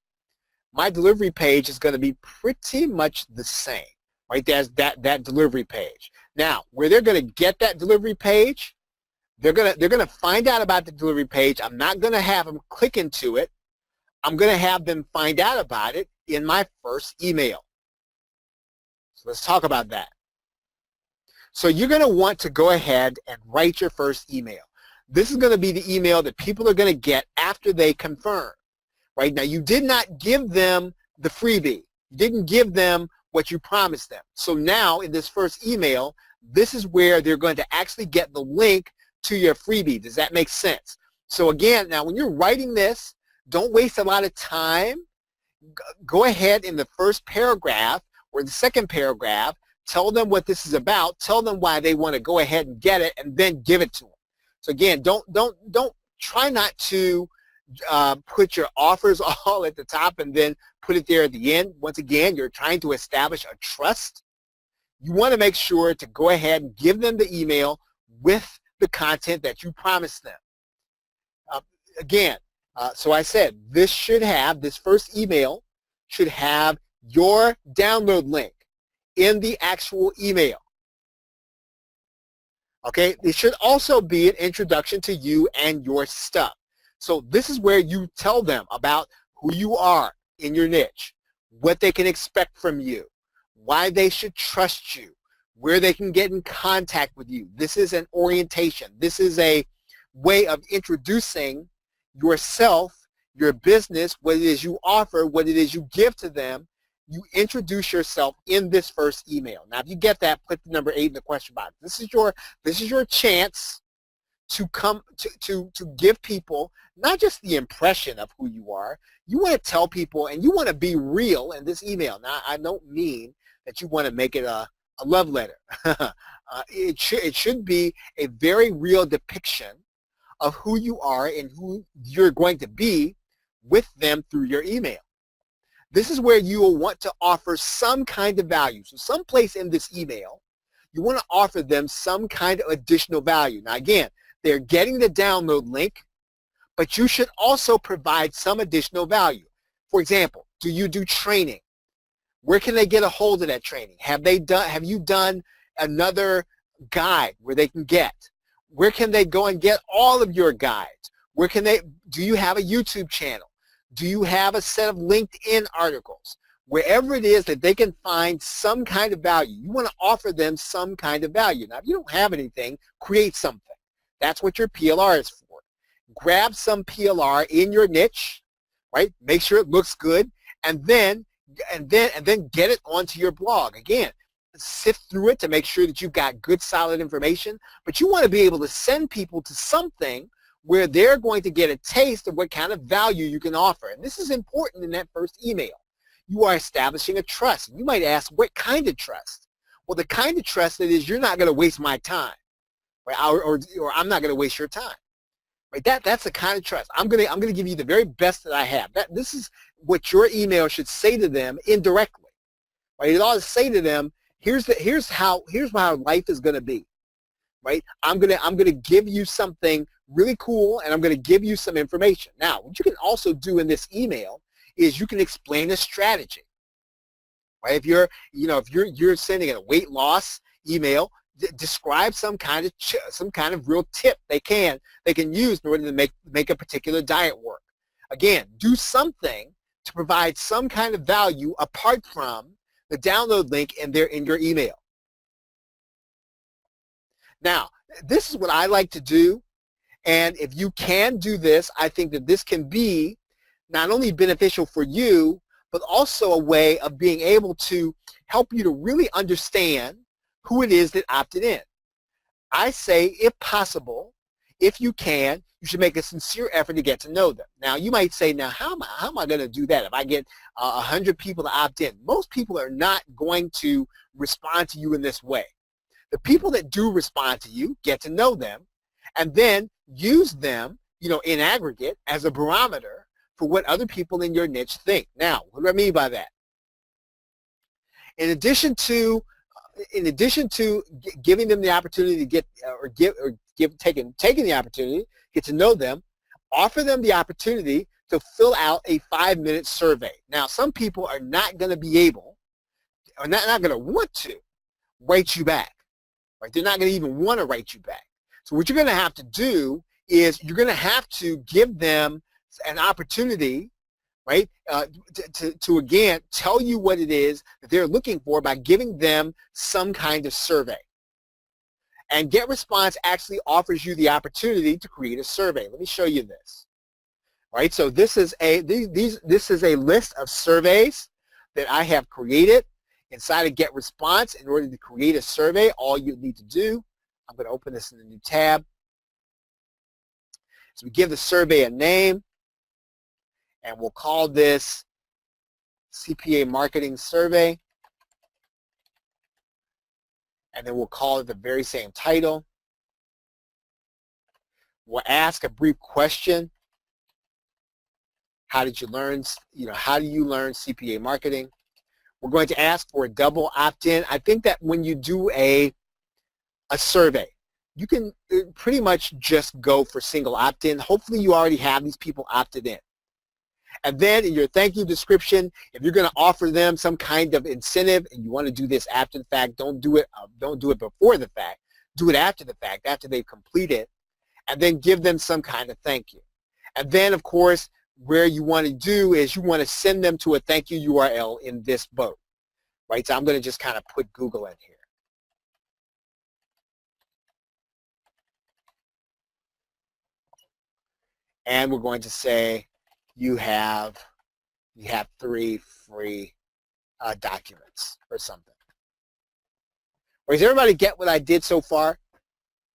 S1: my delivery page is going to be pretty much the same, right? There's that delivery page. Now, where they're going to get that delivery page, they're going to find out about the delivery page. I'm not going to have them click into it. I'm going to have them find out about it in my first email. So let's talk about that. So you're going to want to go ahead and write your first email. This is going to be the email that people are going to get after they confirm. Right? Now, you did not give them the freebie. You didn't give them what you promised them. So now in this first email, this is where they're going to actually get the link to your freebie. Does that make sense? So again, now when you're writing this, don't waste a lot of time. Go ahead in the first paragraph or the second paragraph, tell them what this is about, tell them why they want to go ahead and get it, and then give it to them. So again, don't try not to put your offers all at the top and then put it there at the end. Once again, you're trying to establish a trust. You want to make sure to go ahead and give them the email with the content that you promised them. Again, so I said this first email should have your download link in the actual email. Okay, it should also be an introduction to you and your stuff. So this is where you tell them about who you are in your niche, what they can expect from you, why they should trust you, where they can get in contact with you. This is an orientation. This is a way of introducing yourself, your business, what it is you offer, what it is you give to them. You introduce yourself in this first email. Now, if you get that, put the number 8 in the question box. This is your chance to come to give people not just the impression of who you are. You want to tell people, and you want to be real in this email. Now, I don't mean that you want to make it a love letter. It should be a very real depiction of who you are and who you're going to be with them through your email. This is where you will want to offer some kind of value. So someplace in this email, you want to offer them some kind of additional value. Now again, they're getting the download link, but you should also provide some additional value. For example, do you do training? Where can they get a hold of that training? Have you done another guide where they can get? Where can they go and get all of your guides? Do you have a YouTube channel? Do you have a set of LinkedIn articles? Wherever it is that they can find some kind of value, you want to offer them some kind of value. Now, if you don't have anything, create something. That's what your PLR is for. Grab some PLR in your niche, right? Make sure it looks good, and then get it onto your blog. Again, sift through it to make sure that you've got good, solid information, but you want to be able to send people to something where they're going to get a taste of what kind of value you can offer. And this is important in that first email. You are establishing a trust. You might ask, what kind of trust? Well, the kind of trust that is, you're not going to waste my time, right? Or I'm not going to waste your time. Right? That's the kind of trust. I'm going to give you the very best that I have. This is what your email should say to them indirectly. Right? It ought to say to them, here's how life is going to be. Right? I'm going to give you something really cool, and I'm going to give you some information. Now, what you can also do in this email is you can explain a strategy. Right? If you're sending a weight loss email, describe some kind of real tip they can use in order to make a particular diet work. Again, do something to provide some kind of value apart from the download link in your email. Now, this is what I like to do, and if you can do this, I think that this can be not only beneficial for you, but also a way of being able to help you to really understand who it is that opted in. I say, if possible, if you can, you should make a sincere effort to get to know them. Now, you might say, now, how am I going to do that if I get 100 people to opt in? Most people are not going to respond to you in this way. The people that do respond to you, get to know them, and then use them, in aggregate as a barometer for what other people in your niche think. Now, what do I mean by that? In addition to giving them the opportunity to taking the opportunity, get to know them, offer them the opportunity to fill out a 5-minute survey. Now, some people are not going to be able, or not going to want to, write you back. Right? They're not going to even want to write you back. So what you're going to have to do is you're going to have to give them an opportunity, right, to again tell you what it is that they're looking for by giving them some kind of survey. And Get Response actually offers you the opportunity to create a survey. Let me show you this. All right, so this is a list of surveys that I have created inside of Get Response. In order to create a survey, all you need to do, I'm going to open this in a new tab. So we give the survey a name, and we'll call this CPA Marketing Survey. And then we'll call it the very same title. We'll ask a brief question. How did you learn, how do you learn CPA marketing? We're going to ask for a double opt-in. I think that when you do a survey, you can pretty much just go for single opt-in. Hopefully you already have these people opted in. And then in your thank you description, if you're going to offer them some kind of incentive and you want to do this after the fact, don't do it before the fact. Do it after the fact, after they've completed, and then give them some kind of thank you. And then, of course, where you want to do is you want to send them to a thank you URL in this boat. Right? So I'm going to just kind of put Google in here. And we're going to say you have 3 free documents or something. Or does everybody get what I did so far?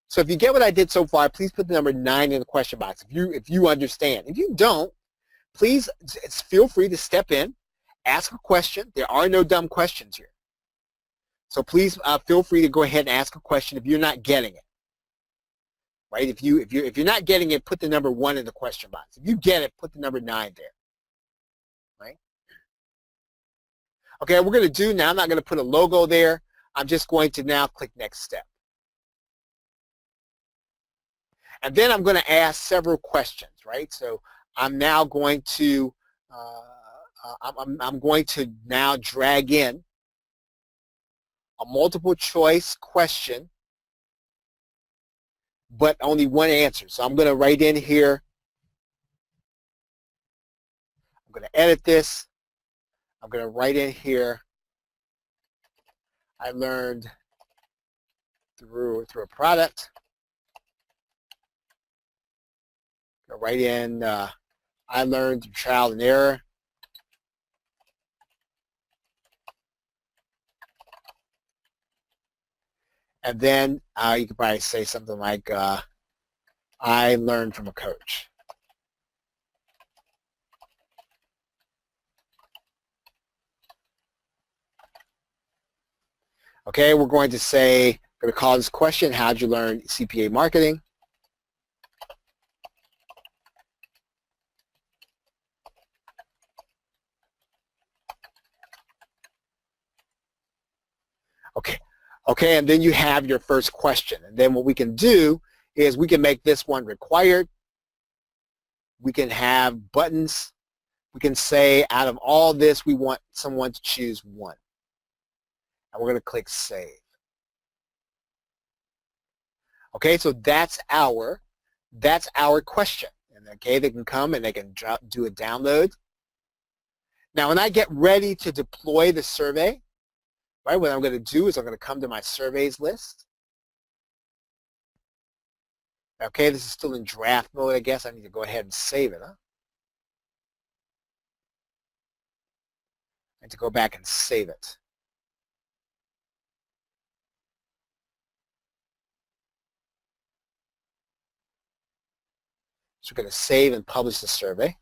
S1: So if you get what I did so far, please put the number 9 in the question box if you understand. If you don't, please feel free to step in, ask a question. There are no dumb questions here. So please feel free to go ahead and ask a question if you're not getting it. Right? If you're not getting it, put the number 1 in the question box. If you get it, put the number 9 there. Right? Okay, what we're going to do now, I'm not going to put a logo there. I'm just going to now click next step. And then I'm going to ask several questions, right? So I'm now going to I'm going to now drag in a multiple choice question, but only one answer. So I'm going to write in here, I'm going to edit this, I'm going to write in here, I learned through a product. I'm going to write in, I learned through trial and error. And then you could probably say something like, I learned from a coach. Okay, we're going to say, going to call this question, how'd you learn CPA marketing? Okay, and then you have your first question. And then what we can do is we can make this one required. We can have buttons. We can say out of all this, we want someone to choose one. And we're going to click Save. Okay, so that's our question. And okay, they can come and they can do a download. Now, when I get ready to deploy the survey, right, what I'm going to do is I'm going to come to my surveys list. Okay, this is still in draft mode, I guess. I need to go ahead and save it. Huh? I need to go back and save it. So we're going to save and publish the survey.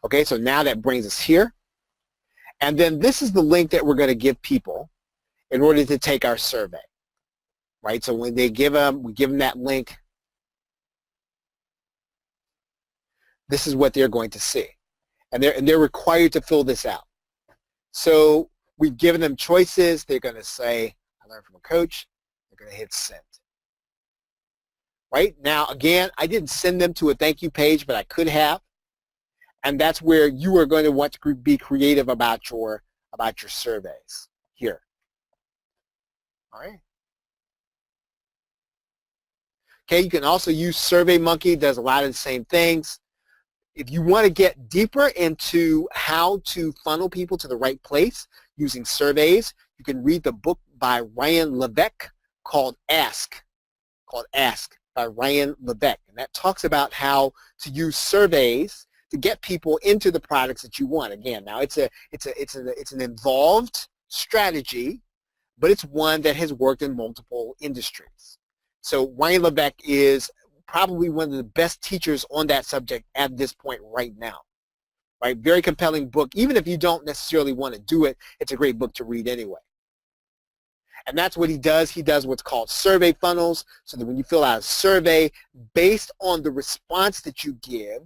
S1: Okay, so now that brings us here. And then this is the link that we're going to give people in order to take our survey. Right, so when they give them, we give them that link. This is what they're going to see. And they're required to fill this out. So we've given them choices. They're going to say, I learned from a coach. They're going to hit send. Right? Now, again, I didn't send them to a thank you page, but I could have. And that's where you are going to want to be creative about your surveys here. All right. Okay, you can also use SurveyMonkey. It does a lot of the same things. If you want to get deeper into how to funnel people to the right place using surveys, you can read the book by Ryan Levesque called Ask by Ryan Levesque. And that talks about how to use surveys to get people into the products that you want. Again, now it's an involved strategy, but it's one that has worked in multiple industries. So Ryan Levesque is probably one of the best teachers on that subject at this point right now. Right? Very compelling book. Even if you don't necessarily want to do it, it's a great book to read anyway. And that's what he does. He does what's called survey funnels, so that when you fill out a survey, based on the response that you give,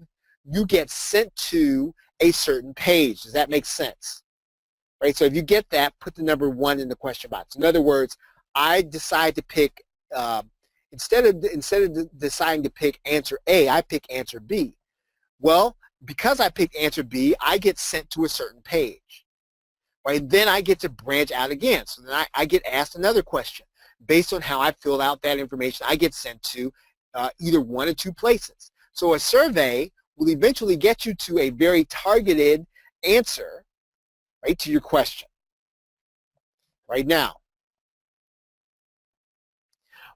S1: you get sent to a certain page. Does that make sense? Right? So if you get that, put the number 1 in the question box. In other words, I decide to pick, instead of deciding to pick answer A, I pick answer B. Well, because I picked answer B, I get sent to a certain page. Right? Then I get to branch out again. So then I get asked another question. Based on how I filled out that information, I get sent to either 1 or 2 places. So a survey will eventually get you to a very targeted answer, right, to your question. Right now,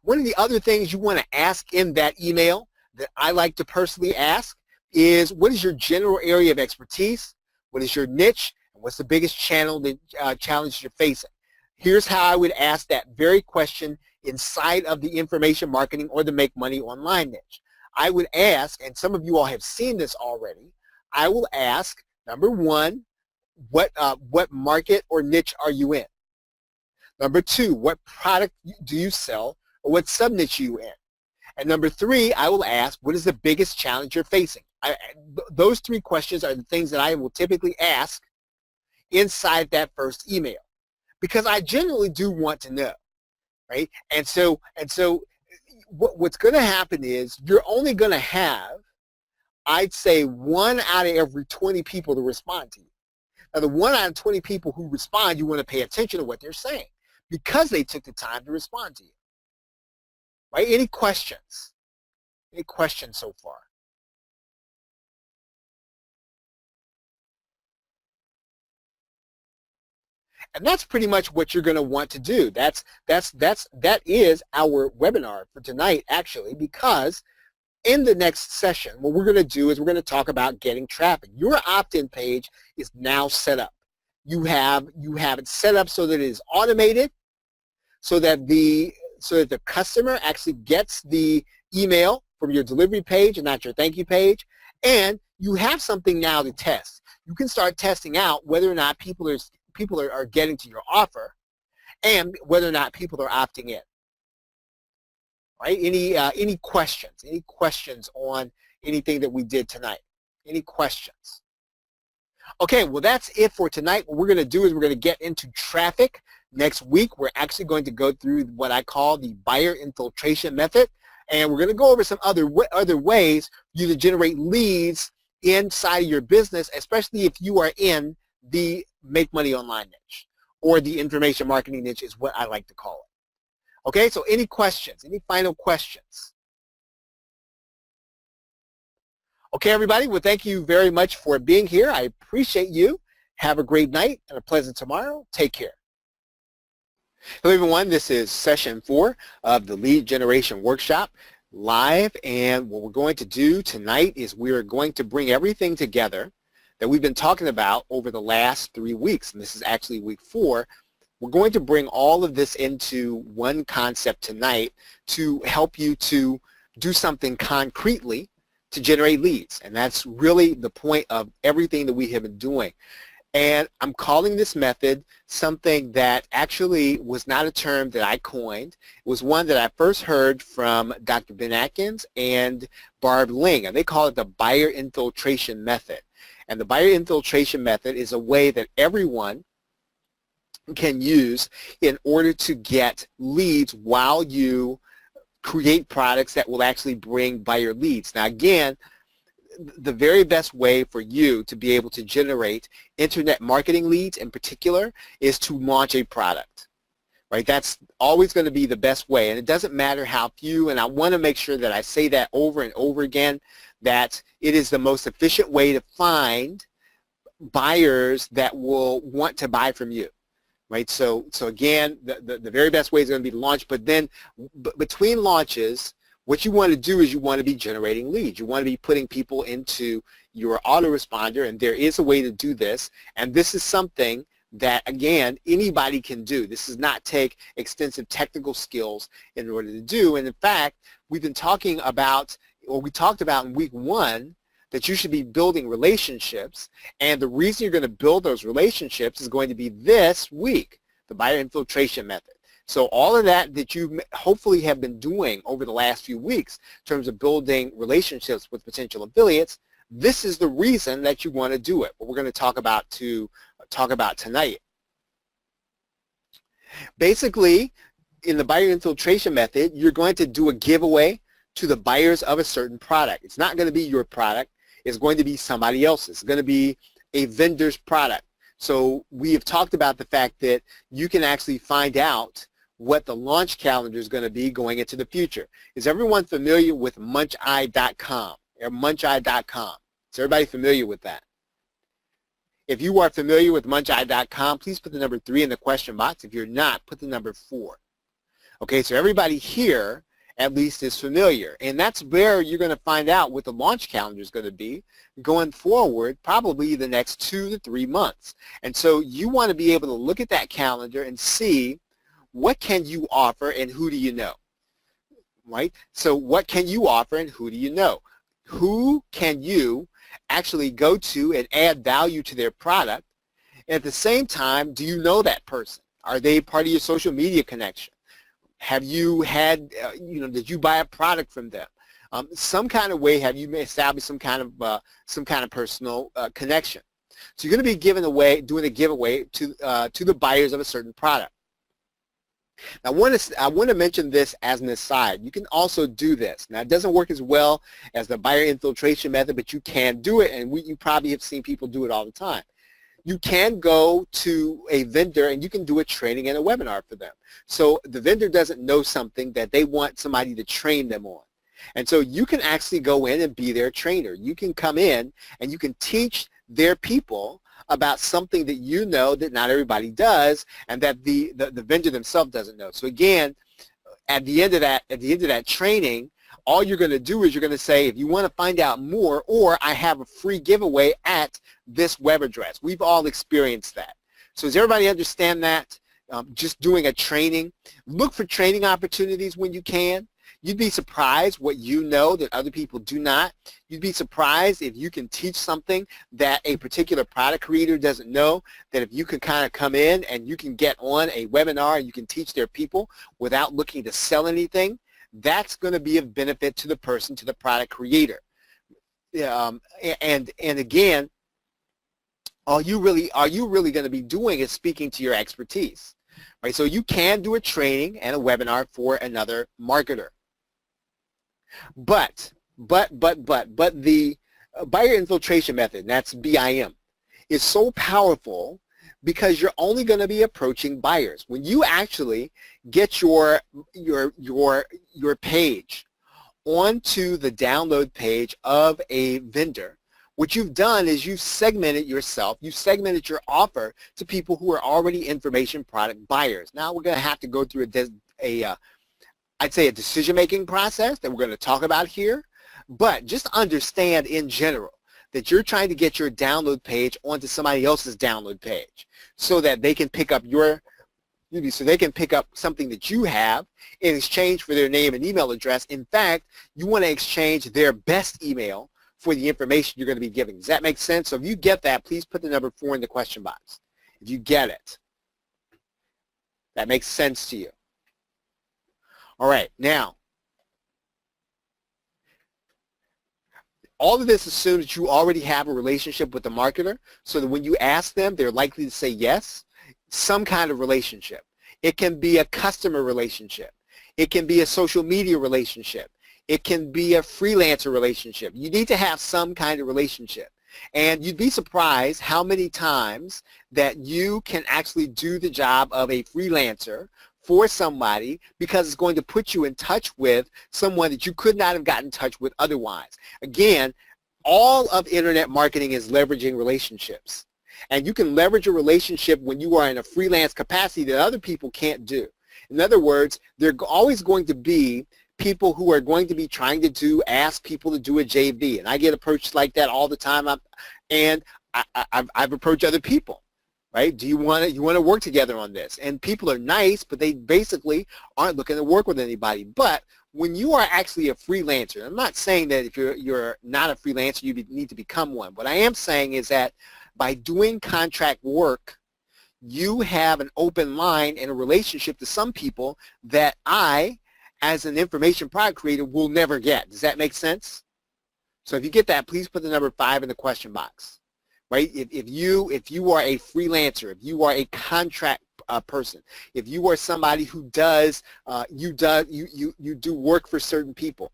S1: one of the other things you want to ask in that email that I like to personally ask is, what is your general area of expertise? What is your niche? And what's the biggest challenge you're facing? Here's how I would ask that very question inside of the information marketing or the make money online niche. I would ask, and some of you all have seen this already, I will ask, number 1, what market or niche are you in? Number 2, what product do you sell, or what sub-niche are you in? And number 3, I will ask, what is the biggest challenge you're facing? Those 3 questions are the things that I will typically ask inside that first email, because I generally do want to know, right? And so what's going to happen is you're only going to have, I'd say, 1 out of every 20 people to respond to you. Now, the 1 out of 20 people who respond, you want to pay attention to what they're saying because they took the time to respond to you. Right? Any questions? Any questions so far? And that's pretty much what you're going to want to do. That is our webinar for tonight, actually, because in the next session, what we're going to do is we're going to talk about getting traffic. Your opt-in page is now set up. You have it set up so that it is automated, so that the customer actually gets the email from your delivery page and not your thank you page. And you have something now to test. You can start testing out whether or not people are getting to your offer and whether or not people are opting in. Right? Any questions? Any questions on anything that we did tonight? Any questions? Okay, well, that's it for tonight. What we're going to do is we're going to get into traffic. Next week, we're actually going to go through what I call the buyer infiltration method, and we're going to go over some other ways for you to generate leads inside of your business, especially if you are in the make money online niche, or the information marketing niche is what I like to call it. Okay, so any questions? Any final questions? Okay, everybody, well, thank you very much for being here. I appreciate you. Have a great night and a pleasant tomorrow. Take care. Hello, everyone. This is session 4 of the Lead Generation Workshop live, and what we're going to do tonight is we're going to bring everything together that we've been talking about over the last 3 weeks, and this is actually week 4. We're going to bring all of this into one concept tonight to help you to do something concretely to generate leads, and that's really the point of everything that we have been doing. And I'm calling this method something that actually was not a term that I coined. It was one that I first heard from Dr. Ben Atkins and Barb Ling, and they call it the buyer infiltration method. And the buyer infiltration method is a way that everyone can use in order to get leads while you create products that will actually bring buyer leads. Now, again, the very best way for you to be able to generate internet marketing leads in particular is to launch a product, right? That's always going to be the best way, and it doesn't matter how few, and I want to make sure that I say that over and over again, that it is the most efficient way to find buyers that will want to buy from you. Right, so again, the very best way is going to be to launch, but then between launches, what you want to do is you want to be generating leads. You want to be putting people into your autoresponder, and there is a way to do this, and this is something that, again, anybody can do. This does not take extensive technical skills in order to do, and in fact, we've been talking about, or we talked about in week 1, that you should be building relationships, and the reason you're going to build those relationships is going to be this week, the buyer infiltration method. So all of that you hopefully have been doing over the last few weeks in terms of building relationships with potential affiliates, this is the reason that you want to do it, what we're going to talk about tonight. Basically, in the buyer infiltration method, you're going to do a giveaway to the buyers of a certain product. It's not going to be your product. It's going to be somebody else's. It's going to be a vendor's product. So we have talked about the fact that you can actually find out what the launch calendar is going to be going into the future. Is everyone familiar with muncheye.com or muncheye.com? Is everybody familiar with that? If you are familiar with muncheye.com, please put the number 3 in the question box. If you're not, put the number 4. Okay, so everybody here at least is familiar, and that's where you're going to find out what the launch calendar is going to be going forward, probably the next 2 to 3 months. And so you want to be able to look at that calendar and see what can you offer and who do you know, right? So what can you offer and who do you know? Who can you actually go to and add value to their product? And at the same time, do you know that person? Are they part of your social media connection? Have you had, did you buy a product from them? Some kind of way have you established some kind of personal connection. So you're going to be doing a giveaway to the buyers of a certain product. Now, I want to mention this as an aside. You can also do this. Now, it doesn't work as well as the buyer infiltration method, but you can do it, and you probably have seen people do it all the time. You can go to a vendor and you can do a training and a webinar for them. So the vendor doesn't know something that they want somebody to train them on. And so you can actually go in and be their trainer. You can come in and you can teach their people about something that you know that not everybody does and that the vendor themselves doesn't know. So again, at the end of that training, all you're going to do is you're going to say, if you want to find out more, or I have a free giveaway at this web address. We've all experienced that. So does everybody understand that? Just doing a training. Look for training opportunities when you can. You'd be surprised what you know that other people do not. You'd be surprised if you can teach something that a particular product creator doesn't know, that if you can kind of come in and you can get on a webinar and you can teach their people without looking to sell anything, that's going to be of benefit to the person, to the product creator. And again, all you really going to be doing is speaking to your expertise, right? So you can do a training and a webinar for another marketer. But the buyer infiltration method, and that's BIM, is so powerful because you're only going to be approaching buyers. When you actually get your page onto the download page of a vendor, what you've done is you've segmented yourself, you've segmented your offer to people who are already information product buyers. Now we're going to have to go through I'd say a decision-making process that we're going to talk about here, but just understand in general that you're trying to get your download page onto somebody else's download page so that they can pick up something that you have in exchange for their name and email address. In fact, you want to exchange their best email for the information you're going to be giving. Does that make sense? So if you get that, please put the number 4 in the question box. If you get it, that makes sense to you. All right, now, all of this assumes that you already have a relationship with the marketer, so that when you ask them, they're likely to say yes, some kind of relationship. It can be a customer relationship. It can be a social media relationship. It can be a freelancer relationship. You need to have some kind of relationship. And you'd be surprised how many times that you can actually do the job of a freelancer for somebody because it's going to put you in touch with someone that you could not have gotten in touch with otherwise. Again, all of internet marketing is leveraging relationships. And you can leverage a relationship when you are in a freelance capacity that other people can't do. In other words, there are always going to be people who are going to be trying to ask people to do a JV. And I get approached like that all the time. I've approached other people. Right? Do you want to work together on this? And people are nice, but they basically aren't looking to work with anybody. But when you are actually a freelancer, I'm not saying that if you're not a freelancer, you need to become one. What I am saying is that by doing contract work, you have an open line and a relationship to some people that I, as an information product creator, will never get. Does that make sense? So if you get that, please put the number 5 in the question box. Right? If you are a freelancer, if you are a contract person, if you are somebody who you do work for certain people,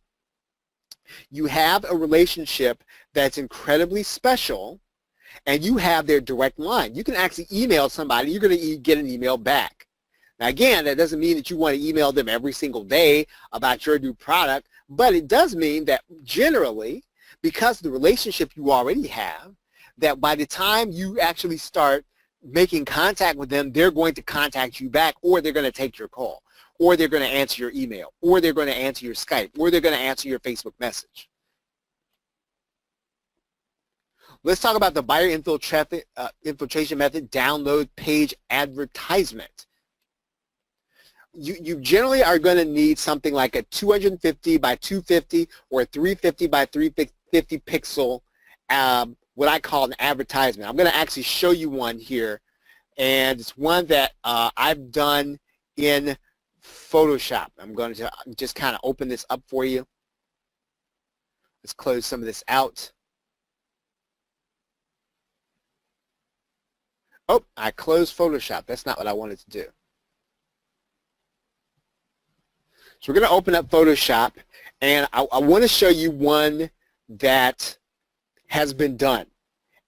S1: you have a relationship that's incredibly special, and you have their direct line. You can actually email somebody. You're going to get an email back. Now, again, that doesn't mean that you want to email them every single day about your new product, but it does mean that generally, because of the relationship you already have, that by the time you actually start making contact with them, they're going to contact you back, or they're going to take your call, or they're going to answer your email, or they're going to answer your Skype, or they're going to answer your Facebook message. Let's talk about the buyer infiltration method, download page advertisement. You generally are going to need something like a 250 by 250 or a 350 by 350 pixel what I call an advertisement. I'm going to actually show you one here, and it's one that I've done in Photoshop. I'm going to just kind of open this up for you. Let's close some of this out. Oh, I closed Photoshop. That's not what I wanted to do. So we're going to open up Photoshop, and I want to show you one that has been done.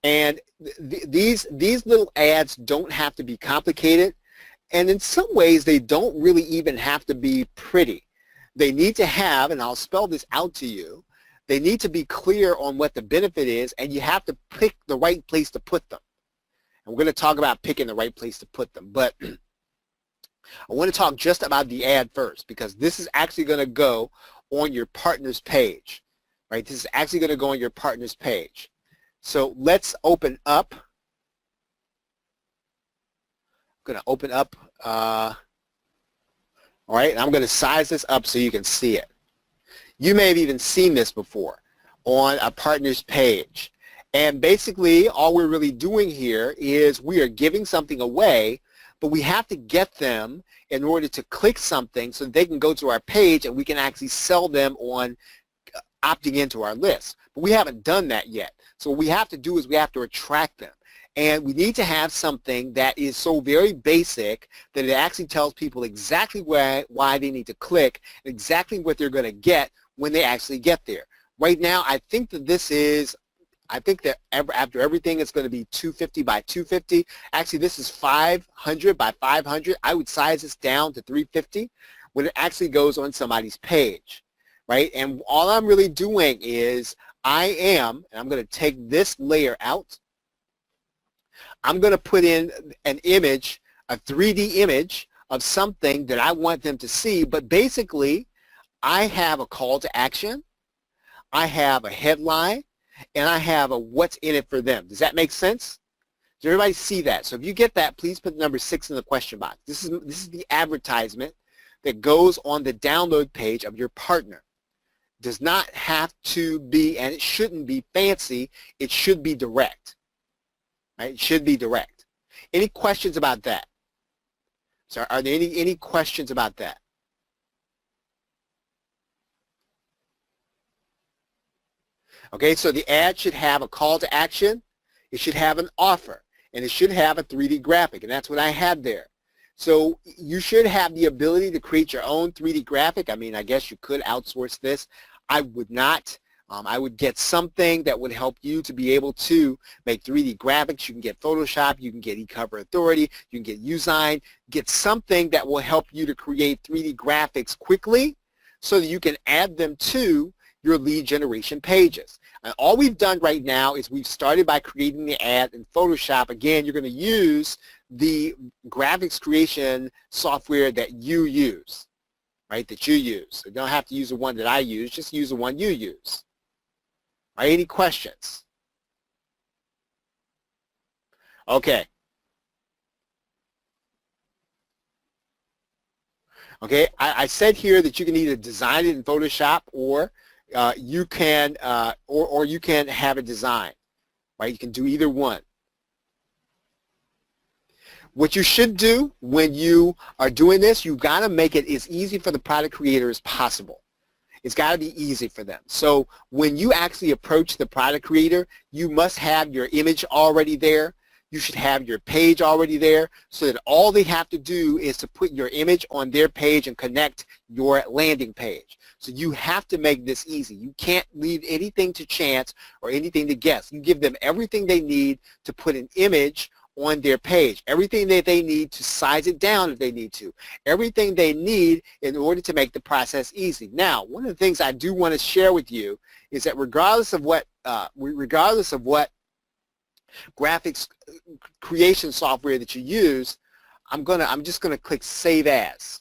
S1: And these little ads don't have to be complicated, and in some ways they don't really even have to be pretty. They need to have, and I'll spell this out to you, they need to be clear on what the benefit is, and you have to pick the right place to put them. And we're going to talk about picking the right place to put them, but I want to talk just about the ad first, because this is actually going to go on your partner's page, right? This is actually going to go on your partner's page. So let's open up. I'm going to open up, all right, and I'm going to size this up so you can see it. You may have even seen this before on a partner's page. And basically, all we're really doing here is we are giving something away, but we have to get them in order to click something so they can go to our page and we can actually sell them on opting into our list. But we haven't done that yet. So what we have to do is we have to attract them. And we need to have something that is so very basic that it actually tells people exactly why they need to click, exactly what they're going to get when they actually get there. Right now, I think that after everything, it's going to be 250 by 250. Actually, this is 500 by 500. I would size this down to 350 when it actually goes on somebody's page, right? And all I'm really doing is and I'm going to take this layer out. I'm going to put in an image, a 3D image of something that I want them to see, but basically, I have a call to action, I have a headline, and I have a what's in it for them. Does that make sense? Does everybody see that? So if you get that, please put number 6 in the question box. This is the advertisement that goes on the download page of your partner. Does not have to be, and it shouldn't be fancy, it should be direct. Right? It should be direct. Any questions about that? So are there any questions about that? Okay, so the ad should have a call to action, it should have an offer, and it should have a 3D graphic, and that's what I had there. So you should have the ability to create your own 3D graphic. I mean, I guess you could outsource this. I would not. I would get something that would help you to be able to make 3D graphics. You can get Photoshop, you can get eCover Authority, you can get Usign. Get something that will help you to create 3D graphics quickly so that you can add them to your lead generation pages. And all we've done right now is we've started by creating the ad in Photoshop. Again, you're going to use the graphics creation software that you use, right, that you use. So you don't have to use the one that I use, just use the one you use. All right, any questions? Okay. Okay, I said here that you can either design it in Photoshop or you can or you can have it designed, right? You can do either one. What you should do when you are doing this, you've got to make it as easy for the product creator as possible. It's got to be easy for them. So when you actually approach the product creator, you must have your image already there. You should have your page already there so that all they have to do is to put your image on their page and connect your landing page. So you have to make this easy. You can't leave anything to chance or anything to guess. You give them everything they need to put an image on their page, everything that they need to size it down if they need to, everything they need in order to make the process easy. Now, one of the things I do want to share with you is that regardless of what graphics creation software that you use, I'm just gonna click Save As.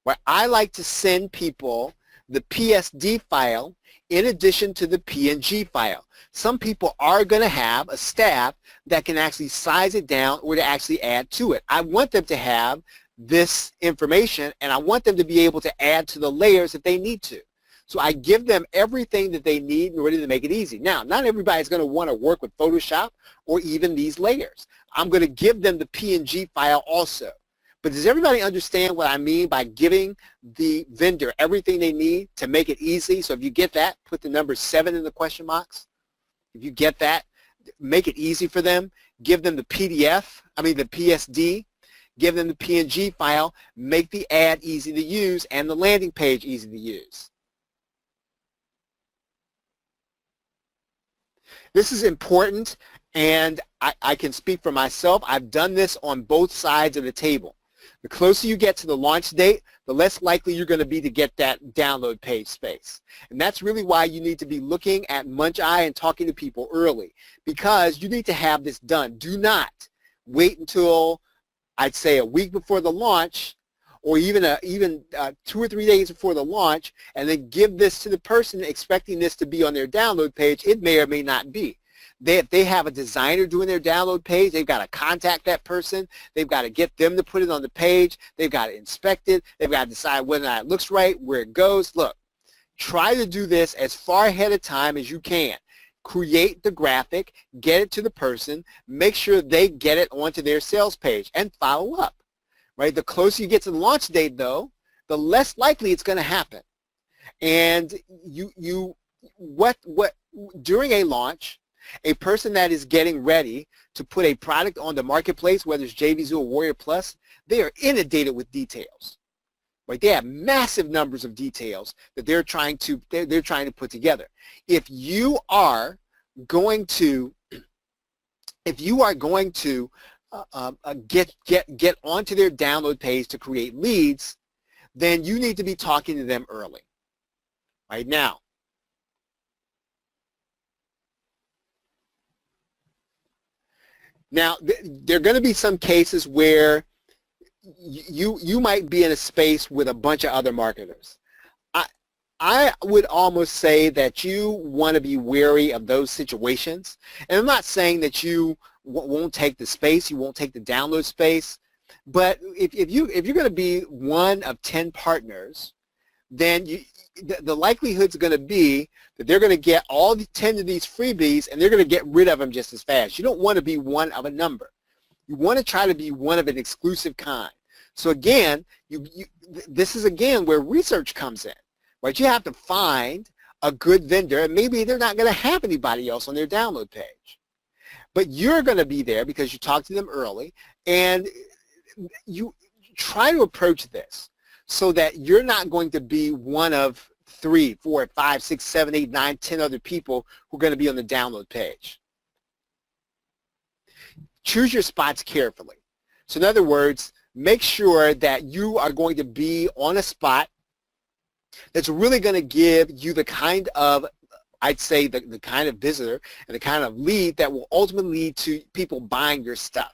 S1: Where I like to send people the PSD file in addition to the PNG file. Some people are going to have a staff that can actually size it down or to actually add to it. I want them to have this information, and I want them to be able to add to the layers if they need to. So I give them everything that they need in order to make it easy. Now, not everybody's going to want to work with Photoshop or even these layers. I'm going to give them the PNG file also. But does everybody understand what I mean by giving the vendor everything they need to make it easy? So if you get that, put the number 7 in the question box. If you get that, make it easy for them. Give them the PDF, the PSD. give them the PNG file, make the ad easy to use, and the landing page easy to use. This is important, and I can speak for myself. I've done this on both sides of the table. The closer you get to the launch date, the less likely you're going to be to get that download page space. And that's really why you need to be looking at Munch Eye and talking to people early, because you need to have this done. Do not wait until, I'd say, a week before the launch, or even 2 or 3 days before the launch, and then give this to the person expecting this to be on their download page. It may or may not be. If they have a designer doing their download page, they've got to contact that person. They've got to get them to put it on the page. They've got to inspect it. They've got to decide whether or not it looks right, where it goes. Look, try to do this as far ahead of time as you can. Create the graphic, get it to the person, make sure they get it onto their sales page, and follow up. Right? The closer you get to the launch date, though, the less likely it's going to happen. And during a launch, a person that is getting ready to put a product on the marketplace, whether it's JVZoo or Warrior Plus, they are inundated with details. Right? They have massive numbers of details that they're trying to put together. If you are going to get onto their download page to create leads, then you need to be talking to them early. Right now. Now, there are going to be some cases where you might be in a space with a bunch of other marketers. I would almost say that you want to be wary of those situations. And I'm not saying that you won't take the space, you won't take the download space, but if you're going to be one of 10 partners, then the likelihood is going to be that they're going to get all 10 of these freebies and they're going to get rid of them just as fast. You don't want to be one of a number. You want to try to be one of an exclusive kind. So again, this is again where research comes in. Right? You have to find a good vendor, and maybe they're not going to have anybody else on their download page. But you're going to be there because you talked to them early, and you try to approach this so that you're not going to be one of 3, 4, 5, 6, 7, 8, 9, 10 other people who are going to be on the download page. Choose your spots carefully. So in other words, make sure that you are going to be on a spot that's really going to give you the kind of, I'd say, the kind of visitor and the kind of lead that will ultimately lead to people buying your stuff.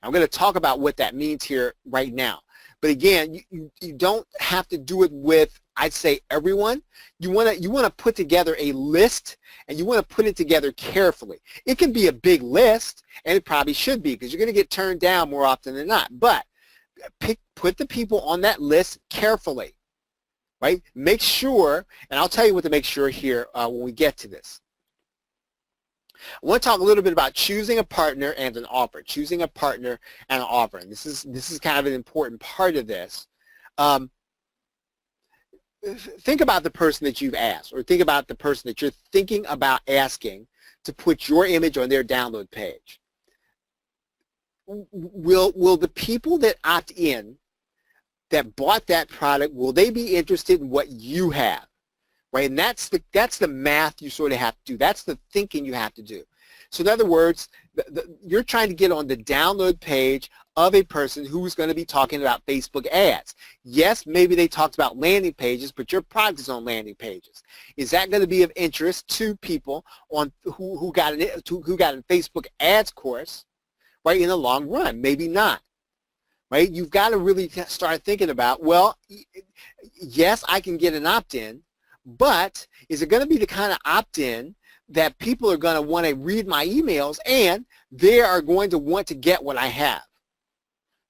S1: I'm going to talk about what that means here right now. But again, you don't have to do it with, I'd say, everyone. You want to put together a list, and you want to put it together carefully. It can be a big list, and it probably should be, because you're going to get turned down more often than not. But put the people on that list carefully. Right? Make sure, and I'll tell you what to make sure here when we get to this. I want to talk a little bit about choosing a partner and an offer. Choosing a partner and an offer. And this is kind of an important part of this. Think about the person that you've asked, or think about the person that you're thinking about asking to put your image on their download page. Will the people that opt in, that bought that product, will they be interested in what you have? Right? And that's the math you sort of have to do. That's the thinking you have to do. So in other words, you're trying to get on the download page of a person who's going to be talking about Facebook ads. Yes, maybe they talked about landing pages, but your product is on landing pages. Is that going to be of interest to people who got a Facebook ads course, right, in the long run? Maybe not. Right? You've got to really start thinking about, well, yes, I can get an opt-in, but is it going to be the kind of opt-in that people are going to want to read my emails and they are going to want to get what I have?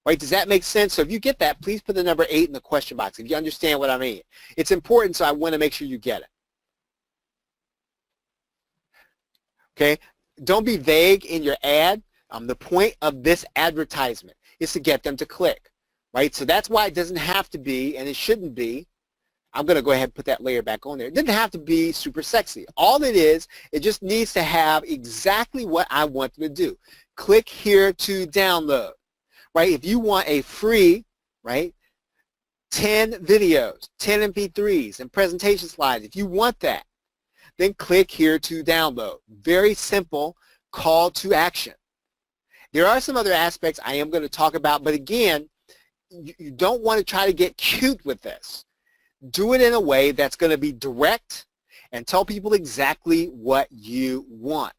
S1: Right? Does that make sense? So if you get that, please put the number 8 in the question box if you understand what I mean. It's important, so I want to make sure you get it. Okay? Don't be vague in your ad. The point of this advertisement is to get them to click, right? So that's why it doesn't have to be, and it shouldn't be, I'm going to go ahead and put that layer back on there. It doesn't have to be super sexy. All it is, it just needs to have exactly what I want them to do. Click here to download, right? If you want a free, right, 10 videos, 10 MP3s, and presentation slides, if you want that, then click here to download. Very simple call to action. There are some other aspects I am going to talk about, but again, you don't want to try to get cute with this. Do it in a way that's going to be direct and tell people exactly what you want.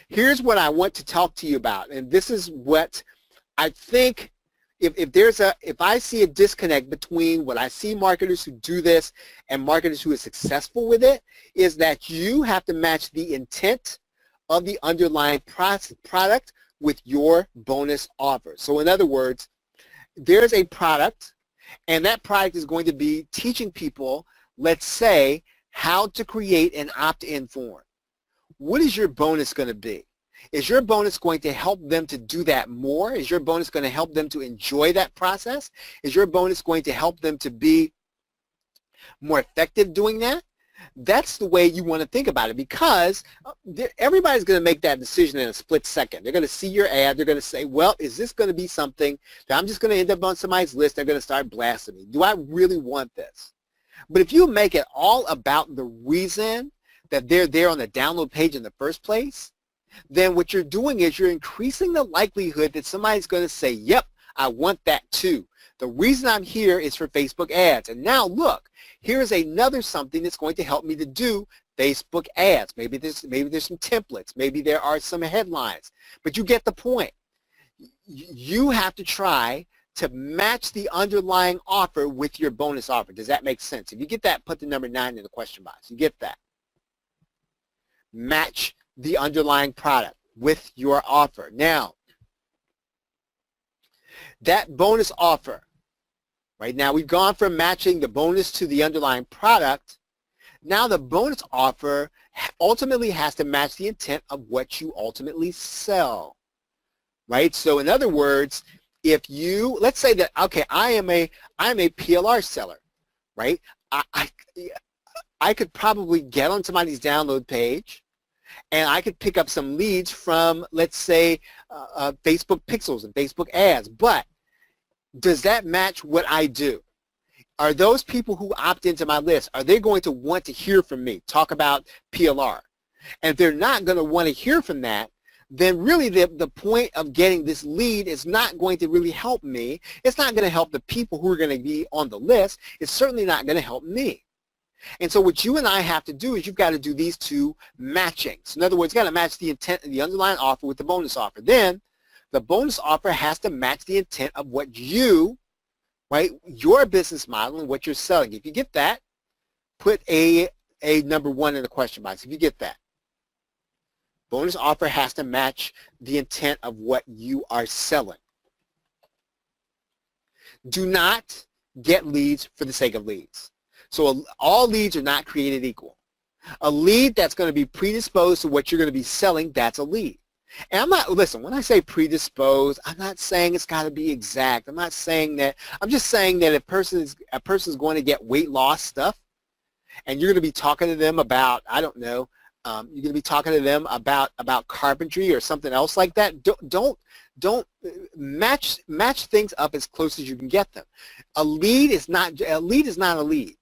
S1: Here's what I want to talk to you about, and this is what I think if I see a disconnect between what I see marketers who do this and marketers who are successful with it, is that you have to match the intent of the underlying product with your bonus offer. So in other words, there's a product, and that product is going to be teaching people, let's say, how to create an opt-in form. What is your bonus going to be? Is your bonus going to help them to do that more? Is your bonus going to help them to enjoy that process? Is your bonus going to help them to be more effective doing that? That's the way you want to think about it, because everybody's going to make that decision in a split second. They're going to see your ad. They're going to say, well, is this going to be something that I'm just going to end up on somebody's list? They're going to start blasting me. Do I really want this? But if you make it all about the reason that they're there on the download page in the first place, then what you're doing is you're increasing the likelihood that somebody's going to say, yep, I want that too. The reason I'm here is for Facebook ads. And now look, here's another something that's going to help me to do Facebook ads. Maybe there's some templates. Maybe there are some headlines. But you get the point. You have to try to match the underlying offer with your bonus offer. Does that make sense? If you get that, put the number 9 in the question box. You get that. Match the underlying product with your offer. Now, that bonus offer, right now we've gone from matching the bonus to the underlying product. Now the bonus offer ultimately has to match the intent of what you ultimately sell, right? So in other words, if you, let's say that, okay, I am a PLR seller, right? I could probably get on somebody's download page, and I could pick up some leads from, let's say, Facebook pixels and Facebook ads. But does that match what I do? Are those people who opt into my list, are they going to want to hear from me, talk about PLR? And if they're not going to want to hear from that, then really the point of getting this lead is not going to really help me. It's not going to help the people who are going to be on the list. It's certainly not going to help me. And so what you and I have to do is you've got to do these two matchings. In other words, you've got to match the intent of the underlying offer with the bonus offer. Then the bonus offer has to match the intent of what you, right, your business model and what you're selling. If you get that, put a number 1 in the question box. If you get that. Bonus offer has to match the intent of what you are selling. Do not get leads for the sake of leads. So all leads are not created equal. A lead that's going to be predisposed to what you're going to be selling, that's a lead. And I'm not, listen, when I say predisposed, I'm not saying it's got to be exact. I'm not saying that. I'm just saying that a person is going to get weight loss stuff, and you're going to be talking to them about, I don't know, you're going to be talking to them about carpentry or something else like that. Don't match things up as close as you can get them. A lead is not a lead.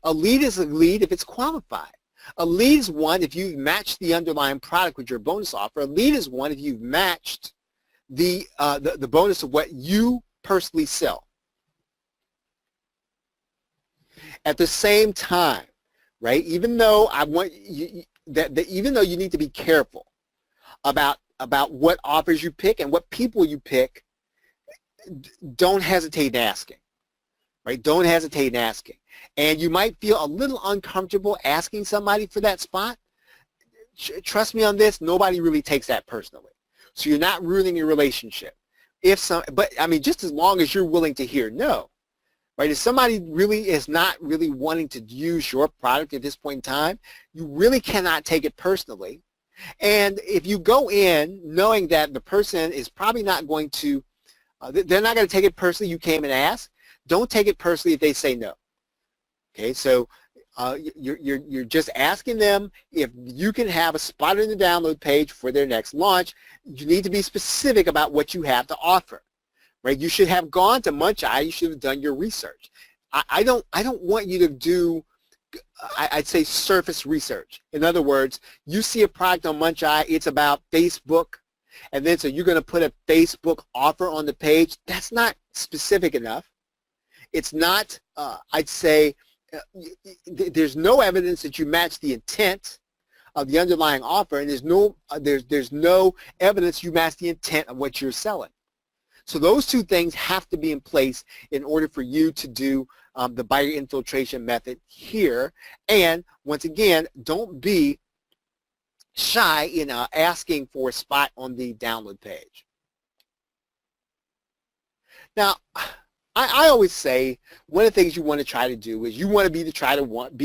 S1: A lead is a lead if it's qualified. A lead is one if you've matched the underlying product with your bonus offer. A lead is one if you've matched the bonus of what you personally sell. At the same time, right? Even though I want you, even though you need to be careful about what offers you pick and what people you pick, don't hesitate in asking. Right? Don't hesitate in asking. And you might feel a little uncomfortable asking somebody for that spot. Trust me on this, nobody really takes that personally. So you're not ruining your relationship. But I mean, just as long as you're willing to hear no. Right? If somebody really is not really wanting to use your product at this point in time, you really cannot take it personally. And if you go in knowing that the person is probably not going to, they're not going to take it personally, you came and asked, don't take it personally if they say no. Okay, so You're just asking them if you can have a spot on the download page for their next launch. You need to be specific about what you have to offer, right? You should have gone to Munch Eye. You should have done your research. I don't want you to do, I'd say, surface research. In other words, you see a product on Munch Eye, it's about Facebook, and then so you're going to put a Facebook offer on the page. That's not specific enough. It's not, I'd say, there's no evidence that you match the intent of the underlying offer, and there's no evidence you match the intent of what you're selling. So those two things have to be in place in order for you to do the buyer infiltration method here. And once again, don't be shy in asking for a spot on the download page. Now, I always say one of the things you want to try to do is you want to be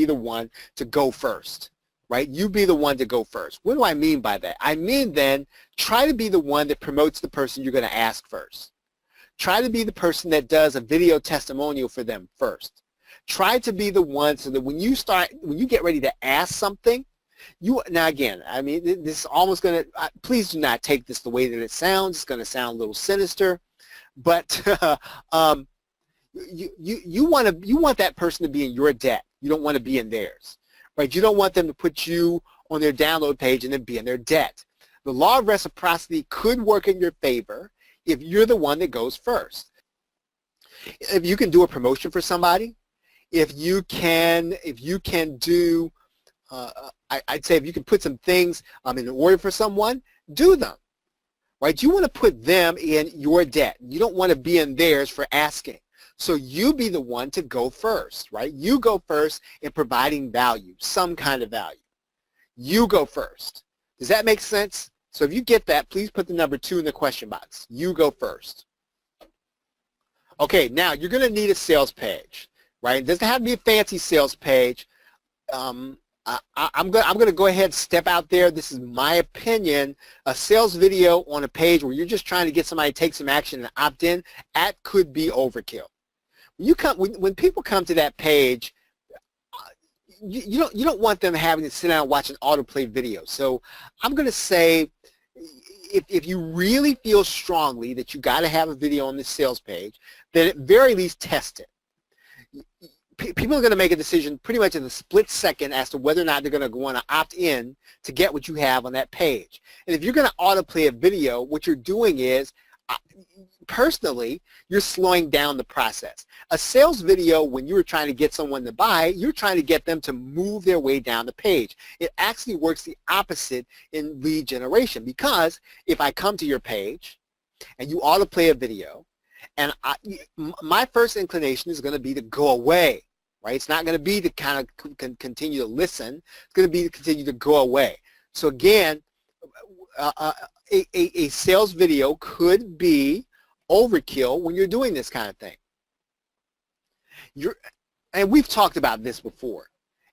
S1: the one to go first, right? You be the one to go first. What do I mean by that? I mean then try to be the one that promotes the person you're going to ask first. Try to be the person that does a video testimonial for them first. Try to be the one so that when you get ready to ask something, now again, I mean, this is almost going to, please do not take this the way that it sounds. It's going to sound a little sinister, but you want that person to be in your debt. You don't want to be in theirs, right? You don't want them to put you on their download page and then be in their debt. The law of reciprocity could work in your favor if you're the one that goes first. If you can do a promotion for somebody, if you can do, I'd say if you can put some things in order for someone, do them, right? You want to put them in your debt. You don't want to be in theirs for asking. So you be the one to go first, right? You go first in providing value, some kind of value. You go first. Does that make sense? So if you get that, please put the number 2 in the question box. You go first. Okay, now you're going to need a sales page, right? It doesn't have to be a fancy sales page. I'm going to go ahead and step out there. This is my opinion. A sales video on a page where you're just trying to get somebody to take some action and opt in, that could be overkill. When people come to that page, you don't want them having to sit down and watch an autoplay video. So I'm going to say, if you really feel strongly that you got to have a video on this sales page, then at very least test it. People are going to make a decision pretty much in a split second as to whether or not they're going to want to opt in to get what you have on that page. And if you're going to autoplay a video, what you're doing is, personally, you're slowing down the process. A sales video, when you were trying to get someone to buy, you're trying to get them to move their way down the page. It actually works the opposite in lead generation, because if I come to your page and you autoplay a video, and my first inclination is going to be to go away, right? It's not going to be to kind of continue to listen. It's going to be to continue to go away. So again, a sales video could be overkill when you're doing this kind of thing. And we've talked about this before.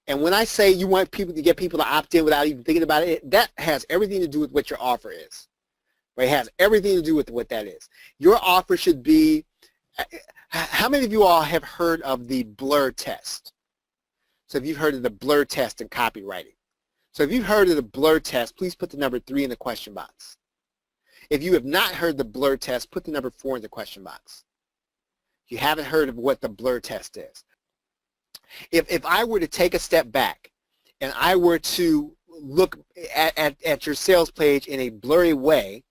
S1: And when I say you want people to get people to opt in without even thinking about it, that has everything to do with what your offer is. Right? It has everything to do with what that is. Your offer should be, how many of you all have heard of the blur test? So if you've heard of the blur test in copywriting. So if you've heard of the blur test, please put the number 3 in the question box. If you have not heard the blur test, put the number 4 in the question box. If you haven't heard of what the blur test is. If I were to take a step back and I were to look at your sales page in a blurry way,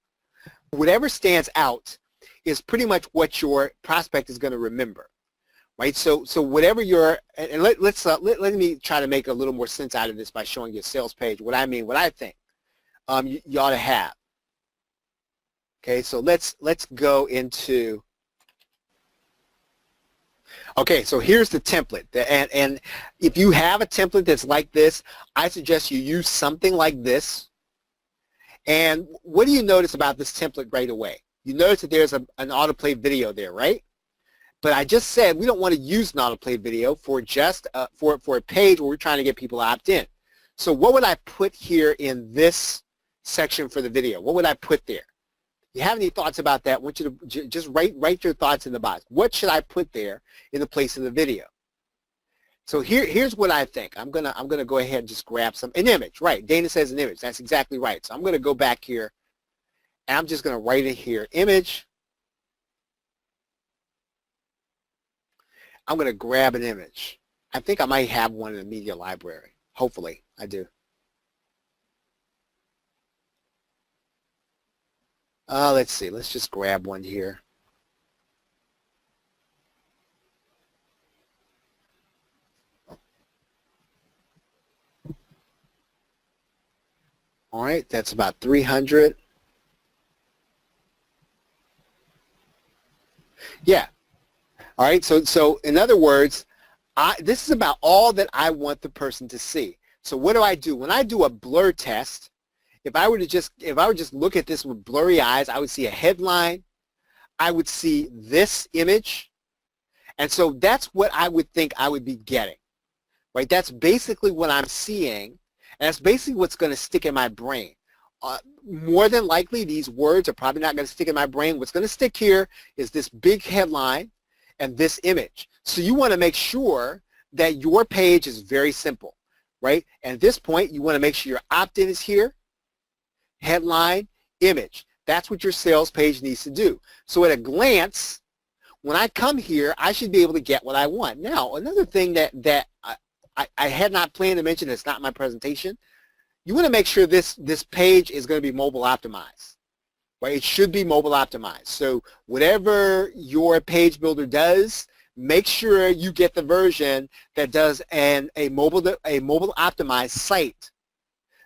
S1: whatever stands out is pretty much what your prospect is going to remember. Right, so whatever your, and let me try to make a little more sense out of this by showing you a sales page. What I mean, what I think you ought to have. Okay, so let's go into. Okay, so here's the template, and if you have a template that's like this, I suggest you use something like this. And what do you notice about this template right away? You notice that there's an autoplay video there, right? But I just said we don't want to use an autoplay video for just for a page where we're trying to get people to opt in. So what would I put here in this section for the video? What would I put there? You have any thoughts about that? I want you to just write your thoughts in the box. What should I put there in the place of the video? So here's what I think. I'm gonna go ahead and just grab an image. Right. Dana says an image. That's exactly right. So I'm gonna go back here and I'm just gonna write it here, image. I'm gonna grab an image. I think I might have one in the media library. Hopefully I do. Let's see. Let's just grab one here. All right, that's about 300. Yeah. All right. So in other words, this is about all that I want the person to see. So what do? When I do a blur test, if I would just look at this with blurry eyes, I would see a headline. I would see this image. And so that's what I would think I would be getting. Right? That's basically what I'm seeing. And that's basically what's going to stick in my brain. More than likely, these words are probably not going to stick in my brain. What's going to stick here is this big headline and this image. So you want to make sure that your page is very simple, right? And at this point, you want to make sure your opt-in is here, headline, image. That's what your sales page needs to do. So at a glance, when I come here, I should be able to get what I want. Now, another thing that I had not planned to mention, it's not my presentation, you want to make sure this page is going to be mobile optimized. Right? It should be mobile optimized. So whatever your page builder does, make sure you get the version that does a mobile optimized site,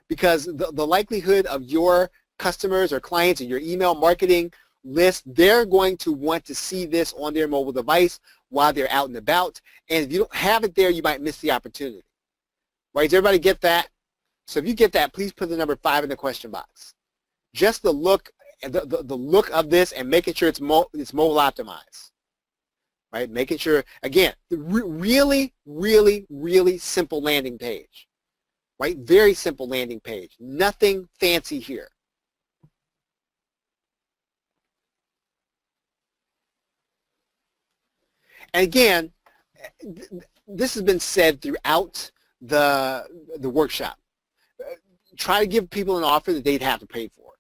S1: because the likelihood of your customers or clients and your email marketing list, they're going to want to see this on their mobile device while they're out and about. And if you don't have it there, you might miss the opportunity. Right? Does everybody get that? So if you get that, please put the number 5 in the question box. Just the look of this and making sure it's mobile optimized. Right? Making sure, again, really, really, really simple landing page. Right? Very simple landing page. Nothing fancy here. And again, this has been said throughout the workshop. Try to give people an offer that they'd have to pay for.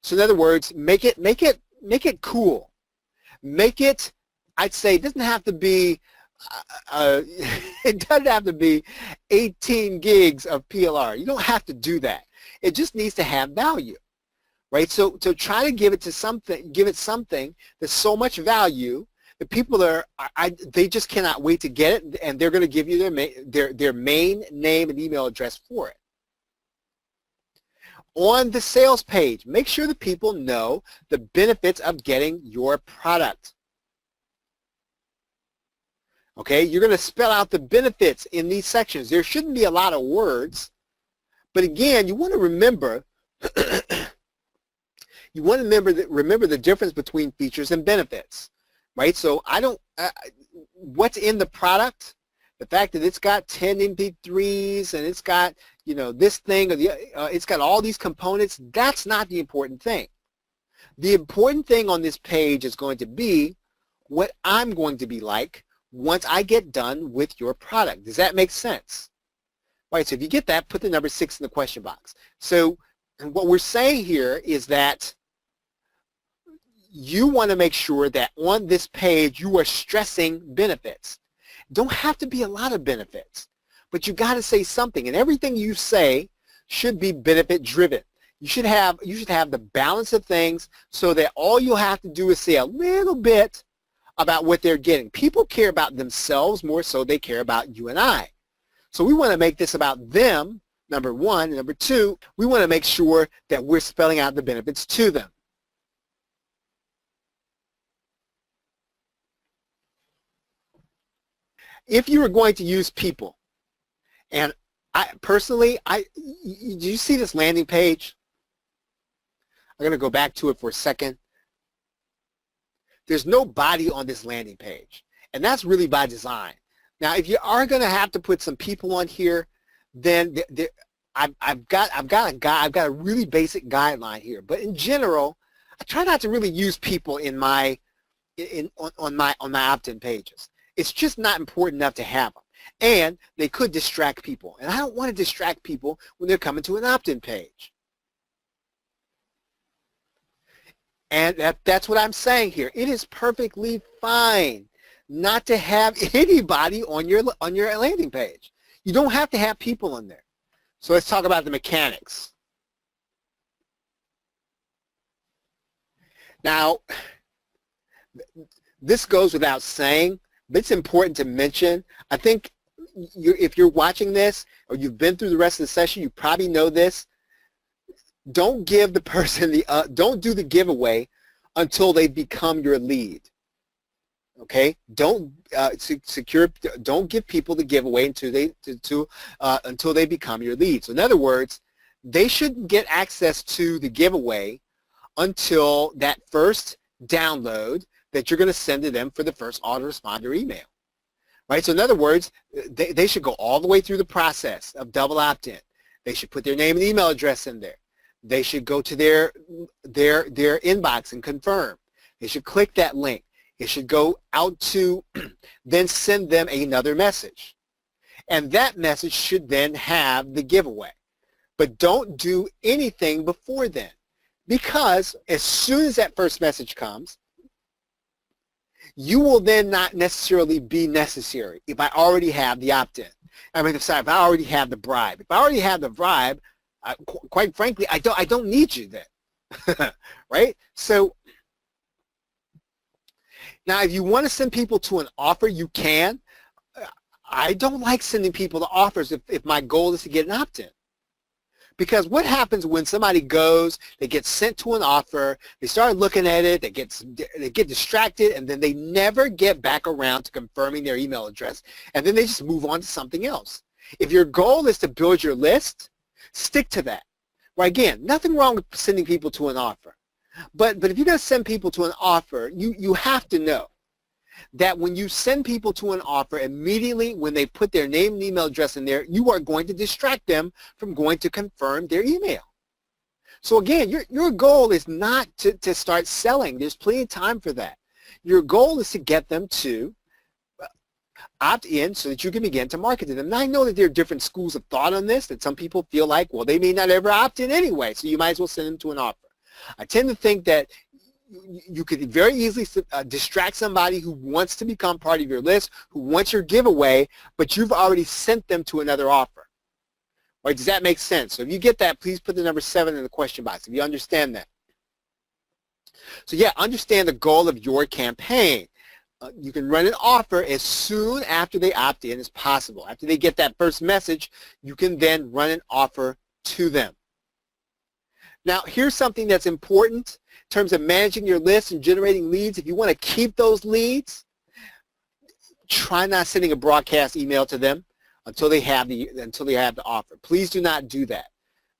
S1: So in other words, make it cool. Make it, I'd say, it doesn't have to be it doesn't have to be 18 gigs of PLR. You don't have to do that. It just needs to have value. Right? So try to give it something that's so much value that people they just cannot wait to get it, and they're going to give you their main name and email address for it. On the sales page, make sure that people know the benefits of getting your product. Okay, you're going to spell out the benefits in these sections. There shouldn't be a lot of words, but again, you want to remember remember the difference between features and benefits. Right? So what's in the product, the fact that it's got 10 MP3s and it's got, this thing, or it's got all these components, that's not the important thing. The important thing on this page is going to be what I'm going to be like once I get done with your product. Does that make sense? Right, so if you get that, put the number 6 in the question box. So what we're saying here is that you want to make sure that on this page you are stressing benefits. Don't have to be a lot of benefits, but you got to say something, and everything you say should be benefit driven. You should have the balance of things so that all you'll have to do is say a little bit about what they're getting. People care about themselves more so they care about you and I. So we want to make this about them, number one. And number two, we want to make sure that we're spelling out the benefits to them. If you were going to use people, and do you see this landing page? I'm going to go back to it for a second. There's no body on this landing page, and that's really by design. Now, if you are going to have to put some people on here, then I've got a really basic guideline here. But in general, I try not to really use people on my opt-in pages. It's just not important enough to have them. And they could distract people. And I don't want to distract people when they're coming to an opt-in page. And that's what I'm saying here. It is perfectly fine not to have anybody on your landing page. You don't have to have people in there. So let's talk about the mechanics. Now, this goes without saying, but it's important to mention. I think if you're watching this or you've been through the rest of the session, you probably know this. Don't give the person don't do the giveaway until they become your lead. Okay, don't don't give people the giveaway until they become your lead. So in other words, they shouldn't get access to the giveaway until that first download that you're going to send to them for the first autoresponder email. Right? So in other words, they should go all the way through the process of double opt-in. They should put their name and email address in there. They should go to their inbox and confirm. They should click that link. It should go out to then send them another message. And that message should then have the giveaway. But don't do anything before then. Because as soon as that first message comes, you will then not necessarily be necessary if I already have the opt-in. I mean, if I already have the bribe. If I already have the bribe, quite frankly, I don't need you then. Right? So now, if you want to send people to an offer, you can. I don't like sending people to offers if my goal is to get an opt-in. Because what happens when somebody goes, they get sent to an offer, they start looking at it, they get distracted, and then they never get back around to confirming their email address, and then they just move on to something else. If your goal is to build your list, stick to that. Well, again, nothing wrong with sending people to an offer. But if you're going to send people to an offer, you have to know that when you send people to an offer, immediately when they put their name and email address in there, you are going to distract them from going to confirm their email. So again, your goal is not to start selling. There's plenty of time for that. Your goal is to get them to opt in so that you can begin to market to them. Now, I know that there are different schools of thought on this, that some people feel like, well, they may not ever opt in anyway, so you might as well send them to an offer. I tend to think that you could very easily distract somebody who wants to become part of your list, who wants your giveaway, but you've already sent them to another offer. Right? Does that make sense? So if you get that, please put the number 7 in the question box if you understand that. So yeah, understand the goal of your campaign. You can run an offer as soon after they opt in as possible. After they get that first message, you can then run an offer to them. Now, here's something that's important in terms of managing your list and generating leads. If you want to keep those leads, try not sending a broadcast email to them until they have the offer. Please do not do that.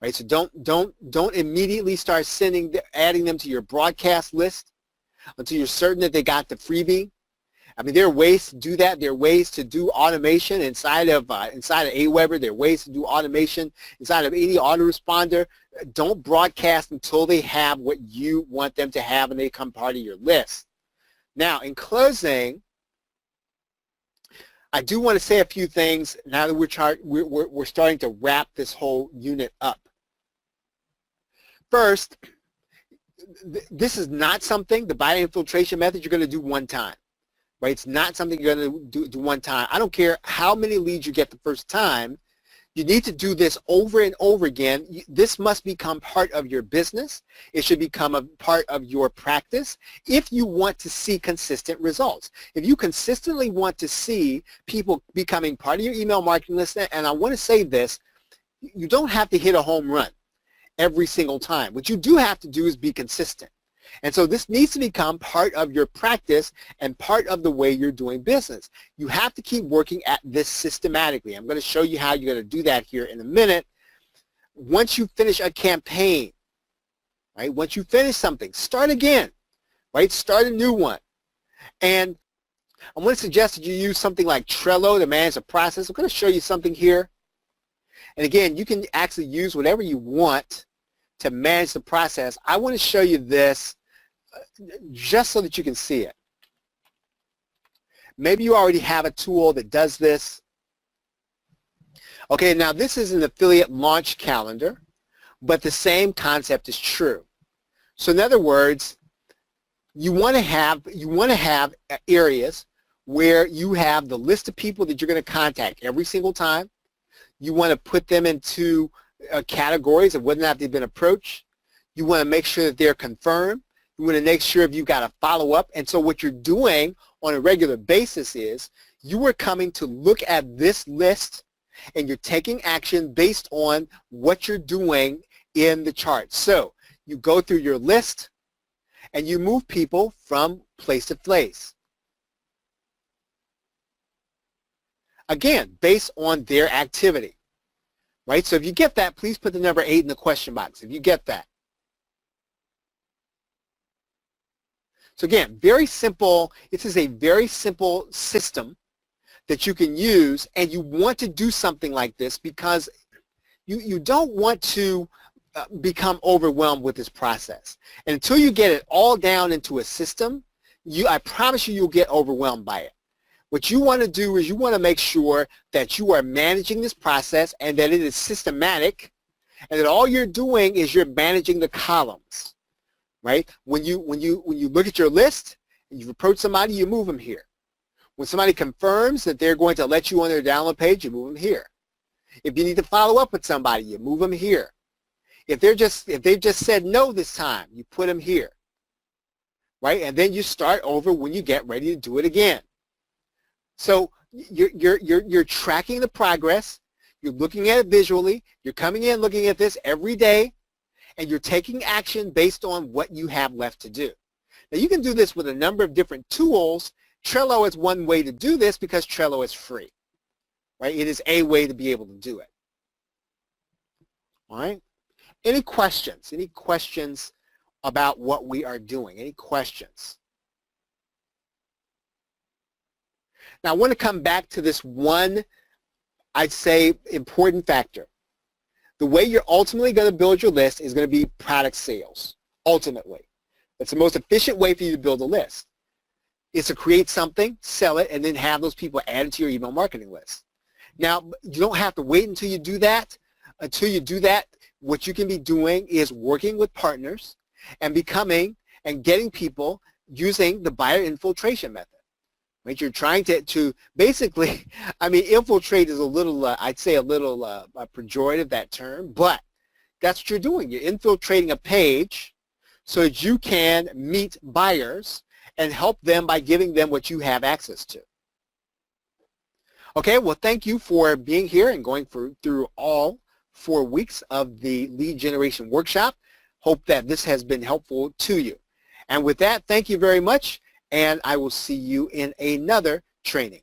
S1: Right? So don't immediately start adding them to your broadcast list until you're certain that they got the freebie. I mean, there are ways to do that. There are ways to do automation inside of Aweber. There are ways to do automation inside of any autoresponder. Don't broadcast until they have what you want them to have and they become part of your list. Now, in closing, I do want to say a few things now that we're starting to wrap this whole unit up. First, this is not something, the body infiltration method, you're going to do one time. Right? It's not something you're going to do one time. I don't care how many leads you get the first time. You need to do this over and over again. This must become part of your business. It should become a part of your practice if you want to see consistent results. If you consistently want to see people becoming part of your email marketing list, and I want to say this, you don't have to hit a home run every single time. What you do have to do is be consistent. And so this needs to become part of your practice and part of the way you're doing business. You have to keep working at this systematically. I'm going to show you how you're going to do that here in a minute. Once you finish a campaign, right? Once you finish something, start again, right? Start a new one. And I'm going to suggest that you use something like Trello to manage the process. I'm going to show you something here. And again, you can actually use whatever you want to manage the process. I want to show you this just so that you can see it. Maybe you already have a tool that does this. Okay, now this is an affiliate launch calendar, but the same concept is true. So in other words, you want to have areas where you have the list of people that you're going to contact every single time. You want to put them into categories of whether or not they've been approached. You want to make sure that they're confirmed. You want to make sure if you've got a follow-up. And so what you're doing on a regular basis is you are coming to look at this list and you're taking action based on what you're doing in the chart. So you go through your list and you move people from place to place. Again, based on their activity, right? So if you get that, please put the number 8 in the question box if you get that. So again, very simple. This is a very simple system that you can use, and you want to do something like this because you don't want to become overwhelmed with this process. And until you get it all down into a system, I promise you'll get overwhelmed by it. What you want to do is you want to make sure that you are managing this process and that it is systematic and that all you're doing is you're managing the columns, right? When you look at your list and you approach somebody, you move them here. When somebody confirms that they're going to let you on their download page, you move them here. If you need to follow up with somebody, you move them here. If they've just said no this time, you put them here, right? And then you start over when you get ready to do it again. So you're tracking the progress. You're looking at it visually. You're coming in looking at this every day, and you're taking action based on what you have left to do. Now you can do this with a number of different tools. Trello is one way to do this because Trello is free, right? It is a way to be able to do it. All right. Any questions? Any questions about what we are doing? Any questions? Now I want to come back to this one, I'd say, important factor. The way you're ultimately going to build your list is going to be product sales, ultimately. That's the most efficient way for you to build a list. Is to create something, sell it, and then have those people added to your email marketing list. Now, you don't have to wait until you do that. Until you do that, what you can be doing is working with partners and becoming and getting people using the buyer infiltration method. Right? You're trying to basically, I mean, infiltrate is a little, I'd say a little pejorative, that term, but that's what you're doing. You're infiltrating a page so that you can meet buyers and help them by giving them what you have access to. Okay, well, thank you for being here and going through all 4 weeks of the lead generation workshop. Hope that this has been helpful to you. And with that, thank you very much, and I will see you in another training.